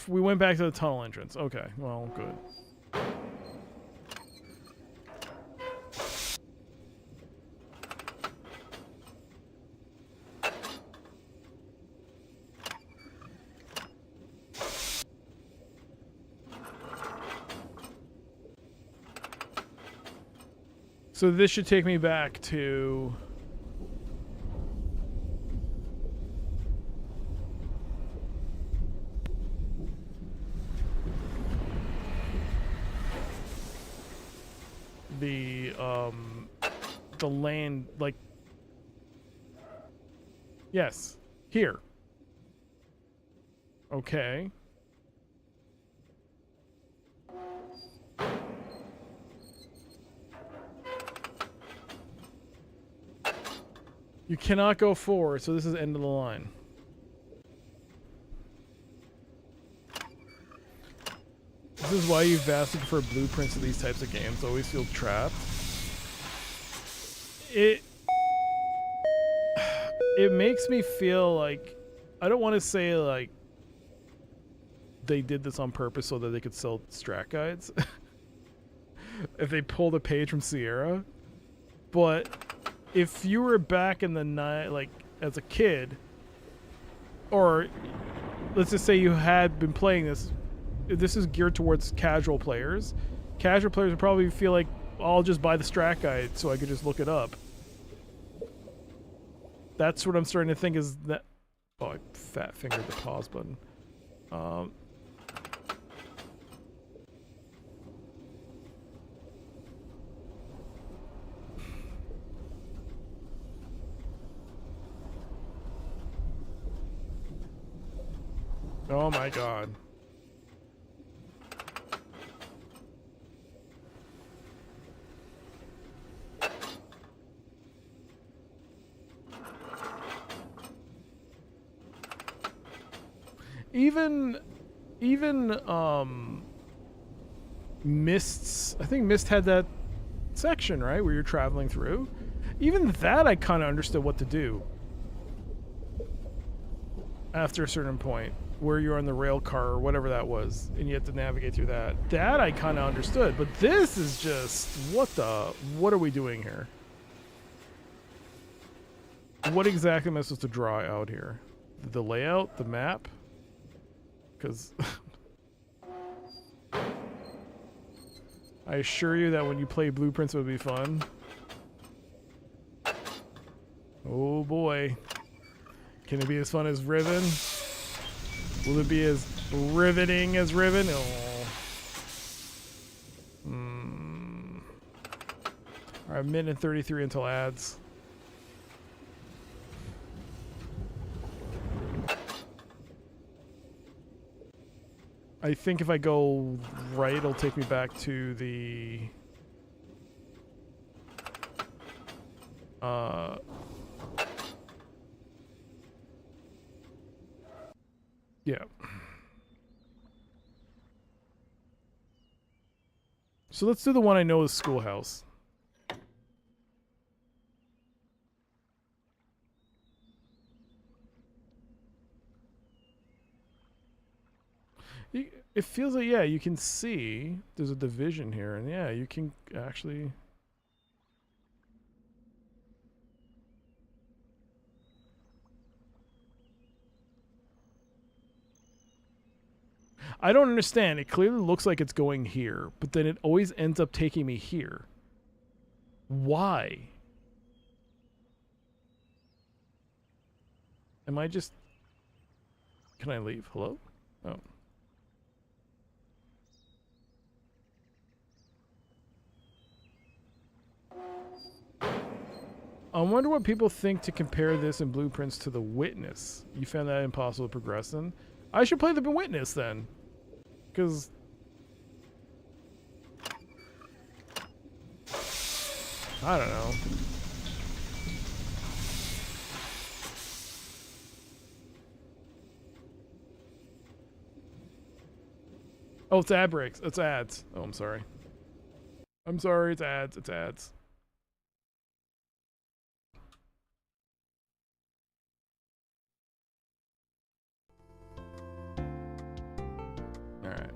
went back to the tunnel entrance. Okay, well, good. So this should take me back to... the land, like... Yes, here. Okay. You cannot go forward, so this is end of the line. This is why you vastly prefer blueprints to these types of games. Always feel trapped. It makes me feel like, I don't want to say like they did this on purpose so that they could sell strat guides. If they pulled a page from Sierra. But if you were back in the night, like as a kid, or let's just say you had been playing this, this is geared towards casual players. Casual players would probably feel like, I'll just buy the strat guide so I could just look it up. That's what I'm starting to think is that... Oh, I fat fingered the pause button. Oh my god. Even Myst's, I think Myst had that section, right, where you're traveling through. Even that I kind of understood what to do after a certain point, where you're on the rail car or whatever that was, and you have to navigate through that. That I kind of understood, but this is just, what are we doing here? What exactly am I supposed to draw out here? The layout, the map? Because I assure you that when you play Blueprints it would be fun. Oh boy. Can it be as fun as Riven? Will it be as riveting as Riven? Oh. Alright, minute and 33 until ads. I think if I go right, it'll take me back to the... yeah. So let's do the one I know is Schoolhouse. It feels like, yeah, you can see there's a division here, and yeah, you can actually... I don't understand. It clearly looks like it's going here, but then it always ends up taking me here. Why? Am I just... Can I leave? Hello? Oh. I wonder what people think to compare this in Blueprints to The Witness. You found that impossible to progress in? I should play The Witness then. Because... I don't know. Oh, it's ad breaks. It's ads. Oh, I'm sorry. I'm sorry, it's ads. It's ads. Alright.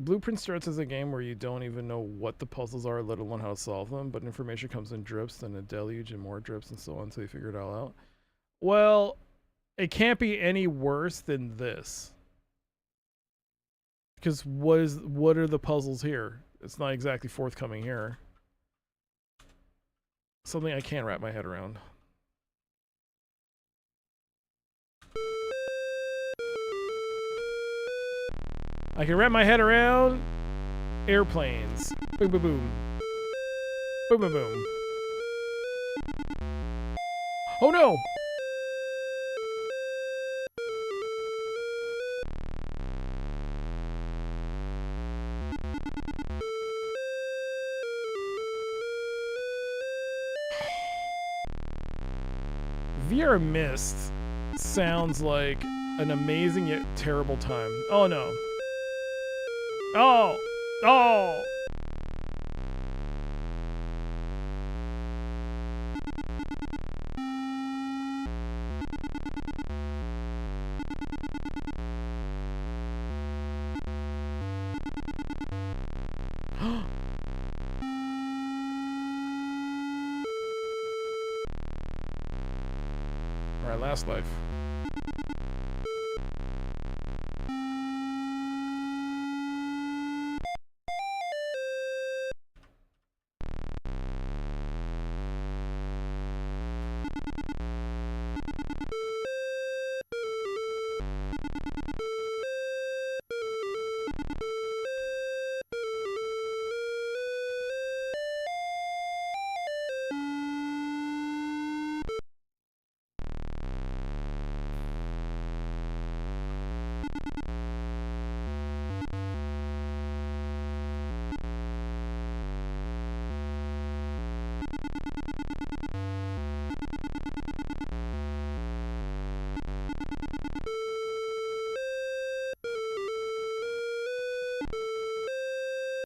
Blueprint starts as a game where you don't even know what the puzzles are, let alone how to solve them, but information comes in drips, then a deluge and more drips and so on until you figure it all out. Well, it can't be any worse than this. Because what are the puzzles here? It's not exactly forthcoming here. Something I can't wrap my head around. I can wrap my head around airplanes. Boom, boom, boom. Boom, boom, boom. Oh no! VR Myst sounds like an amazing yet terrible time. Oh no. Oh! Oh! Alright, last life.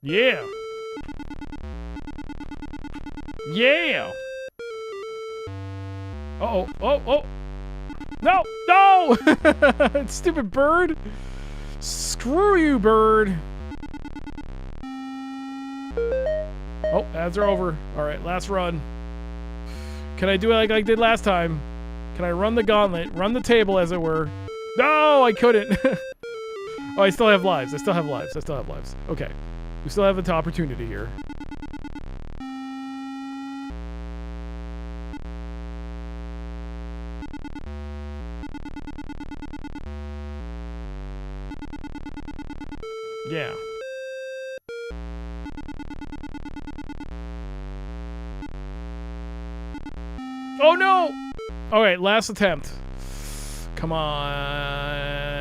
Yeah! Yeah! Uh-oh. Oh, oh! No! No! Stupid bird! Screw you, bird! Oh, ads are over. Alright, last run. Can I do it like I did last time? Can I run the gauntlet? Run the table, as it were? No, I couldn't! Oh, I still have lives. I still have lives. I still have lives. Okay. We still have the opportunity here. Yeah. Oh no! Alright, last attempt. Come on.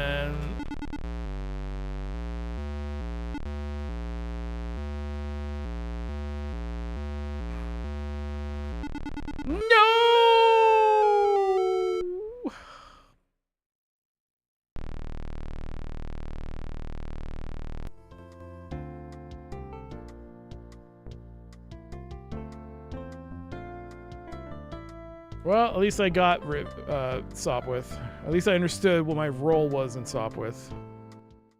No! Well, at least I got Sopwith. At least I understood what my role was in Sopwith.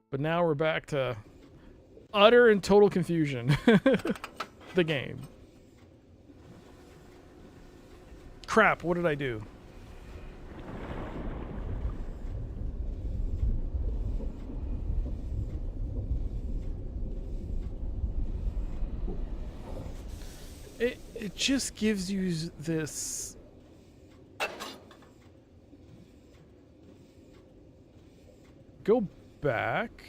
But now we're back to utter and total confusion. The game. Crap, what did I do? It just gives you this go back,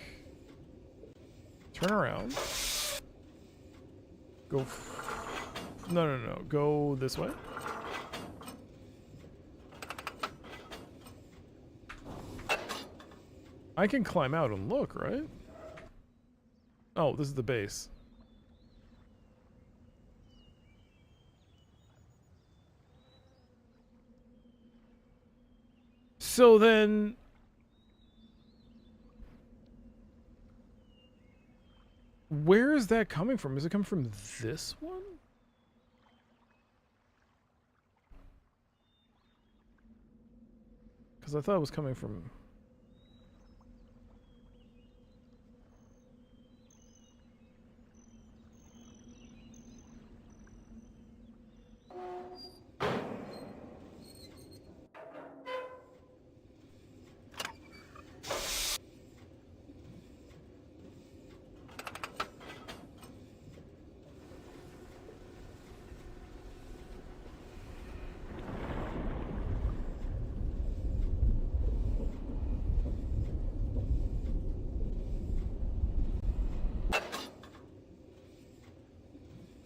turn around, go no, go this way. I can climb out and look, right? Oh, this is the base. So then where is that coming from? Is it coming from this one? Because I thought it was coming from...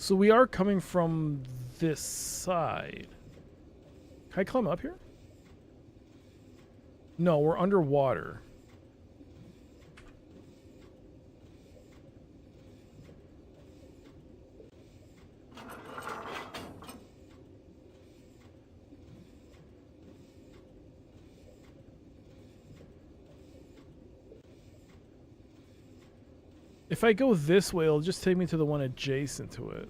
So we are coming from this side. Can I climb up here? No, we're underwater. If I go this way, it'll just take me to the one adjacent to it.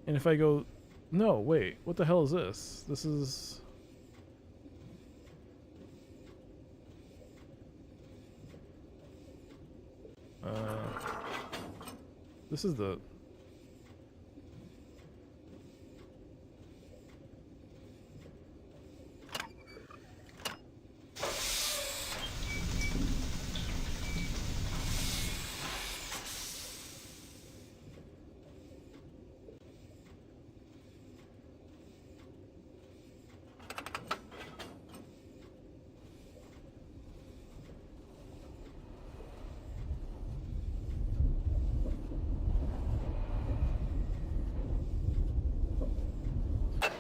And if I go... No, wait. What the hell is this? This is... This is the...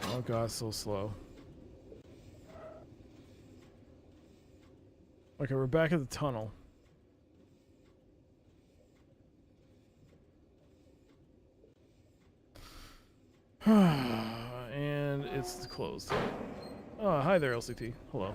Oh god, so slow. Okay, we're back at the tunnel. And it's closed. Oh, hi there, LCT. Hello.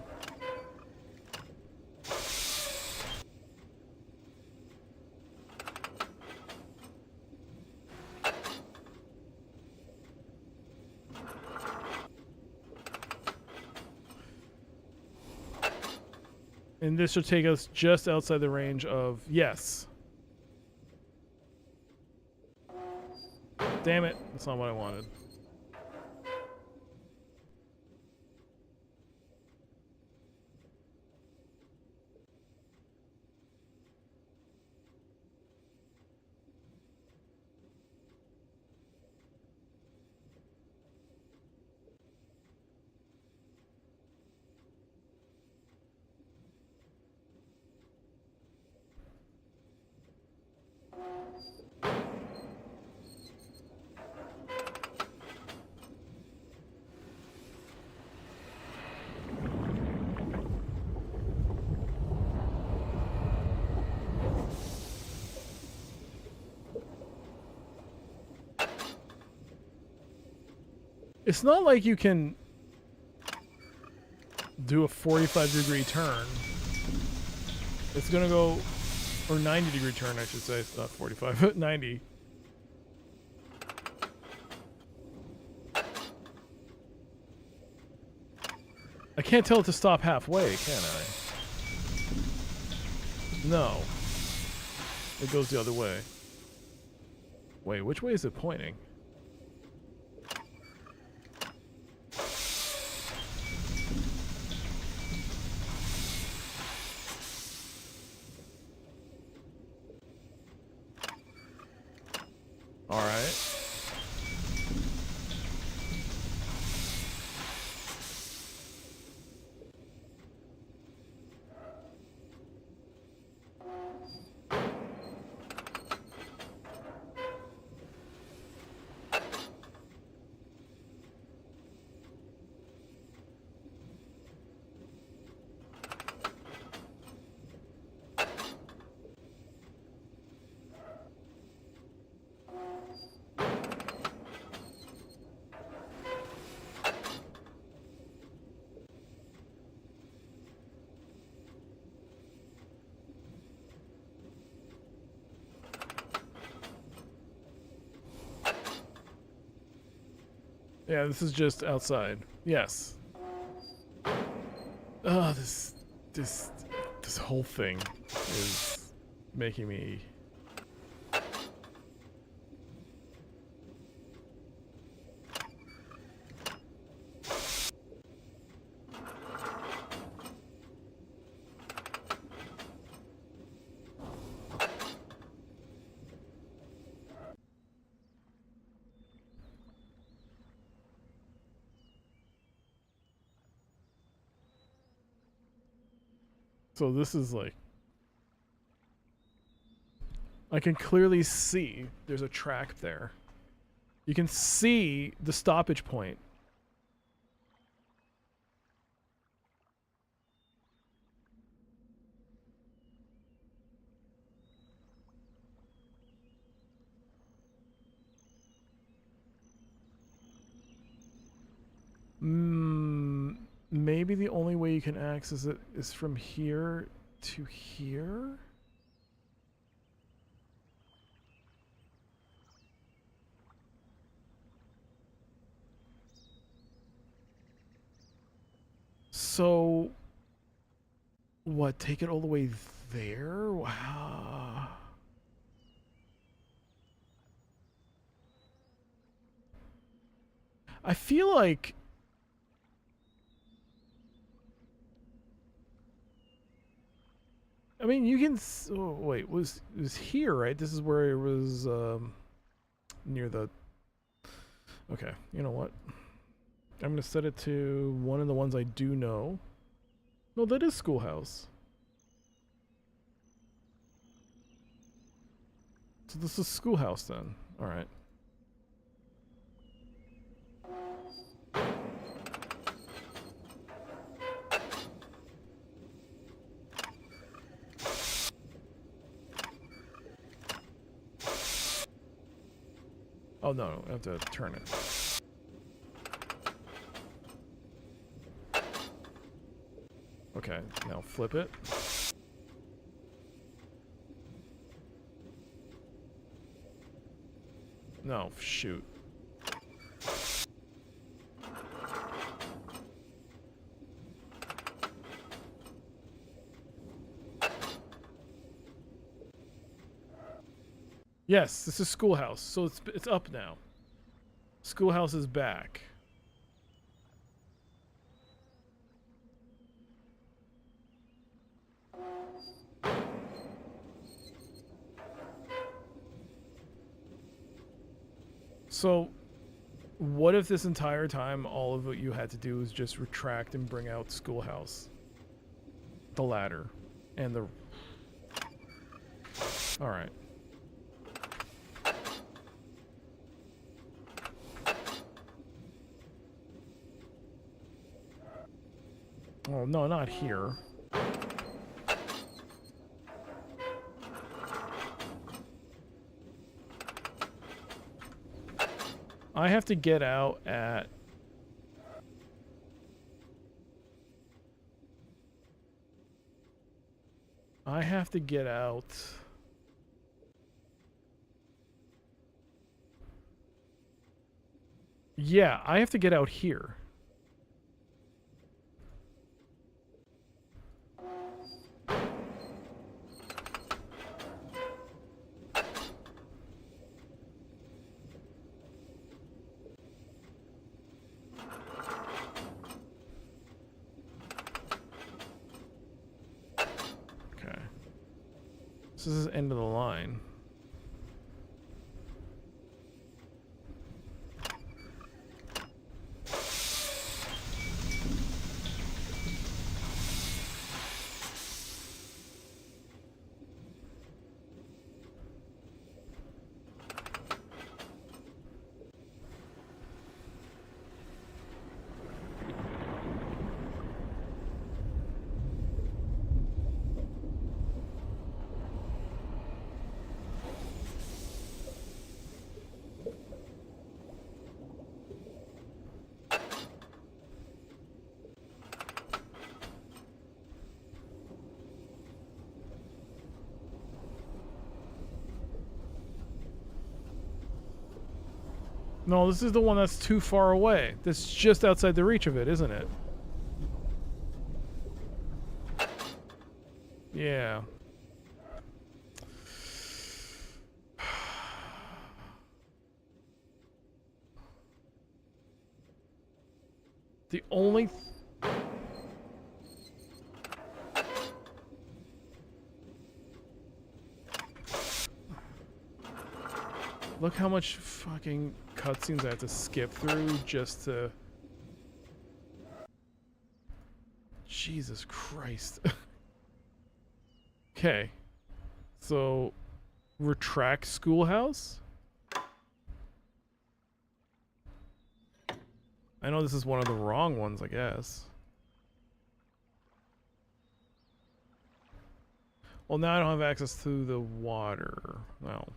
And this should take us just outside the range of... Yes. Damn it. That's not what I wanted. It's not like you can do a 45-degree turn. It's gonna go, or 90-degree turn, I should say. It's not 45, but 90. I can't tell it to stop halfway, can I? No. It goes the other way. Wait, which way is it pointing? Yeah, this is just outside. Yes. Oh, this whole thing is making me... So this is like... I can clearly see there's a track there. You can see the stoppage point. Maybe the only way you can access it is from here to here? So, what, take it all the way there? Wow. I feel like... I mean, you can... Oh, wait, it was here, right? This is where it was near the... Okay, you know what? I'm going to set it to one of the ones I do know. No, that is Schoolhouse. So this is Schoolhouse then. Alright. Oh no, I have to turn it. Okay, now flip it. No, shoot. Yes, this is Schoolhouse, so it's up now. Schoolhouse is back. So, what if this entire time all of what you had to do was just retract and bring out Schoolhouse? The ladder. And the... Alright. Oh, no, not here. I have to get out at... I have to get out... Yeah, I have to get out here. This is the end of the line. No, this is the one that's too far away. That's just outside the reach of it, isn't it? Yeah. The only... Look how much fucking cutscenes I have to skip through just to... Jesus Christ. Okay. So, retract schoolhouse? I know this is one of the wrong ones, I guess. Well, now I don't have access to the water. No.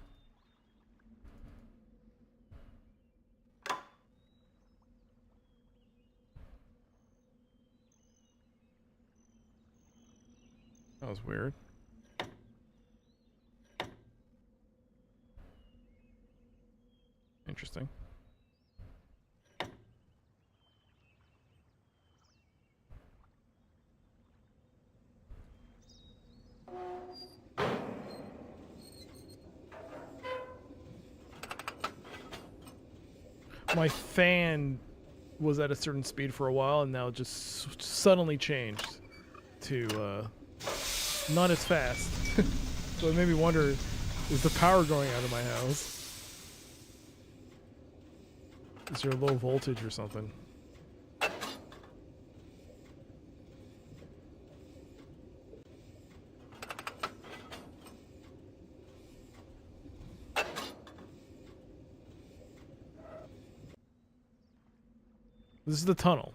That was weird. Interesting. My fan was at a certain speed for a while and now just suddenly changed to not as fast. So it made me wonder, is the power going out of my house? Is there low voltage or something? This is the tunnel.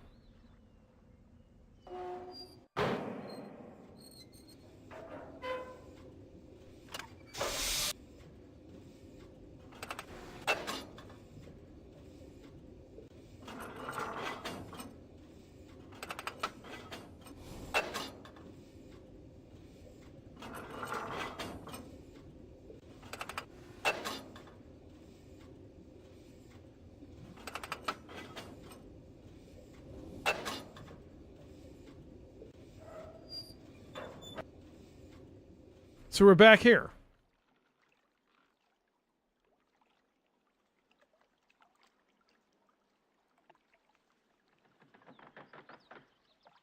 So we're back here.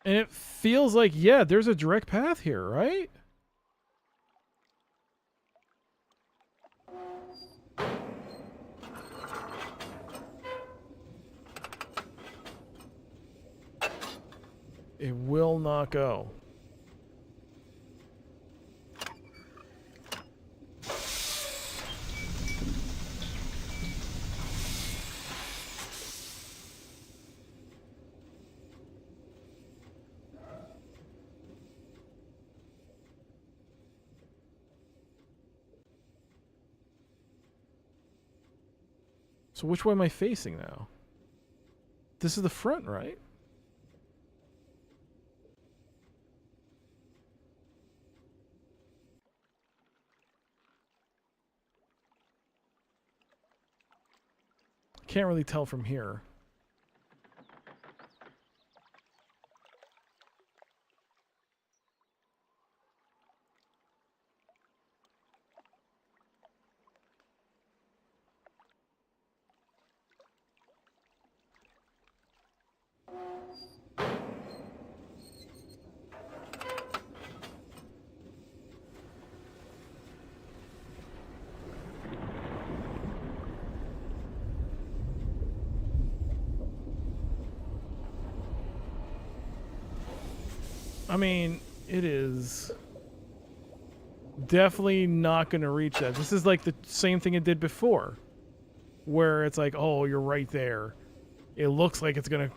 And it feels like, yeah, there's a direct path here, right? It will not go. So which way am I facing now? This is the front, right? Can't really tell from here. I mean, it is definitely not going to reach that. This is like the same thing it did before, where it's like, oh, you're right there. It looks like it's gonna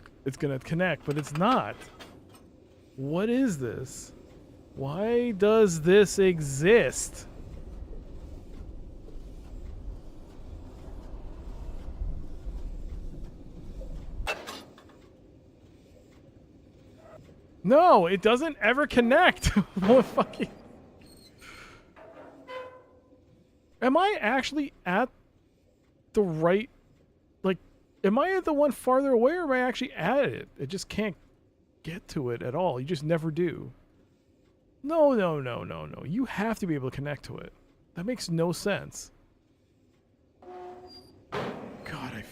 connect, but it's not. What is this? Why does this exist? No, it doesn't ever connect. What fucking... Am I actually at the right... Like, am I at the one farther away or am I actually at it? It just can't get to it at all. You just never do. No, no, no, no, no. You have to be able to connect to it. That makes no sense. God,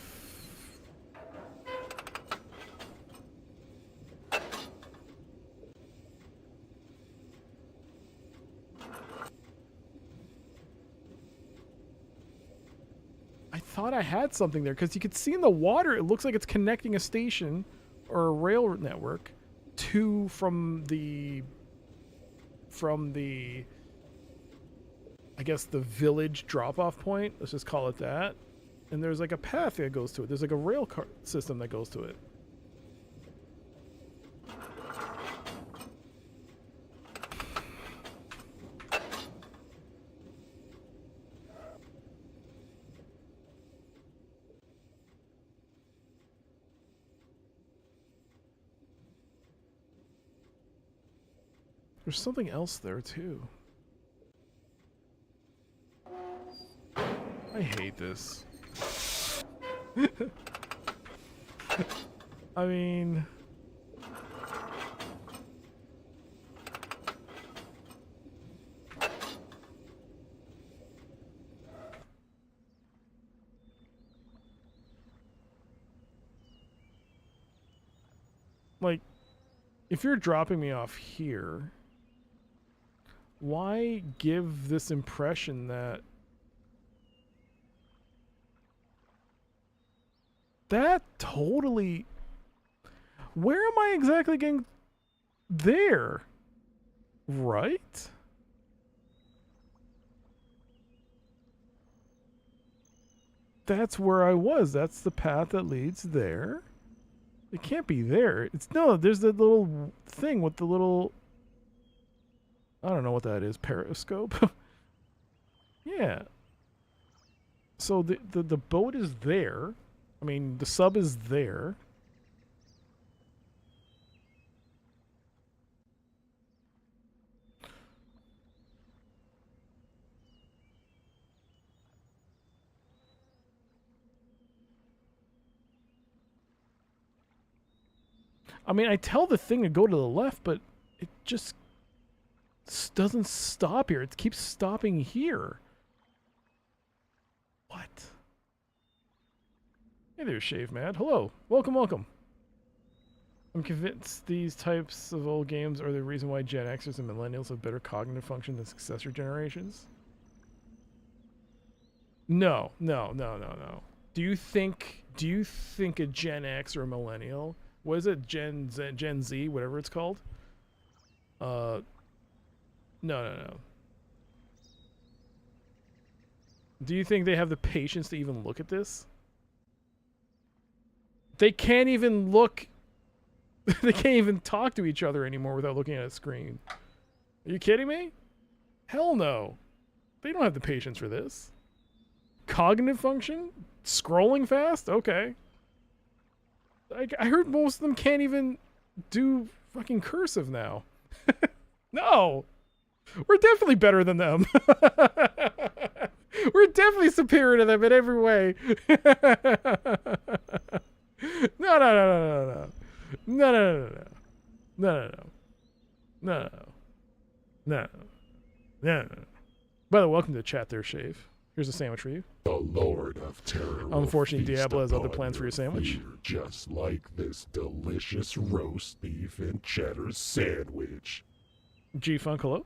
I thought I had something there because you could see in the water it looks like it's connecting a station or a rail network to from the I guess, the village drop-off point. Let's just call it that. And there's like a path that goes to it. There's like a rail car system that goes to it. There's something else there too. I hate this. I mean... like, if you're dropping me off here, why give this impression that totally... Where am I exactly getting there? Right? That's where I was. That's the path that leads there. It can't be there. It's no, there's the little thing with the little... I don't know what that is. Periscope? Yeah. So the boat is there. I mean, the sub is there. I mean, I tell the thing to go to the left, but it just doesn't stop here. It keeps stopping here. What? Hey there, Shave Mad. Hello. Welcome, welcome. I'm convinced these types of old games are the reason why Gen Xers and Millennials have better cognitive function than successor generations. No. Do you think a Gen X or a Millennial... What is it? Gen Z, whatever it's called? No. Do you think they have the patience to even look at this? They can't even look... They can't even talk to each other anymore without looking at a screen. Are you kidding me? Hell no. They don't have the patience for this. Cognitive function? Scrolling fast? Okay. I heard most of them can't even do fucking cursive now. No! We're definitely better than them. We're definitely superior to them in every way. No. By the way, welcome to the chat there, Shave. Here's a sandwich for you. The Lord of Terror. Unfortunately, Diablo has other plans for your sandwich. Fear, just like this delicious roast beef and cheddar sandwich. G-Funk, hello?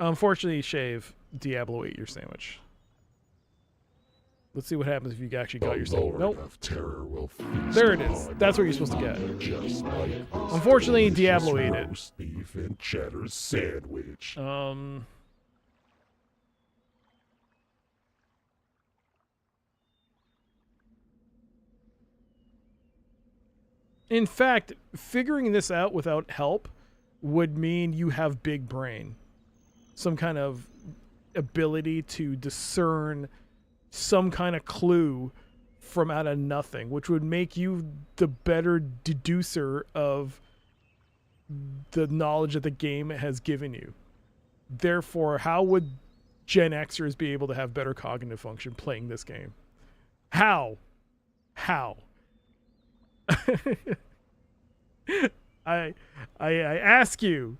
Unfortunately, Shave, Diablo ate your sandwich. Let's see what happens if you actually got your sandwich. Nope. Of Terror will feast there it is. That's what you're supposed to get. Just like unfortunately, Diablo ate it. Roast beef and cheddar sandwich. In fact, figuring this out without help would mean you have big brain. Some kind of ability to discern some kind of clue from out of nothing, which would make you the better deducer of the knowledge that the game has given you. Therefore, how would Gen Xers be able to have better cognitive function playing this game? How? I ask you,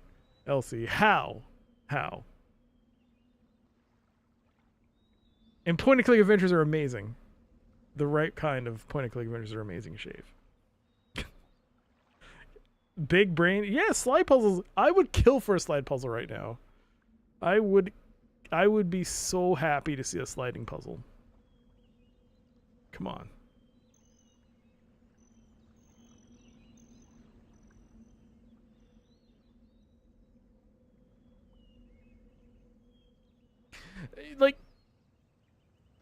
Elsie, how? And point-and-click adventures are amazing. The right kind of point-and-click adventures are amazing, Shave. Big brain. Yeah, slide puzzles. I would kill for a slide puzzle right now. I would be so happy to see a sliding puzzle. Come on. Like,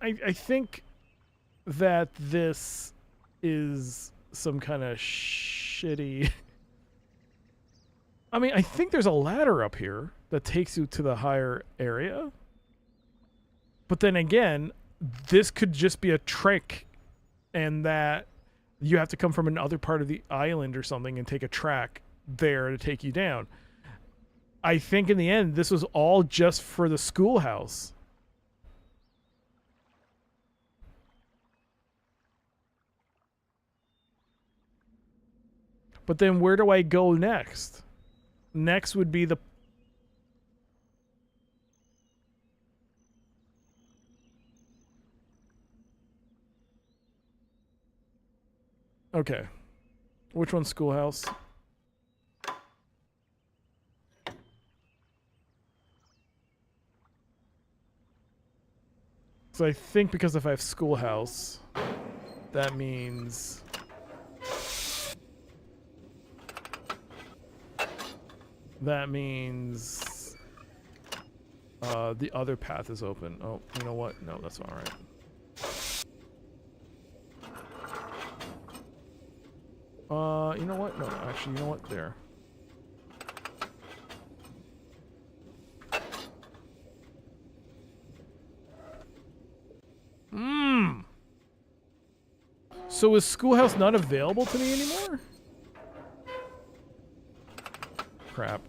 I think that this is some kind of shitty... I mean, I think there's a ladder up here that takes you to the higher area. But then again, this could just be a trick, and that you have to come from another part of the island or something and take a track there to take you down. I think in the end, this was all just for the schoolhouse. But then where do I go next? Next would be the... Okay. Which one's schoolhouse? So I think because if I have schoolhouse, that means... That means... the other path is open. Oh, you know what? No, that's all right. You know what? No, actually, you know what? There. So is schoolhouse not available to me anymore? Crap.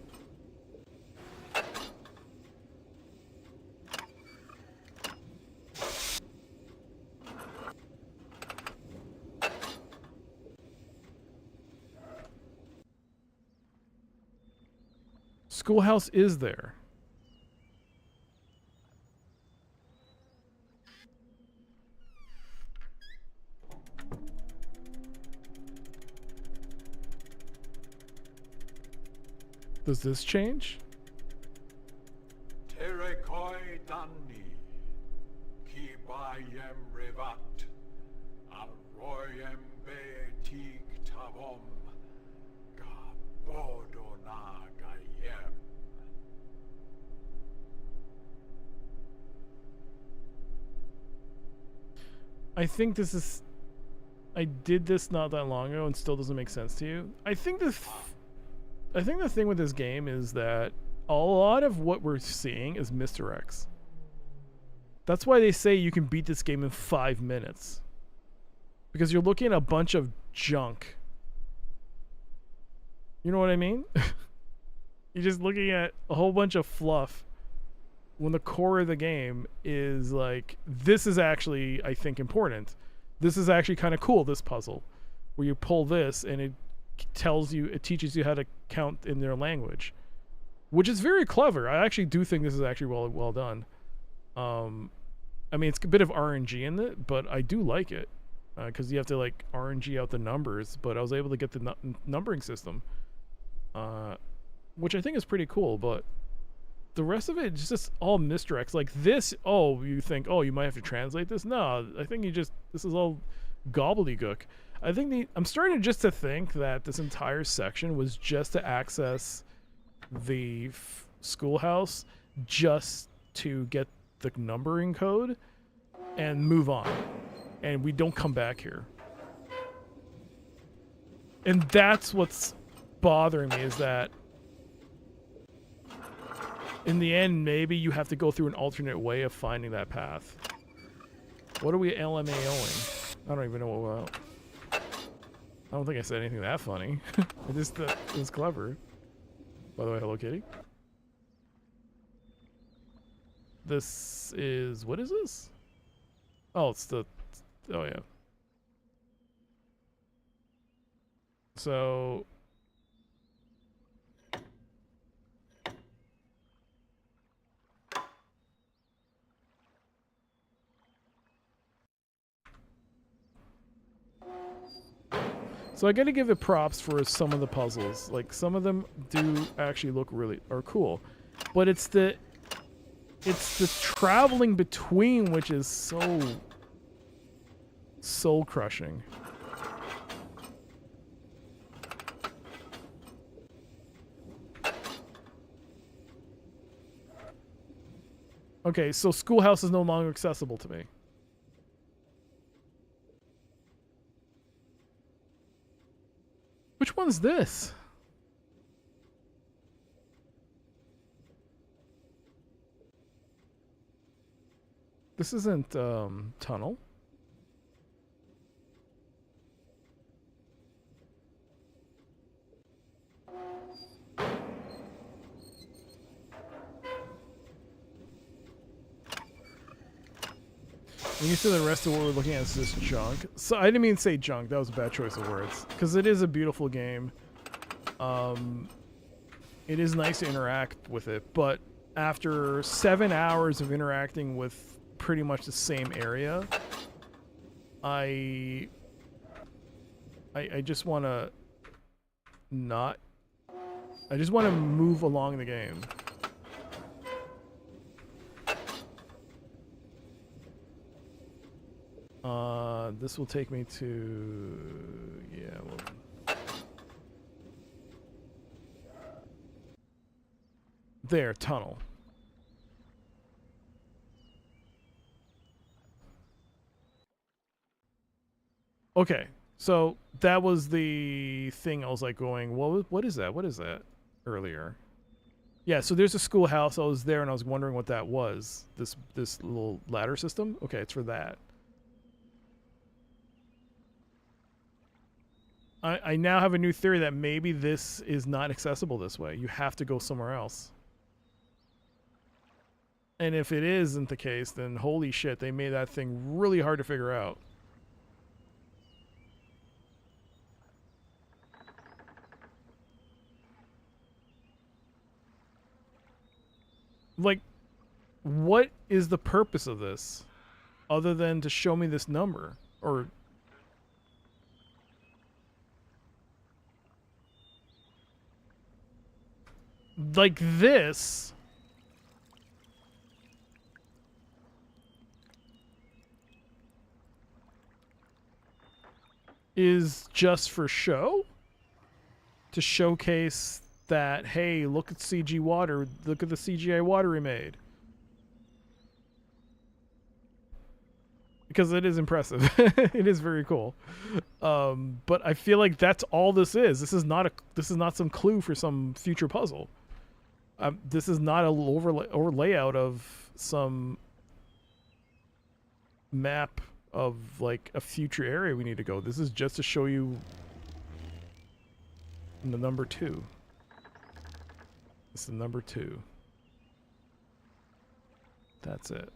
Schoolhouse is there. Does this change? Terekoi Dani, Kibayem Revat, Alroyem Beetik Tavom, Gabodona Gayem. I think this is... I did this not that long ago and still doesn't make sense to you. I think the thing with this game is that a lot of what we're seeing is misdirects. That's why they say you can beat this game in 5 minutes. Because you're looking at a bunch of junk. You know what I mean? You're just looking at a whole bunch of fluff when the core of the game is like, this is actually, I think, important. This is actually kind of cool, this puzzle, where you pull this and it tells you, it teaches you how to count in their language, which is very clever. I actually do think this is actually well done. I mean, it's a bit of RNG in it, but I do like it because you have to like RNG out the numbers, but I was able to get the numbering system, which I think is pretty cool. But the rest of it is just all misdirects. Like this, oh, you think, oh, you might have to translate this? No, I think this is all gobbledygook. I think I'm starting just to think that this entire section was just to access the schoolhouse, just to get the numbering code and move on, and we don't come back here. And that's what's bothering me, is that in the end, maybe you have to go through an alternate way of finding that path. What are we LMAOing? I don't even know what. I don't think I said anything that funny. It just it was clever. By the way, hello, Kitty. This is... What is this? Oh, it's the... Oh, yeah. So... So I gotta give it props for some of the puzzles. Like, some of them do actually look really cool. But it's the traveling between which is so soul crushing. Okay, so schoolhouse is no longer accessible to me. Which one's this? This isn't tunnel. When you say the rest of what we're looking at is just junk. So I didn't mean to say junk. That was a bad choice of words. Because it is a beautiful game. It is nice to interact with it. But after 7 hours of interacting with pretty much the same area, I just want to not... I just want to move along the game. This will take me to... Yeah, well... There, tunnel. Okay, so that was the thing I was like going, what is that? What is that? Earlier. Yeah, so there's a schoolhouse. I was there and I was wondering what that was. This little ladder system? Okay, it's for that. I now have a new theory that maybe this is not accessible this way. You have to go somewhere else. And if it isn't the case, then holy shit, they made that thing really hard to figure out. Like, what is the purpose of this? Other than to show me this number? Or... like this is just for show, to showcase that, hey, look at CG water, look at the CGI water we made, because it is impressive. It is very cool. But I feel like that's all this is. This is not some clue for some future puzzle. This is not a overlay or layout of some map of like a future area we need to go. This is just to show you the number 2. It's the number 2. That's it.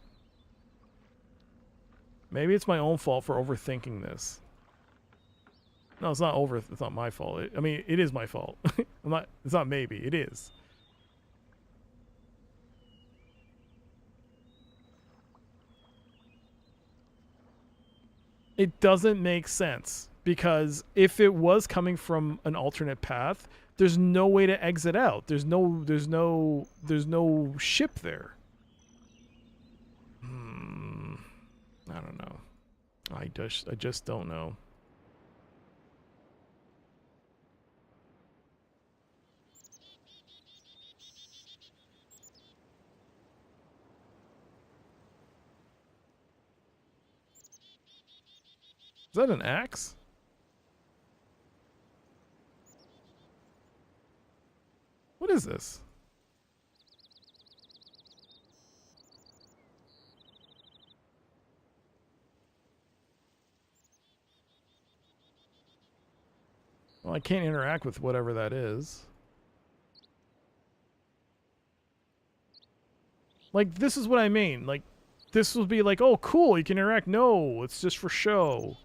Maybe it's my own fault for overthinking this. No, it's not my fault. I mean, it is my fault. It's not maybe, it is. It doesn't make sense, because if it was coming from an alternate path, there's no way to exit out. There's no ship there. I don't know. I just don't know. Is that an axe? What is this? Well, I can't interact with whatever that is. Like, this is what I mean. Like, this will be like, oh, cool, you can interact. No, it's just for show.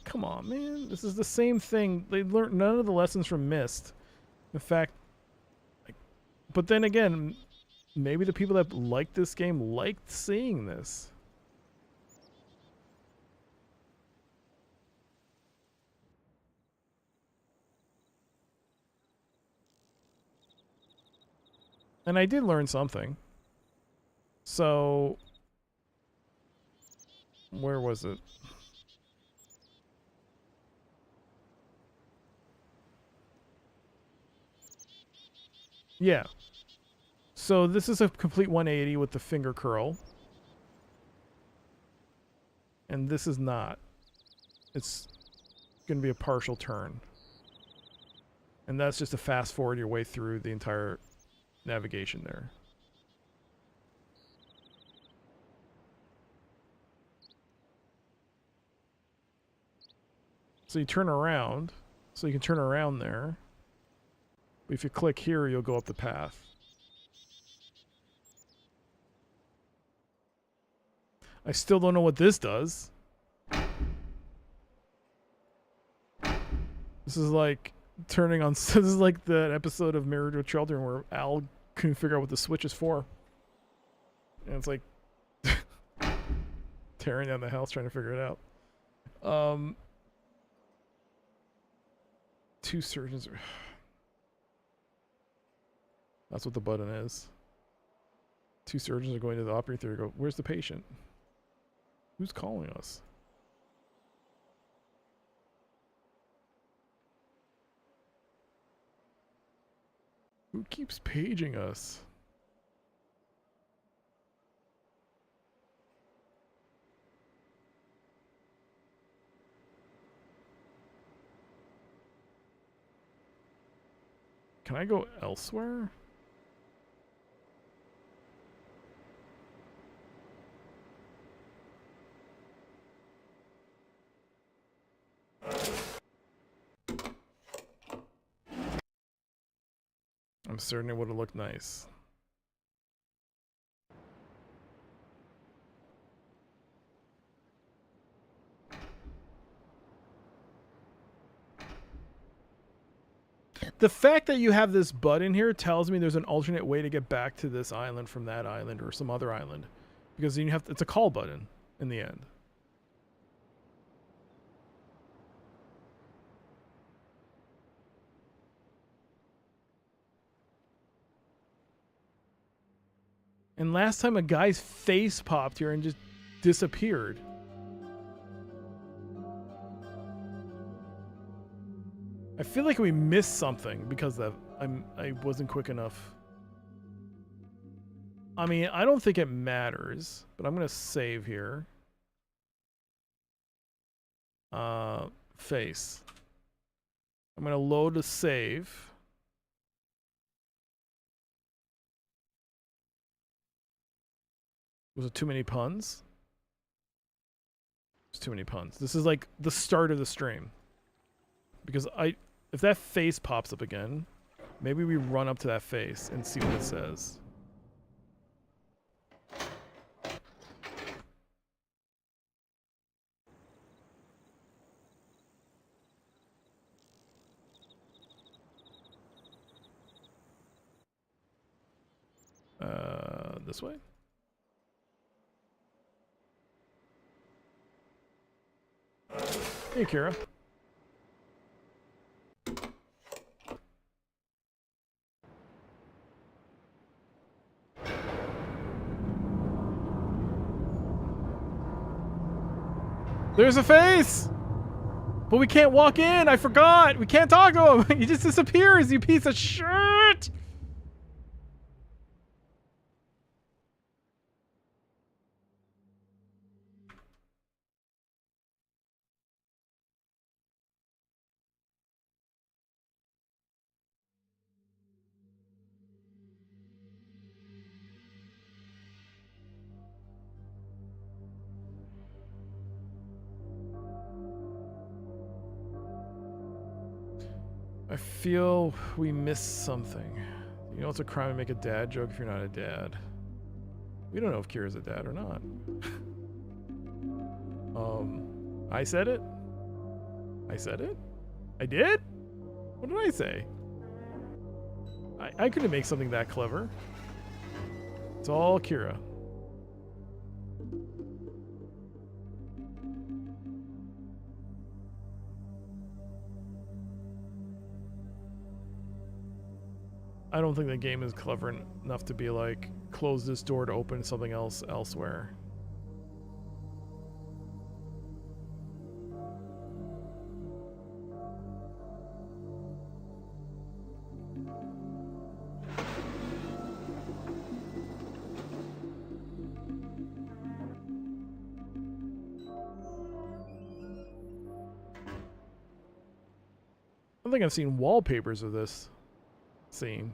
Come on, man. This is the same thing. They learned none of the lessons from Myst. In fact, but then again, maybe the people that liked this game liked seeing this. And I did learn something. So, where was it? Yeah. So this is a complete 180 with the finger curl. And this is not. It's going to be a partial turn. And that's just to fast forward your way through the entire navigation there. So you turn around. So you can turn around there. But if you click here, you'll go up the path. I still don't know what this does. This is like turning on... This is like that episode of Married with Children where Al couldn't figure out what the switch is for. And it's like... tearing down the house trying to figure it out. Two surgeons are... That's what the button is. Two surgeons are going to the operating theater. Go, where's the patient? Who's calling us? Who keeps paging us? Can I go elsewhere? I'm certain it would have looked nice. The fact that you have this button here tells me there's an alternate way to get back to this island from that island or some other island. Because then you have to, it's a call button in the end. And last time a guy's face popped here and just disappeared. I feel like we missed something because of I wasn't quick enough. I mean, I don't think it matters, but I'm gonna save here. Face. I'm gonna load a save. Was it too many puns? It's too many puns. This is like the start of the stream. Because if that face pops up again, maybe we run up to that face and see what it says. This way? Hey, Kira. There's a face! But we can't walk in! I forgot! We can't talk to him! He just disappears, you piece of shit! I feel we missed something. You know it's a crime to make a dad joke if you're not a dad. We don't know if Kira's a dad or not. I said it? I said it? I did? What did I say? I couldn't make something that clever. It's all Kira. I don't think the game is clever enough to be like, close this door to open something else elsewhere. don't think I've seen wallpapers of this scene.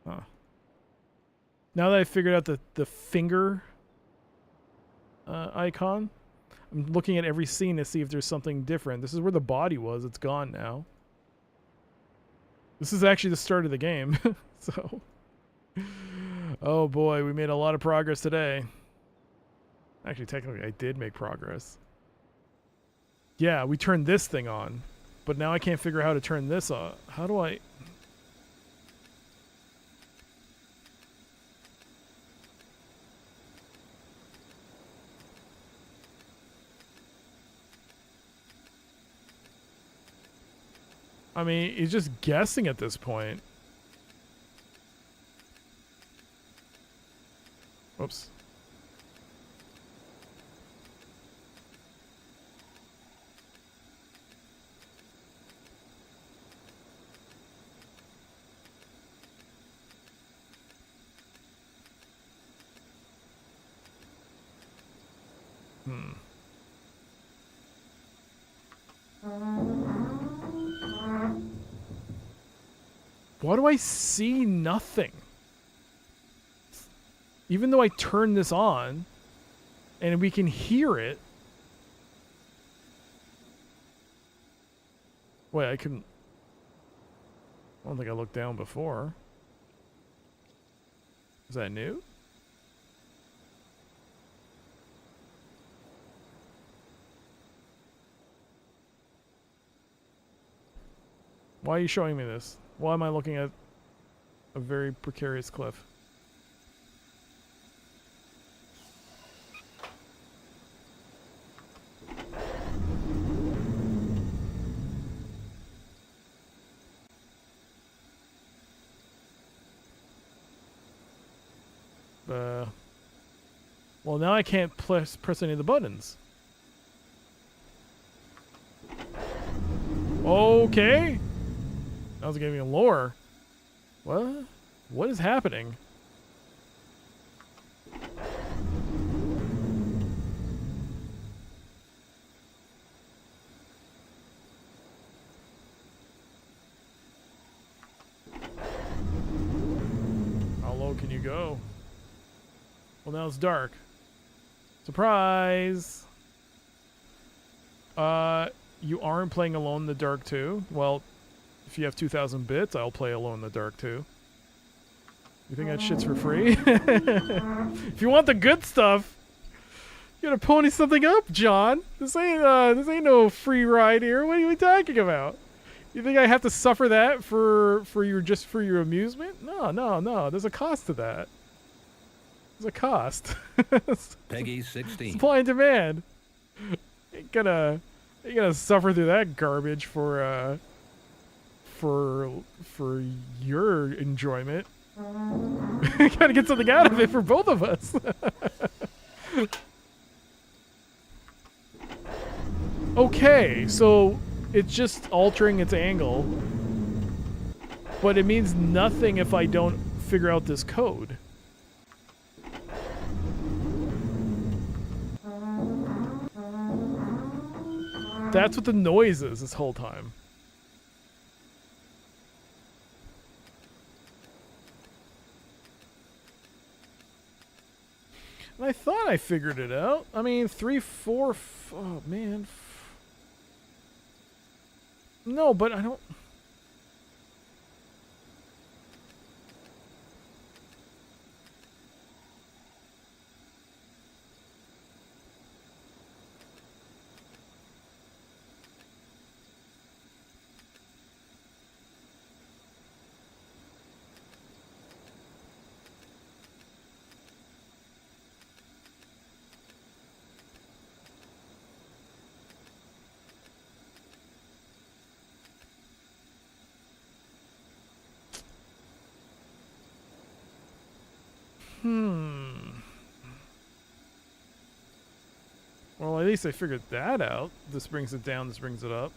Huh. Now that I figured out the finger icon, I'm looking at every scene to see if there's something different. This is where the body was. It's gone now. This is actually the start of the game. So, oh boy, we made a lot of progress today. Actually, technically, I did make progress. Yeah, we turned this thing on, but now I can't figure out how to turn this on. How do I... I mean, he's just guessing at this point. Whoops. Why do I see nothing? Even though I turn this on and we can hear it. Wait, I couldn't... I don't think I looked down before. Is that new? Why are you showing me this? Why am I looking at a very precarious cliff? Well, now I can't press any of the buttons. Okay. I was getting lower. What? What is happening? How low can you go? Well, now it's dark. Surprise! You aren't playing Alone in the Dark too? Well, if you have 2,000 bits, I'll play Alone in the Dark too. You think that shit's for free? If you want the good stuff, you gotta pony something up, John. This ain't no free ride here. What are you talking about? You think I have to suffer that for your amusement? No. There's a cost to that. There's a cost. Peggy 16. Supply and demand. Ain't gonna suffer through that garbage for your enjoyment. Gotta get something out of it for both of us. Okay, so it's just altering its angle, but it means nothing if I don't figure out this code. That's what the noise is this whole time. And I thought I figured it out. I mean, 3, 4, oh man. No, but I don't... Well, at least I figured that out. This brings it down, this brings it up.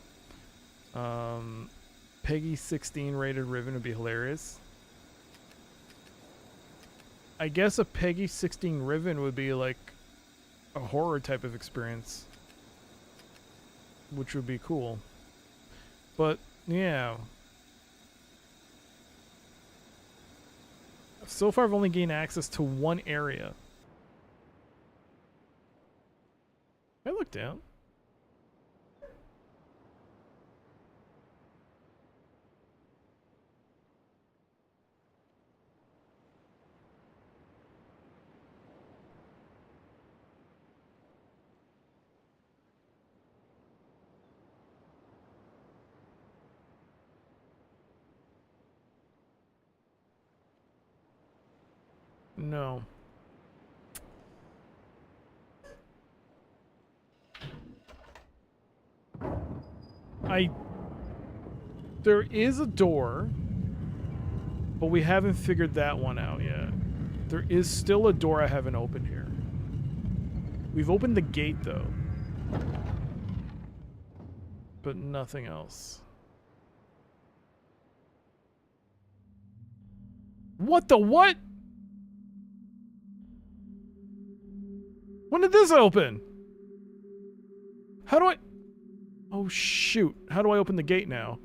Peggy 16 rated Riven would be hilarious. I guess a Peggy 16 Riven would be like a horror type of experience, which would be cool. But yeah, so far I've only gained access to one area. I look down. No. There is a door, but we haven't figured that one out yet. There is still a door I haven't opened here. We've opened the gate though, but nothing else. What the what? When did this open? How do I... Oh shoot. How do I open the gate now?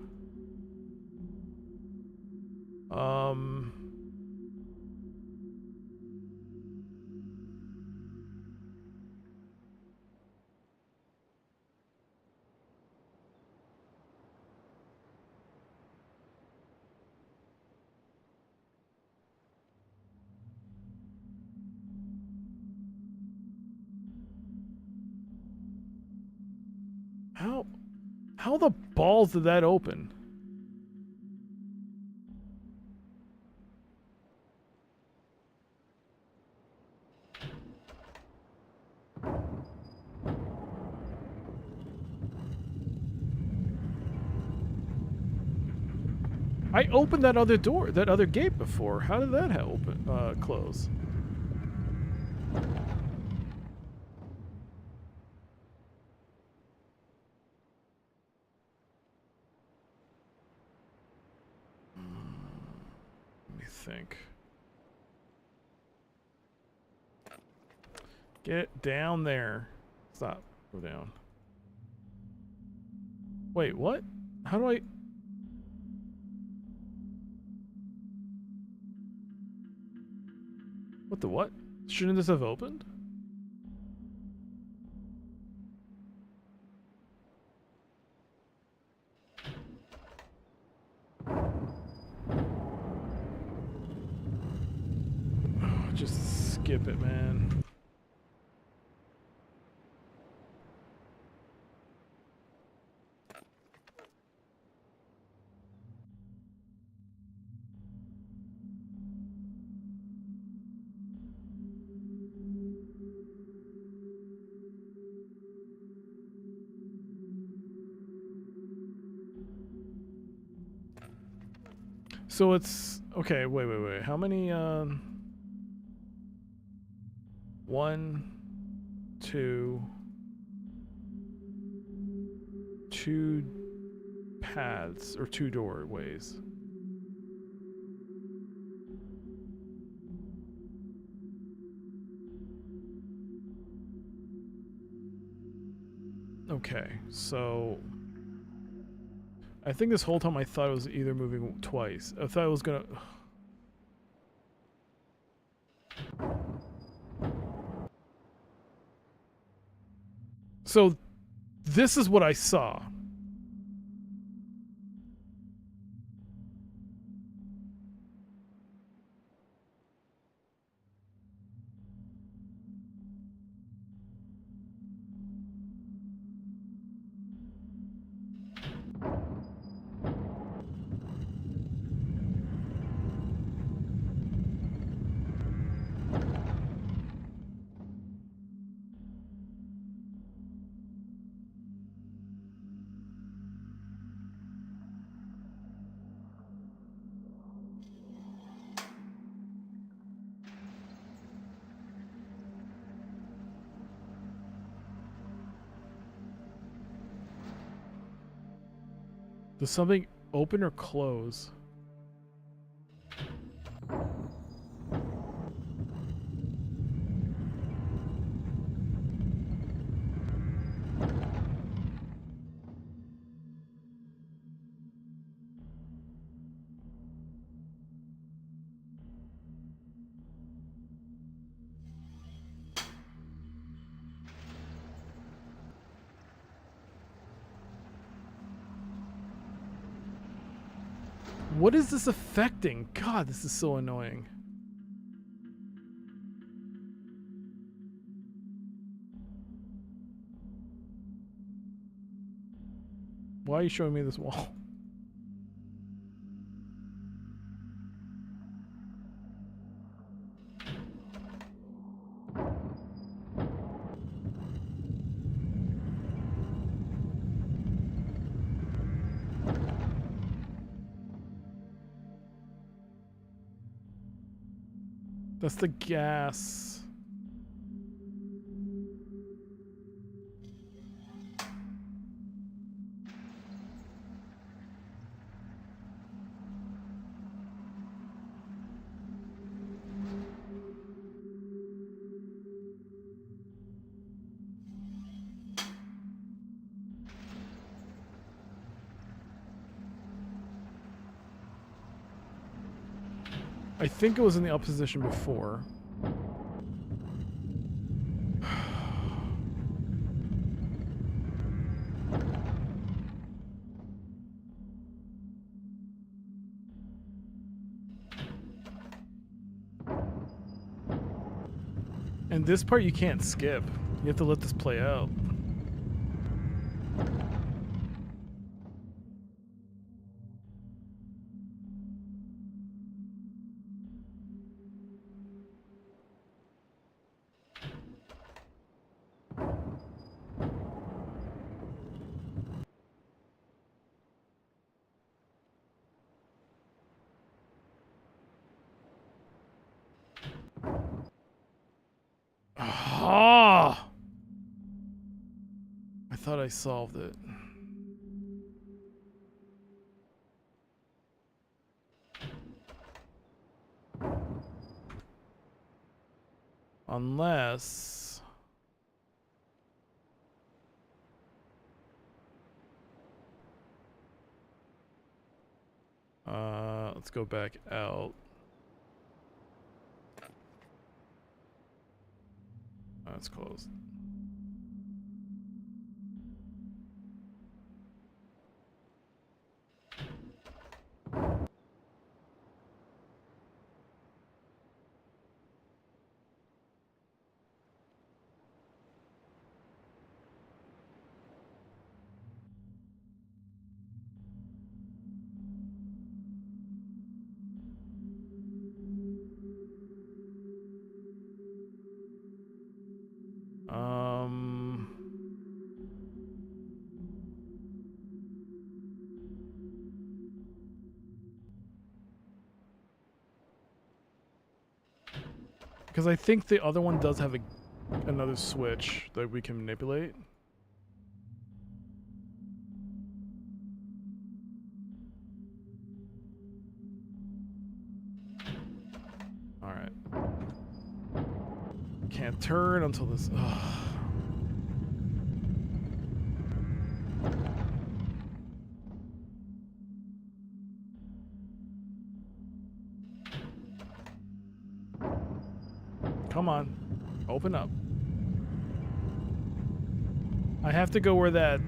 How the balls did that open? I opened that other door, that other gate before. How did that close? Let me think. Get down there. Stop. Go down. Wait, what? How do I... What the what? Shouldn't this have opened? Oh, just skip it, man. So it's okay. Wait. How many? 1, 2, 2 paths or 2 doorways. Okay, so I think this whole time I thought it was either moving twice. I thought it was gonna... So this is what I saw. Does something open or close? What is this affecting? God, this is so annoying. Why are you showing me this wall? That's the gas. I think it was in the up position before. And this part you can't skip. You have to let this play out. Ah! I thought I solved it. Unless... let's go back out. That's closed. Because I think the other one does have another switch that we can manipulate. Alright. Can't turn until this... Ugh. Come on. Open up. I have to go where that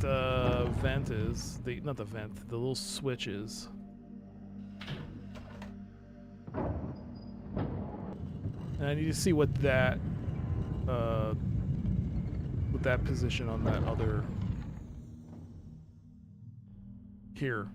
vent is. Not the vent, the little switch is. And I need to see what that position on that other here.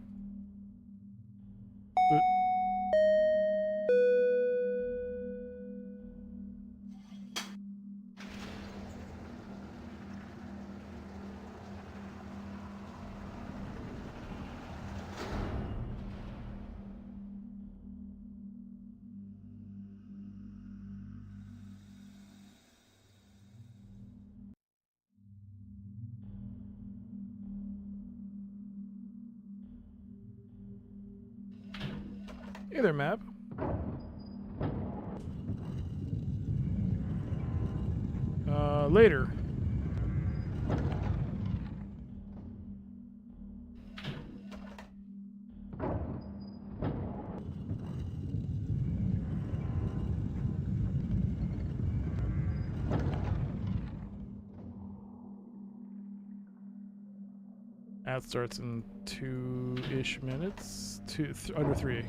Hey there, map. Later. Ad starts in 2-ish minutes. Under 3.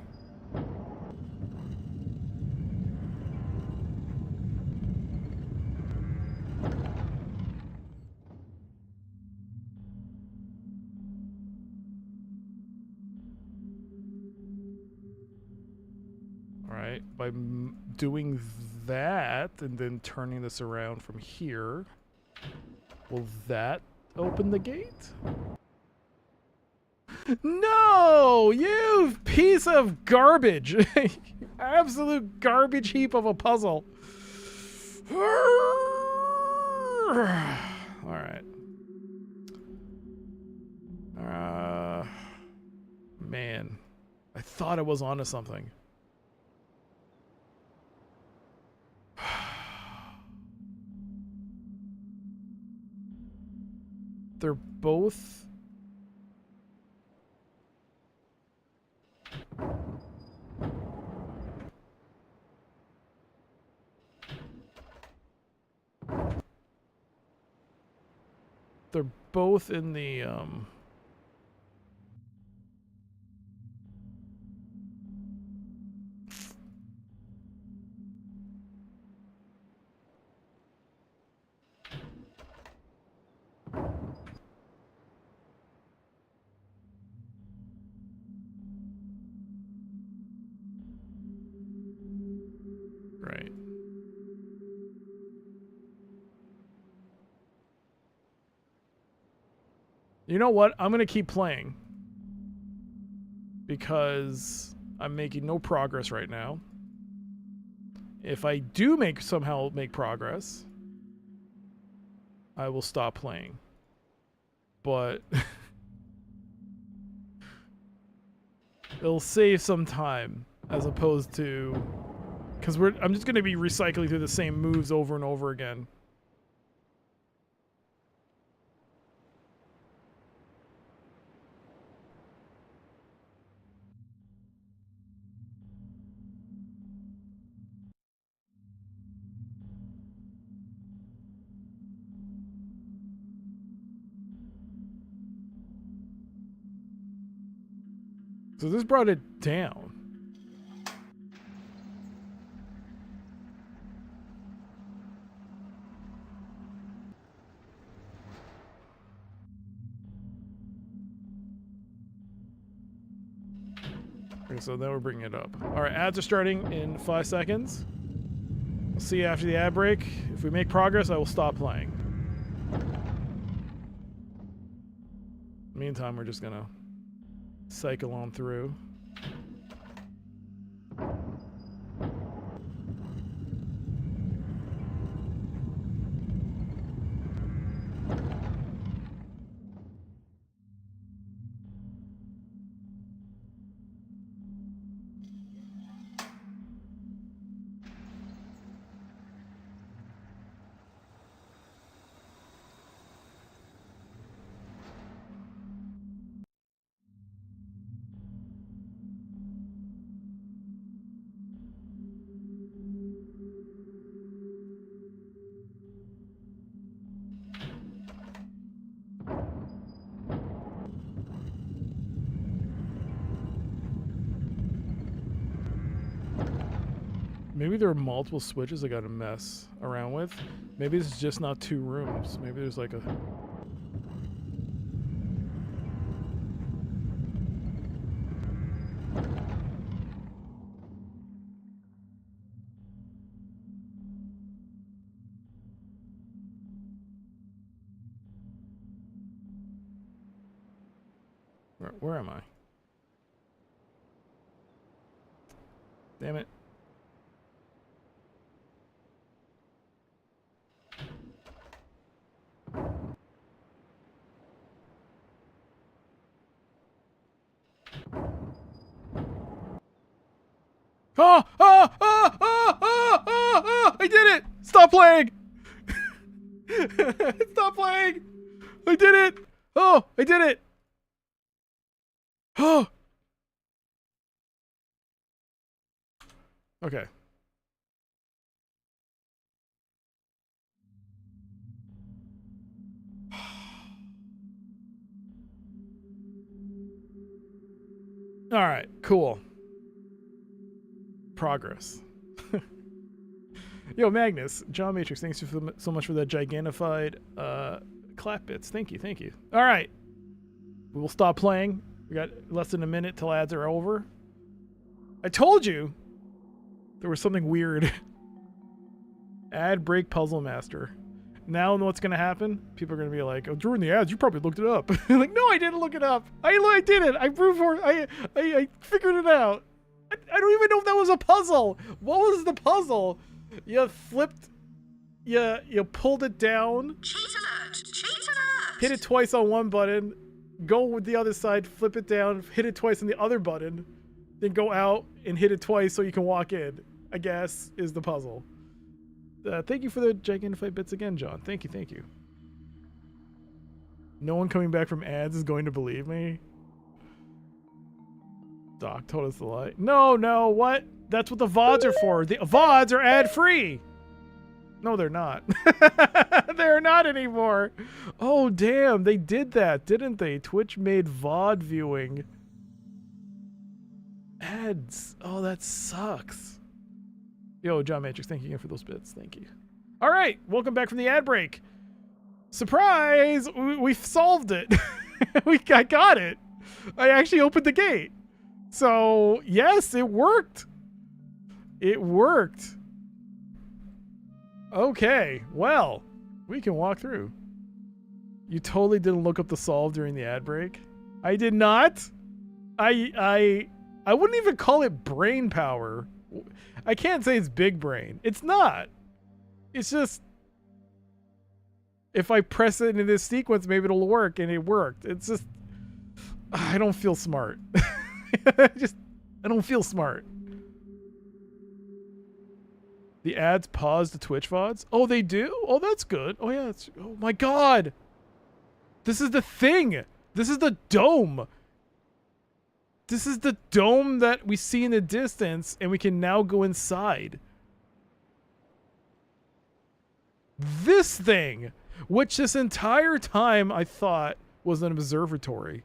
Alright, by doing that and then turning this around from here, will that open the gate? No! You piece of garbage! Absolute garbage heap of a puzzle. Alright. Man. I thought I was onto something. They're both... They're both in the, Right. You know what? I'm gonna keep playing. Because I'm making no progress right now. If I do somehow make progress, I will stop playing. But it'll save some time as opposed to, because I'm just gonna be recycling through the same moves over and over again. So this brought it down. Okay, so now we're bringing it up. All right, ads are starting in 5 seconds. We'll see you after the ad break. If we make progress, I will stop playing. Meantime, we're just gonna cycle on through. Maybe there are multiple switches I gotta mess around with. Maybe this is just not 2 rooms. Maybe there's like a... Where am I? Damn it. Oh, oh, oh, oh, oh, oh, oh, I did it! Stop playing! Stop playing! I did it! Oh, I did it! Oh! Okay. All right, cool. Progress. Yo, Magnus, John Matrix, thanks so much for that gigantified clap bits. Thank you, thank you. All right, we will stop playing. We got less than a minute till ads are over. I told you there was something weird. Ad break puzzle master. Now what's gonna happen? People are gonna be like, "Oh, during the ads, you probably looked it up." Like, no, I didn't look it up. I did it. I proved for. I figured it out. I don't even know if that was a puzzle. What was the puzzle? You flipped. You pulled it down. Cheat alert! Cheat alert! Hit it twice on one button. Go with the other side. Flip it down. Hit it twice on the other button. Then go out and hit it twice so you can walk in. I guess is the puzzle. Thank you for the gigantified bits again, John. Thank you, thank you. No one coming back from ads is going to believe me. Doc told us the lie. No, what? That's what the VODs are for. The VODs are ad-free. No, they're not. They're not anymore. Oh, damn. They did that, didn't they? Twitch made VOD viewing ads. Oh, that sucks. Yo, John Matrix, thank you again for those bits. Thank you. All right, welcome back from the ad break. Surprise! We solved it. I got it. I actually opened the gate. So, yes, it worked. It worked. Okay, well, we can walk through. You totally didn't look up the solve during the ad break? I did not. I wouldn't even call it brain power. I can't say it's big brain. It's not. It's just, if I press it in this sequence, maybe it'll work, and it worked. It's just, I don't feel smart. I don't feel smart. The ads pause the Twitch VODs? Oh, they do? Oh, that's good. Oh, yeah. Oh, my God. This is the thing. This is the dome. This is the dome that we see in the distance, and we can now go inside. This thing, which this entire time I thought was an observatory,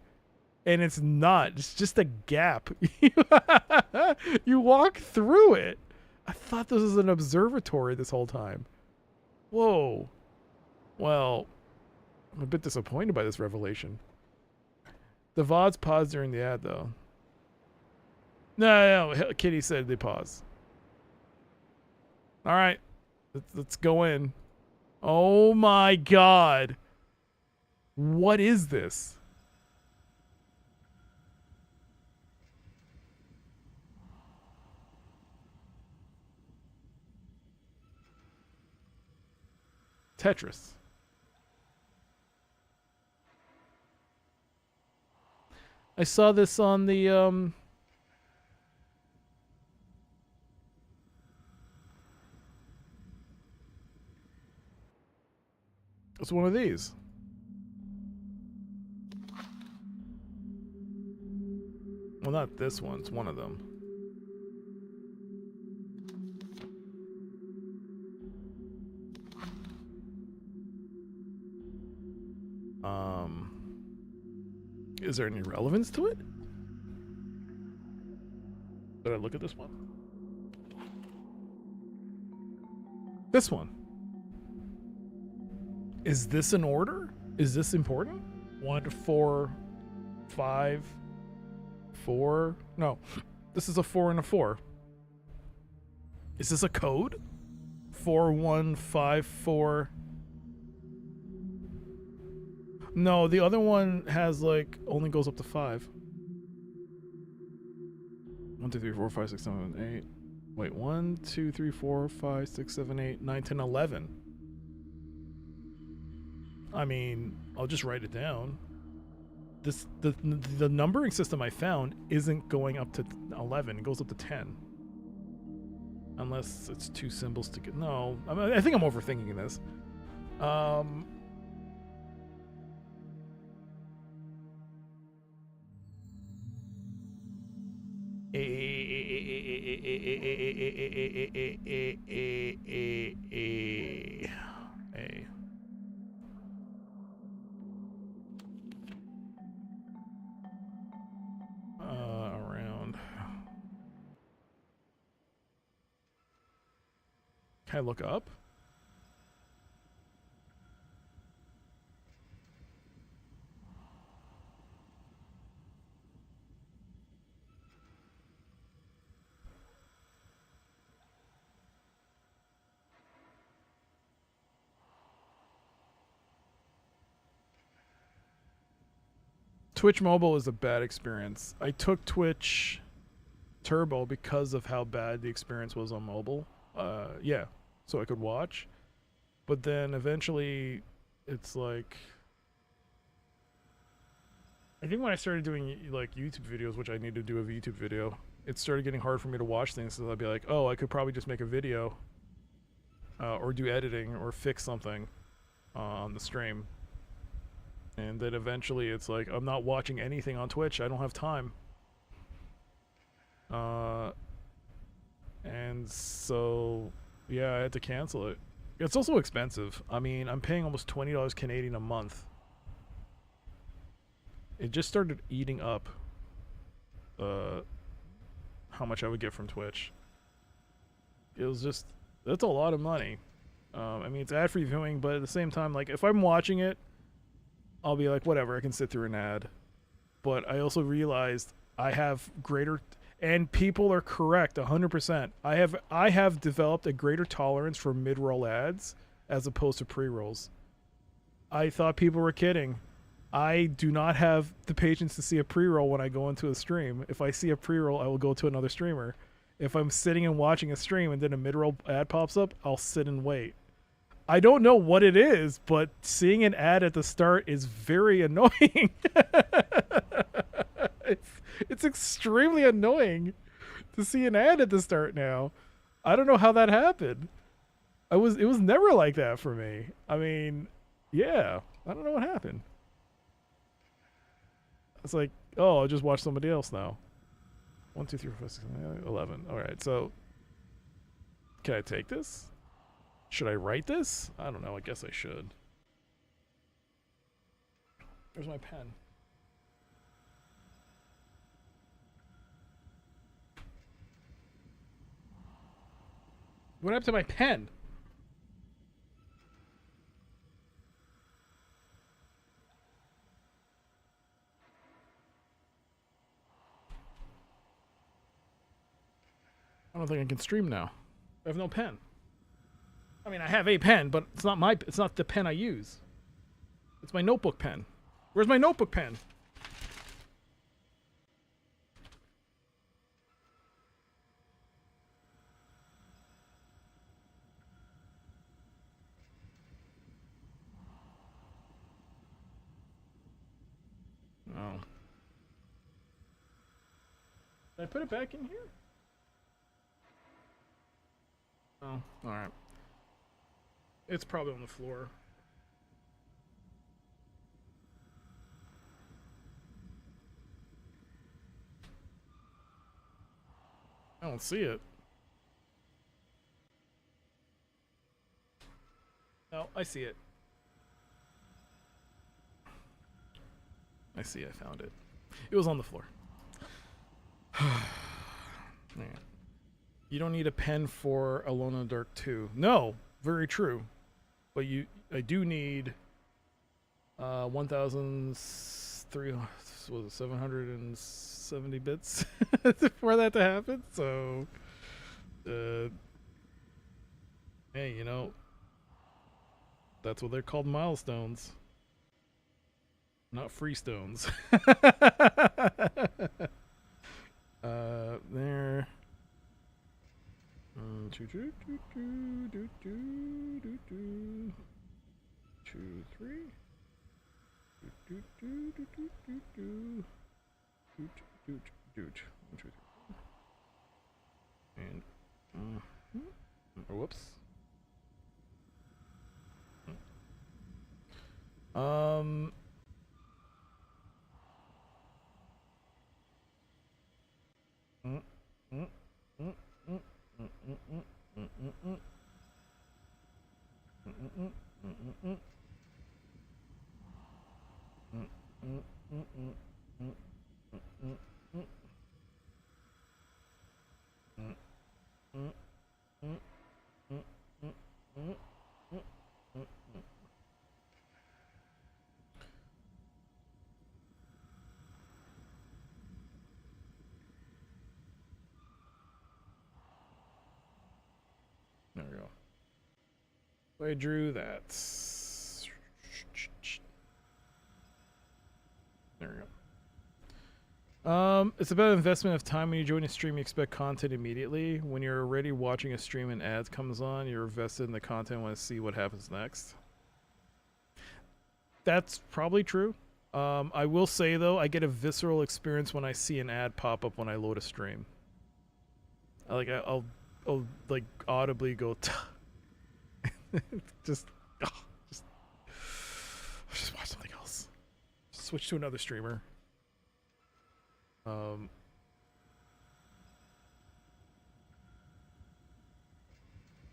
and it's not. It's just a gap. You walk through it. I thought this was an observatory this whole time. Whoa. Well, I'm a bit disappointed by this revelation. The VODs pause during the ad, though. No, Kitty said they pause. All right, let's go in. Oh my God. What is this? Tetris. I saw this on the it's one of these. Well, not this one. It's one of them. Is there any relevance to it? Did I look at this one? This one. Is this an order? Is this important? 1 to 4, 5, 4. No, this is a 4 and a 4. Is this a code? 4, 1, 5, 4. No, the other one has like only goes up to 5. 1, 2, 3, 4, 5, 6, 7, 8. Wait, 1, 2, 3, 4, 5, 6, 7, 8, 9, 10, 11. I mean, I'll just write it down. The numbering system I found isn't going up to 11. It goes up to 10. Unless it's 2 symbols to get. No, I think I'm overthinking this. Around. Can I look up? Twitch Mobile is a bad experience. I took Twitch Turbo because of how bad the experience was on mobile. Yeah, so I could watch. But then eventually, it's like... I think when I started doing like YouTube videos, which I need to do a YouTube video, it started getting hard for me to watch things. So I'd be like, oh, I could probably just make a video, or do editing, or fix something on the stream. And then eventually it's like, I'm not watching anything on Twitch. I don't have time. And so, yeah, I had to cancel it. It's also expensive. I mean, I'm paying almost $20 Canadian a month. It just started eating up how much I would get from Twitch. It was just, that's a lot of money. I mean, it's ad-free viewing, but at the same time, like, if I'm watching it, I'll be like, whatever, I can sit through an ad. But I also realized I have greater, and people are correct 100%. I have developed a greater tolerance for mid-roll ads as opposed to pre-rolls. I thought people were kidding. I do not have the patience to see a pre-roll when I go into a stream. If I see a pre-roll, I will go to another streamer. If I'm sitting and watching a stream and then a mid-roll ad pops up, I'll sit and wait. I don't know what it is, but seeing an ad at the start is very annoying. It's extremely annoying to see an ad at the start now. I don't know how that happened. It was never like that for me. I mean, yeah, I don't know what happened. It's like, oh, I'll just watch somebody else now. 1, 2, 3, 4, 5, 6, 7, 8, 11. All right, so can I take this? Should I write this? I don't know. I guess I should. Where's my pen? What happened to my pen? I don't think I can stream now. I have no pen. I mean, I have a pen, but it's not the pen I use. It's my notebook pen. Where's my notebook pen? Oh. Did I put it back in here? Oh, alright. It's probably on the floor. I don't see it. No, I see it. I see, I found it. It was on the floor. Yeah. You don't need a pen for Alone in the Dark 2. No, very true. But I do need 1,770 bits for that to happen. So, hey, you know, that's what they're called, milestones, not freestones. There. 2, 3. 1, 2, 3. And Whoops. There we go. I drew that. There we go. It's about investment of time. When you join a stream, you expect content immediately. When you're already watching a stream and ads comes on, you're invested in the content and want to see what happens next. That's probably true. I will say though, I get a visceral experience when I see an ad pop up when I load a stream. I'll like audibly go just watch something else. Switch to another streamer.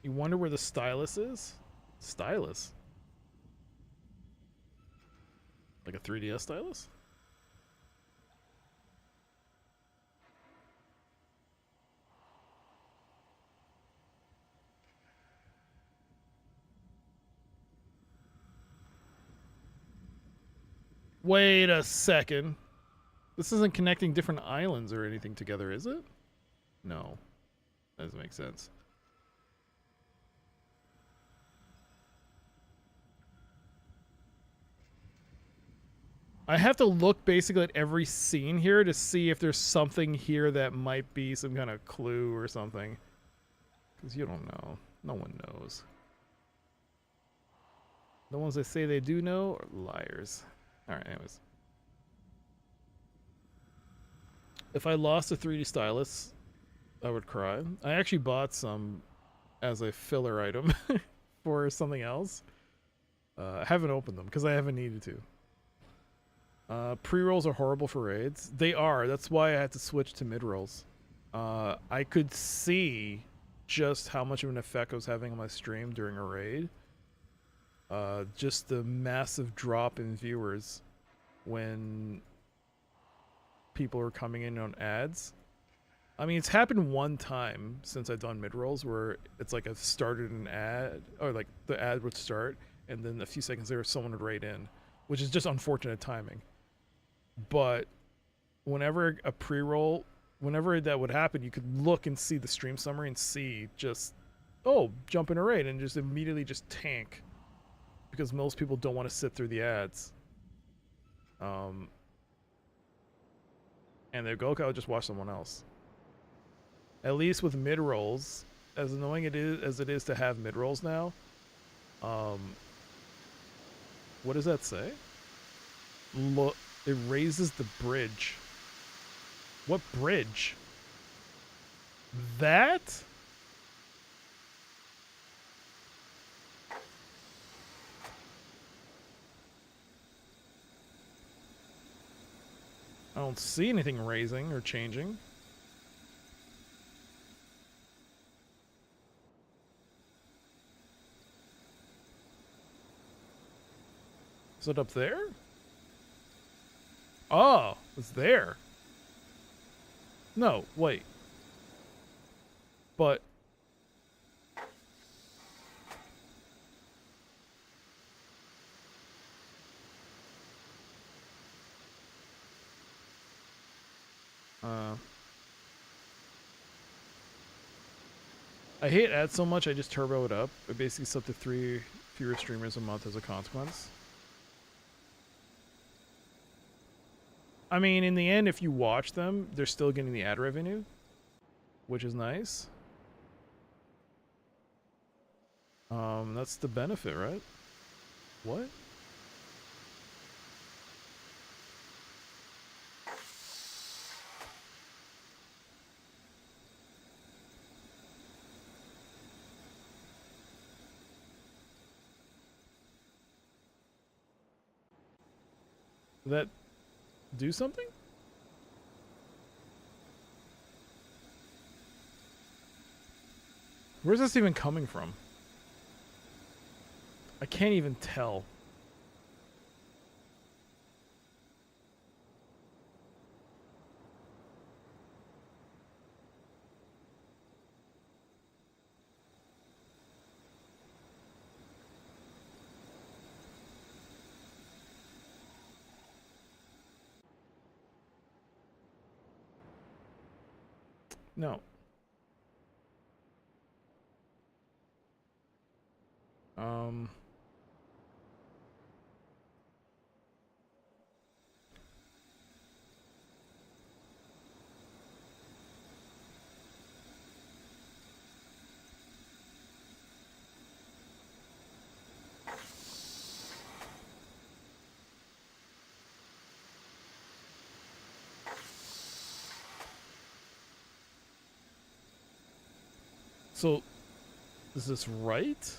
You wonder where the stylus is? Stylus? Like a 3DS stylus? Wait a second. This isn't connecting different islands or anything together, is it? No. That doesn't make sense. I have to look basically at every scene here to see if there's something here that might be some kind of clue or something. Because you don't know. No one knows. The ones that say they do know are liars. Alright, anyways. If I lost a 3D stylus, I would cry. I actually bought some as a filler item for something else. I haven't opened them because I haven't needed to. Pre-rolls are horrible for raids. They are. That's why I had to switch to mid-rolls. I could see just how much of an effect I was having on my stream during a raid. Just the massive drop in viewers when people are coming in on ads. I mean, it's happened one time since I've done mid-rolls where it's like I've started an ad, or like the ad would start, and then a few seconds later someone would raid in, which is just unfortunate timing. But whenever a pre-roll, whenever that would happen, you could look and see the stream summary and see just, oh, jump in a raid and just immediately just tank. Because most people don't want to sit through the ads. And they go, okay, I'll just watch someone else. At least with mid-rolls, as annoying as it is to have mid-rolls now, what does that say? Look, it raises the bridge. What bridge? That? I don't see anything raising or changing. Is it up there? Oh, it's there. No, wait. But I hate ads so much I just turbo it up. It basically set to 3 fewer streamers a month as a consequence. I mean, in the end, if you watch them, they're still getting the ad revenue, which is nice. That's the benefit, right? What? Did that do something? Where's this even coming from? I can't even tell. No. So, is this right?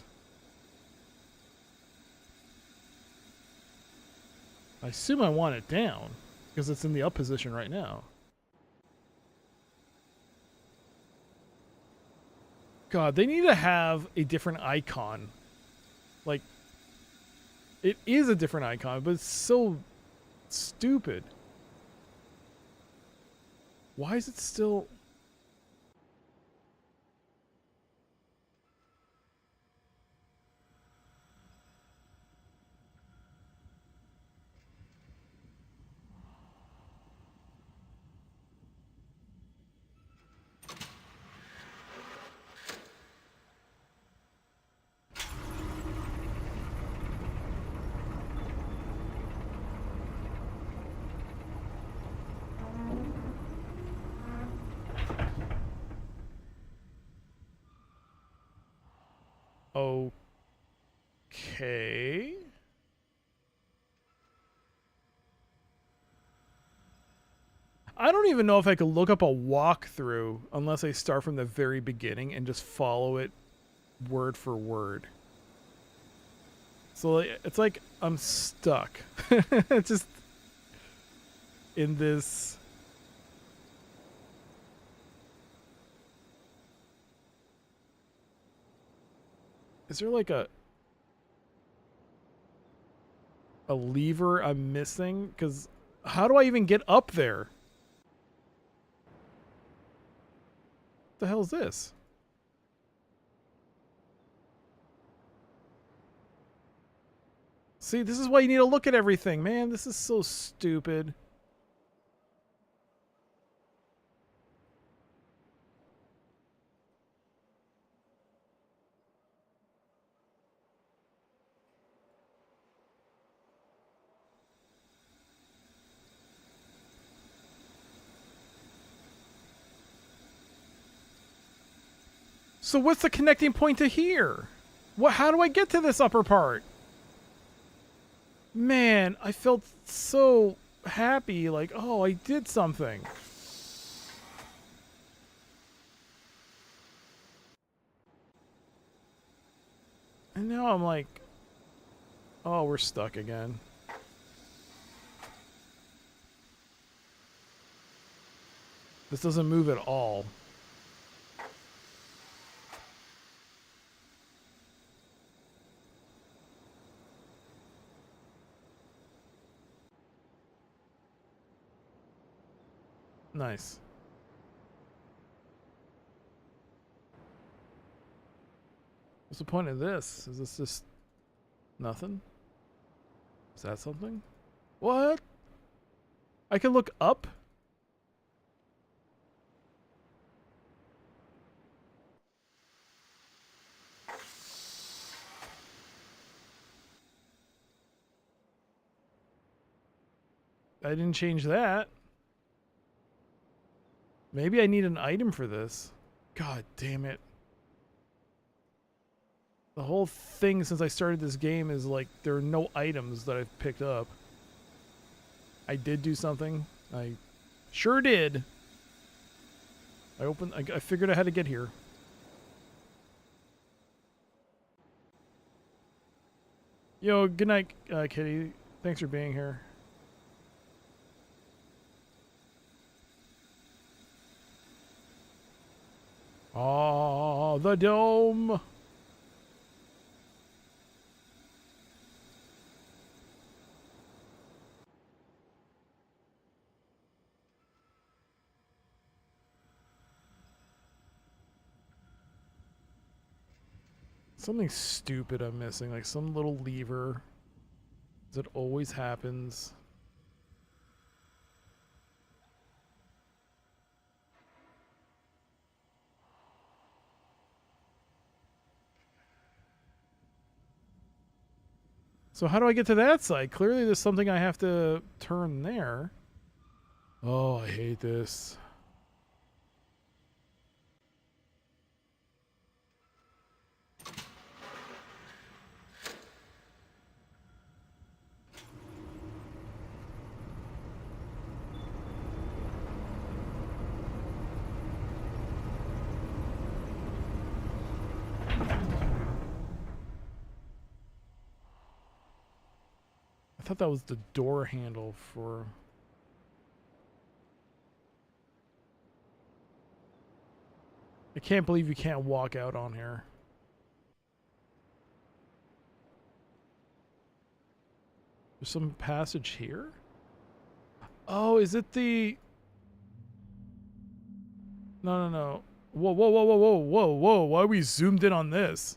I assume I want it down, because it's in the up position right now. God, they need to have a different icon. Like, it is a different icon, but it's so stupid. Why is it still... Okay. I don't even know if I could look up a walkthrough unless I start from the very beginning and just follow it word for word. So it's like I'm stuck. Just in this... Is there like a lever I'm missing? Because how do I even get up there? What the hell is this? See, this is why you need to look at everything, man. This is so stupid. So what's the connecting point to here? How do I get to this upper part? Man, I felt so happy, like, oh, I did something. And now I'm like, oh, we're stuck again. This doesn't move at all. Nice. What's the point of this? Is this just nothing? Is that something? What? I can look up? I didn't change that. Maybe I need an item for this. God damn it. The whole thing since I started this game is like there are no items that I've picked up. I did do something. I sure did. I figured out how to get here. Yo, good night, Kitty. Thanks for being here. Oh, the dome. Something stupid I'm missing, like some little lever. That always happens. So how do I get to that side? Clearly there's something I have to turn there. Oh, I hate this. I thought that was the door handle for... I can't believe you can't walk out on here. There's some passage here? Oh, is it the... No, no, no. Whoa, whoa, whoa, whoa, whoa, whoa, whoa. Why are we zoomed in on this?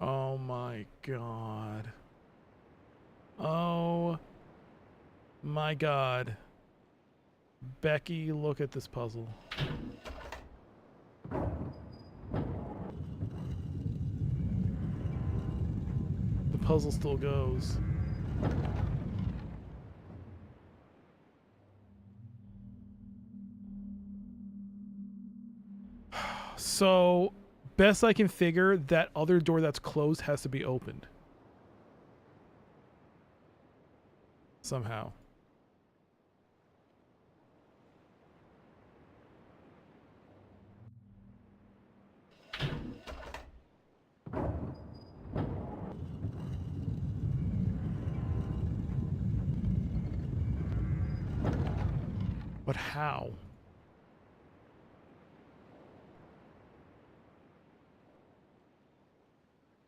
Oh my god. Oh my god. Becky, look at this puzzle. The puzzle still goes. So, best I can figure, that other door that's closed has to be opened. Somehow. But how?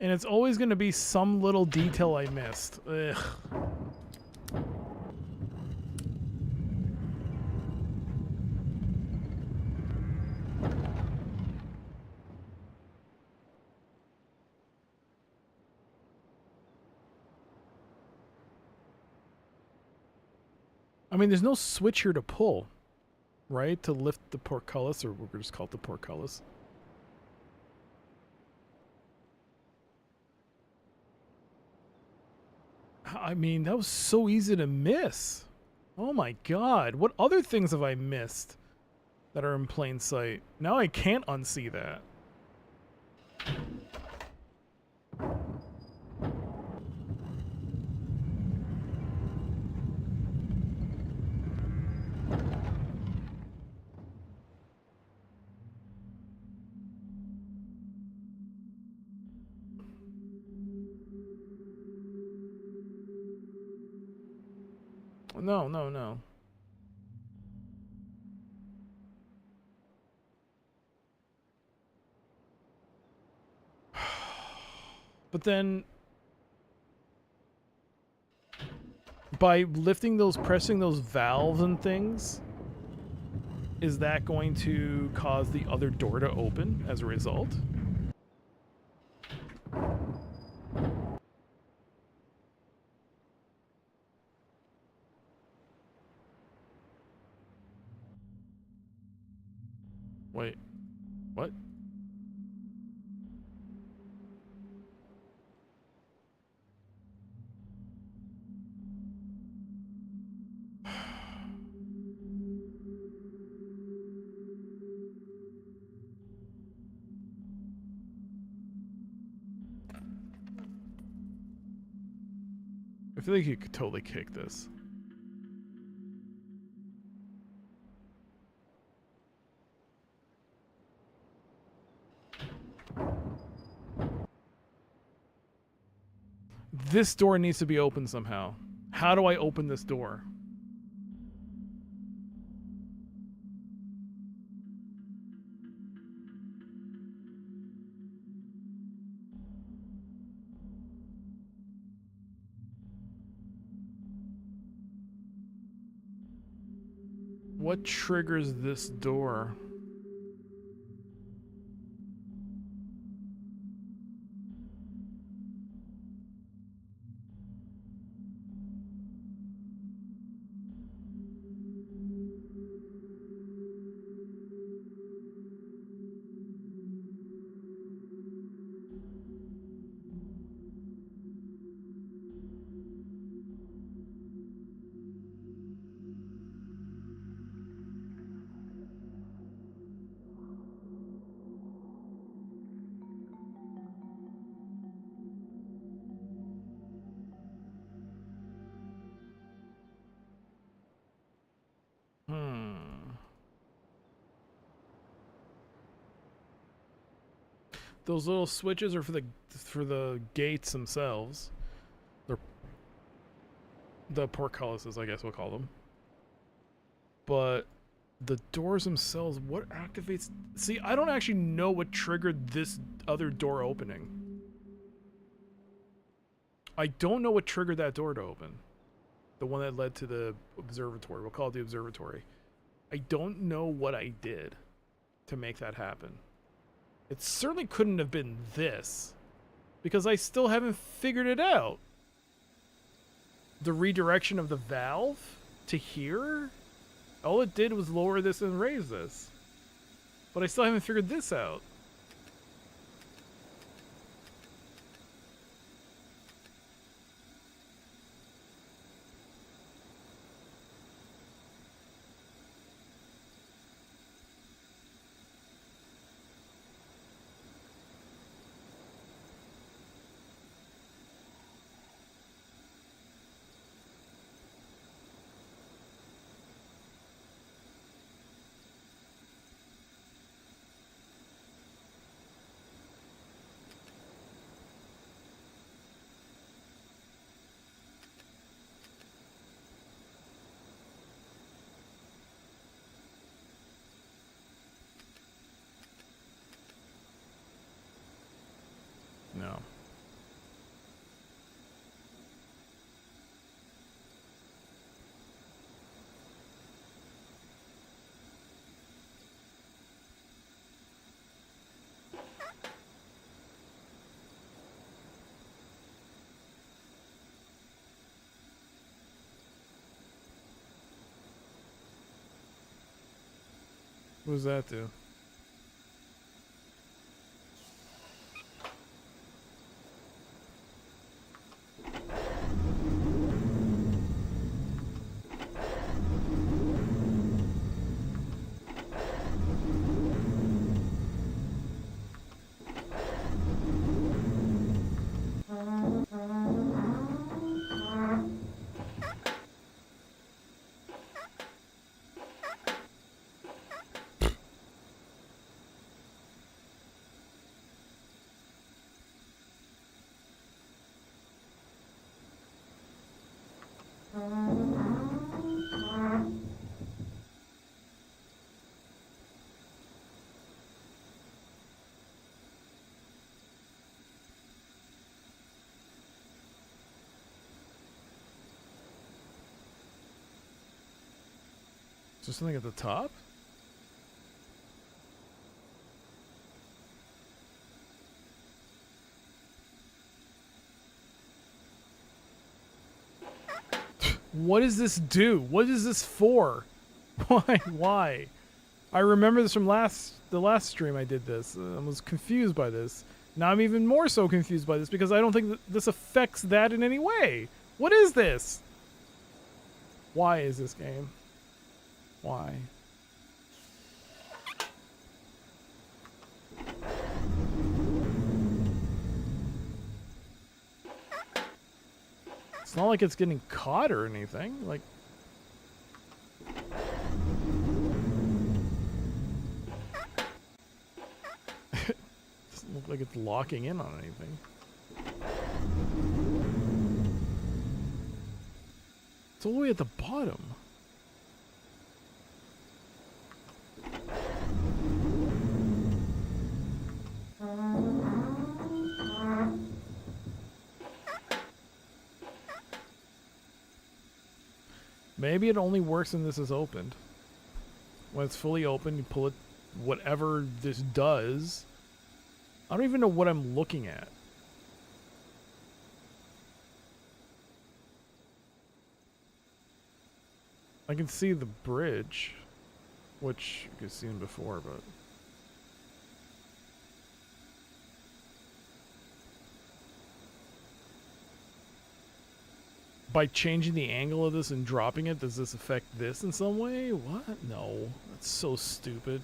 And it's always going to be some little detail I missed. Ugh. I mean, there's no switch here to pull, right? To lift the portcullis, or we're just call it the portcullis. I mean, that was so easy to miss. Oh my god. What other things have I missed that are in plain sight? Now I can't unsee that. No, no, no. But then, by lifting those, pressing those valves and things, is that going to cause the other door to open as a result? Wait, what? I feel like you could totally kick this. This door needs to be opened somehow. How do I open this door? What triggers this door? Those little switches are for the gates themselves. They're the portcullises, I guess we'll call them. But the doors themselves, what activates? See, I don't actually know what triggered this other door opening. I don't know what triggered that door to open. The one that led to the observatory. We'll call it the observatory. I don't know what I did to make that happen. It certainly couldn't have been this, because I still haven't figured it out. The redirection of the valve to here? All it did was lower this and raise this. But I still haven't figured this out. No. What does that do? Is there something at the top? What does this do? What is this for? Why? Why? I remember this from the last stream I did this. I was confused by this. Now I'm even more so confused by this because I don't think that this affects that in any way. What is this? Why is this game? Why? It's not like it's getting caught or anything. Like, doesn't look like it's locking in on anything. It's all the way at the bottom. Maybe it only works when this is opened. When it's fully open, you pull it, whatever this does. I don't even know what I'm looking at. I can see the bridge, which you could have seen before, but... By changing the angle of this and dropping it, does this affect this in some way? What? No. That's so stupid.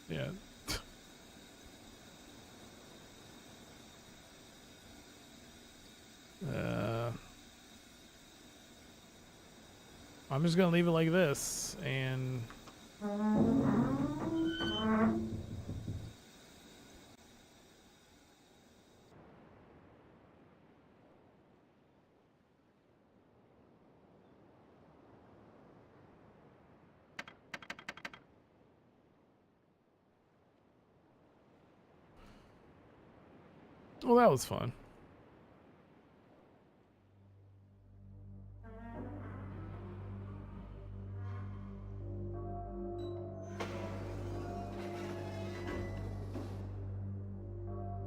Yeah. I'm just gonna leave it like this, and well, that was fun.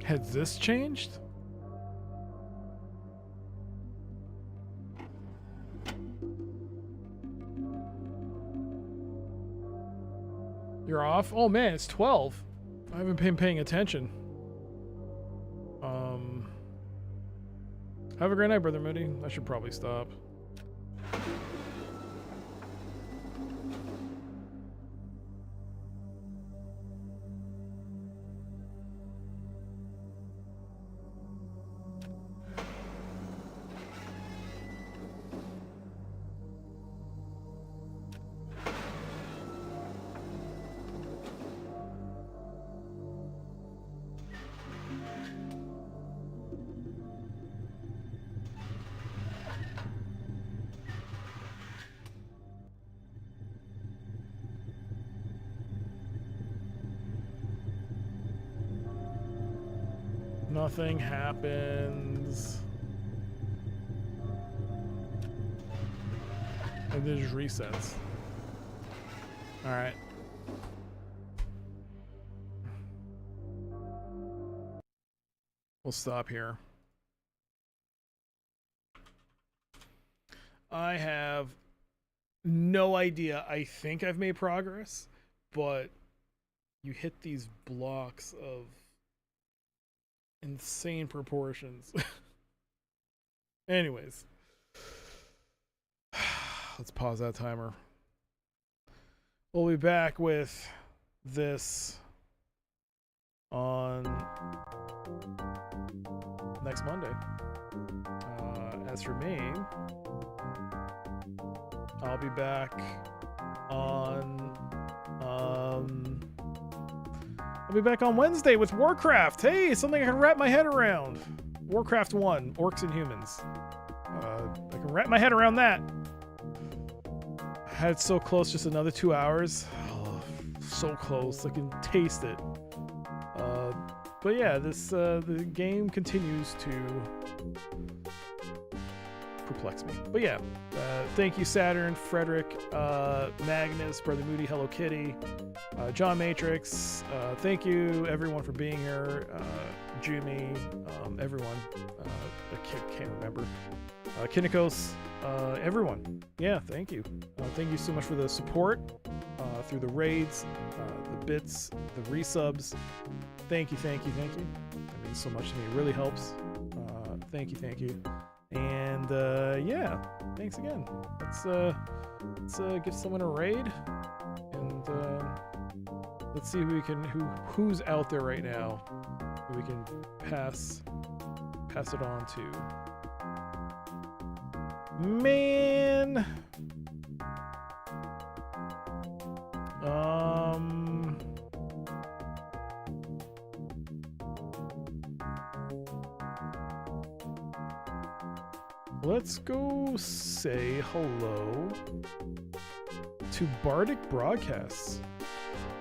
Has this changed? You're off? Oh man, it's 12. I haven't been paying attention. Have a great night, Brother Moody. I should probably stop. Nothing happens. And then just resets. Alright. We'll stop here. I have no idea. I think I've made progress, but you hit these blocks of insane proportions. Anyways, let's pause that timer. We'll be back with this on next Monday. As for me, I'll be back on Wednesday with Warcraft. Hey, something I can wrap my head around. Warcraft 1, Orcs and Humans. I can wrap my head around that. I had it so close, just another 2 hours. Oh, so close, I can taste it. But yeah, the game continues to perplex me. But yeah, thank you Saturn, Frederick, Magnus, Brother Moody, Hello Kitty, John Matrix. Thank you everyone for being here. Jumi, everyone. I can't remember. Kinikos, everyone. Yeah, thank you. Thank you so much for the support through the raids, the bits, the resubs. Thank you. That means so much to me. It really helps. Thank you. And yeah, thanks again. Let's give someone a raid, and let's see who's out there right now who we can pass it on to. Man. Let's go say hello to Bardic Broadcasts.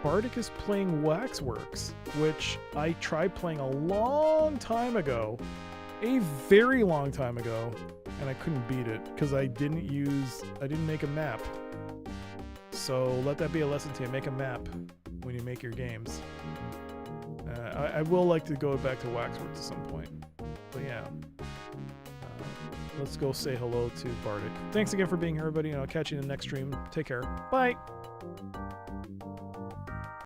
Bardic is playing Waxworks, which I tried playing a long time ago. A very long time ago. And I couldn't beat it because I didn't make a map. So let that be a lesson to you. Make a map when you make your games. I will like to go back to Waxworks at some point. But yeah. Let's go say hello to Bardic. Thanks again for being here, everybody, and I'll catch you in the next stream. Take care. Bye!